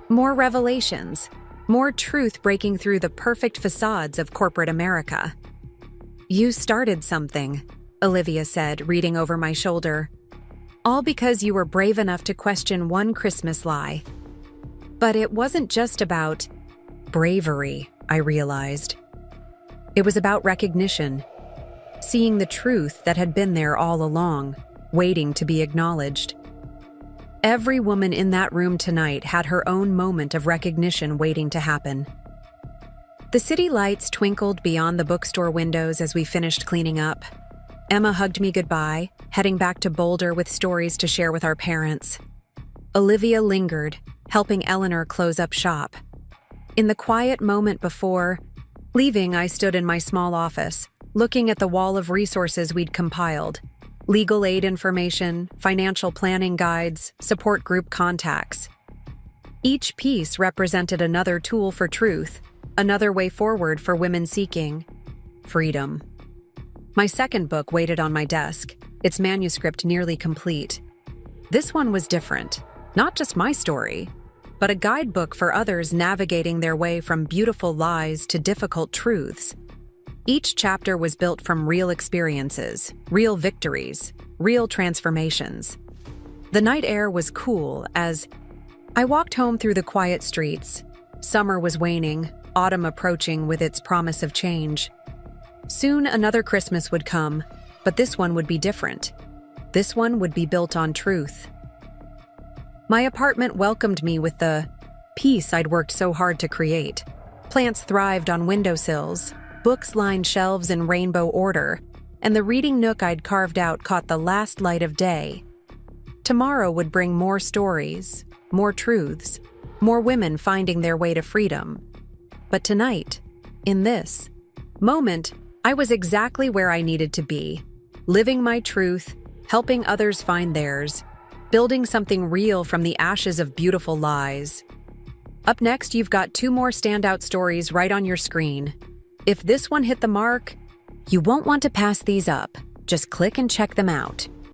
more revelations, more truth breaking through the perfect facades of corporate America. "You started something," Olivia said, reading over my shoulder. "All because you were brave enough to question one Christmas lie." But it wasn't just about bravery, I realized. It was about recognition, seeing the truth that had been there all along, waiting to be acknowledged. Every woman in that room tonight had her own moment of recognition waiting to happen. The city lights twinkled beyond the bookstore windows as we finished cleaning up. Emma hugged me goodbye, heading back to Boulder with stories to share with our parents. Olivia lingered, helping Eleanor close up shop. In the quiet moment before leaving, I stood in my small office, looking at the wall of resources we'd compiled: legal aid information, financial planning guides, support group contacts. Each piece represented another tool for truth, another way forward for women seeking freedom. My second book waited on my desk, its manuscript nearly complete. This one was different, not just my story, but a guidebook for others navigating their way from beautiful lies to difficult truths. Each chapter was built from real experiences, real victories, real transformations. The night air was cool as I walked home through the quiet streets. Summer was waning, autumn approaching with its promise of change. Soon another Christmas would come, but this one would be different. This one would be built on truth. My apartment welcomed me with the peace I'd worked so hard to create. Plants thrived on windowsills, books lined shelves in rainbow order, and the reading nook I'd carved out caught the last light of day. Tomorrow would bring more stories, more truths, more women finding their way to freedom. But tonight, in this moment, I was exactly where I needed to be, living my truth, helping others find theirs, building something real from the ashes of beautiful lies. Up next, you've got 2 more standout stories right on your screen. If this one hit the mark, you won't want to pass these up. Just click and check them out.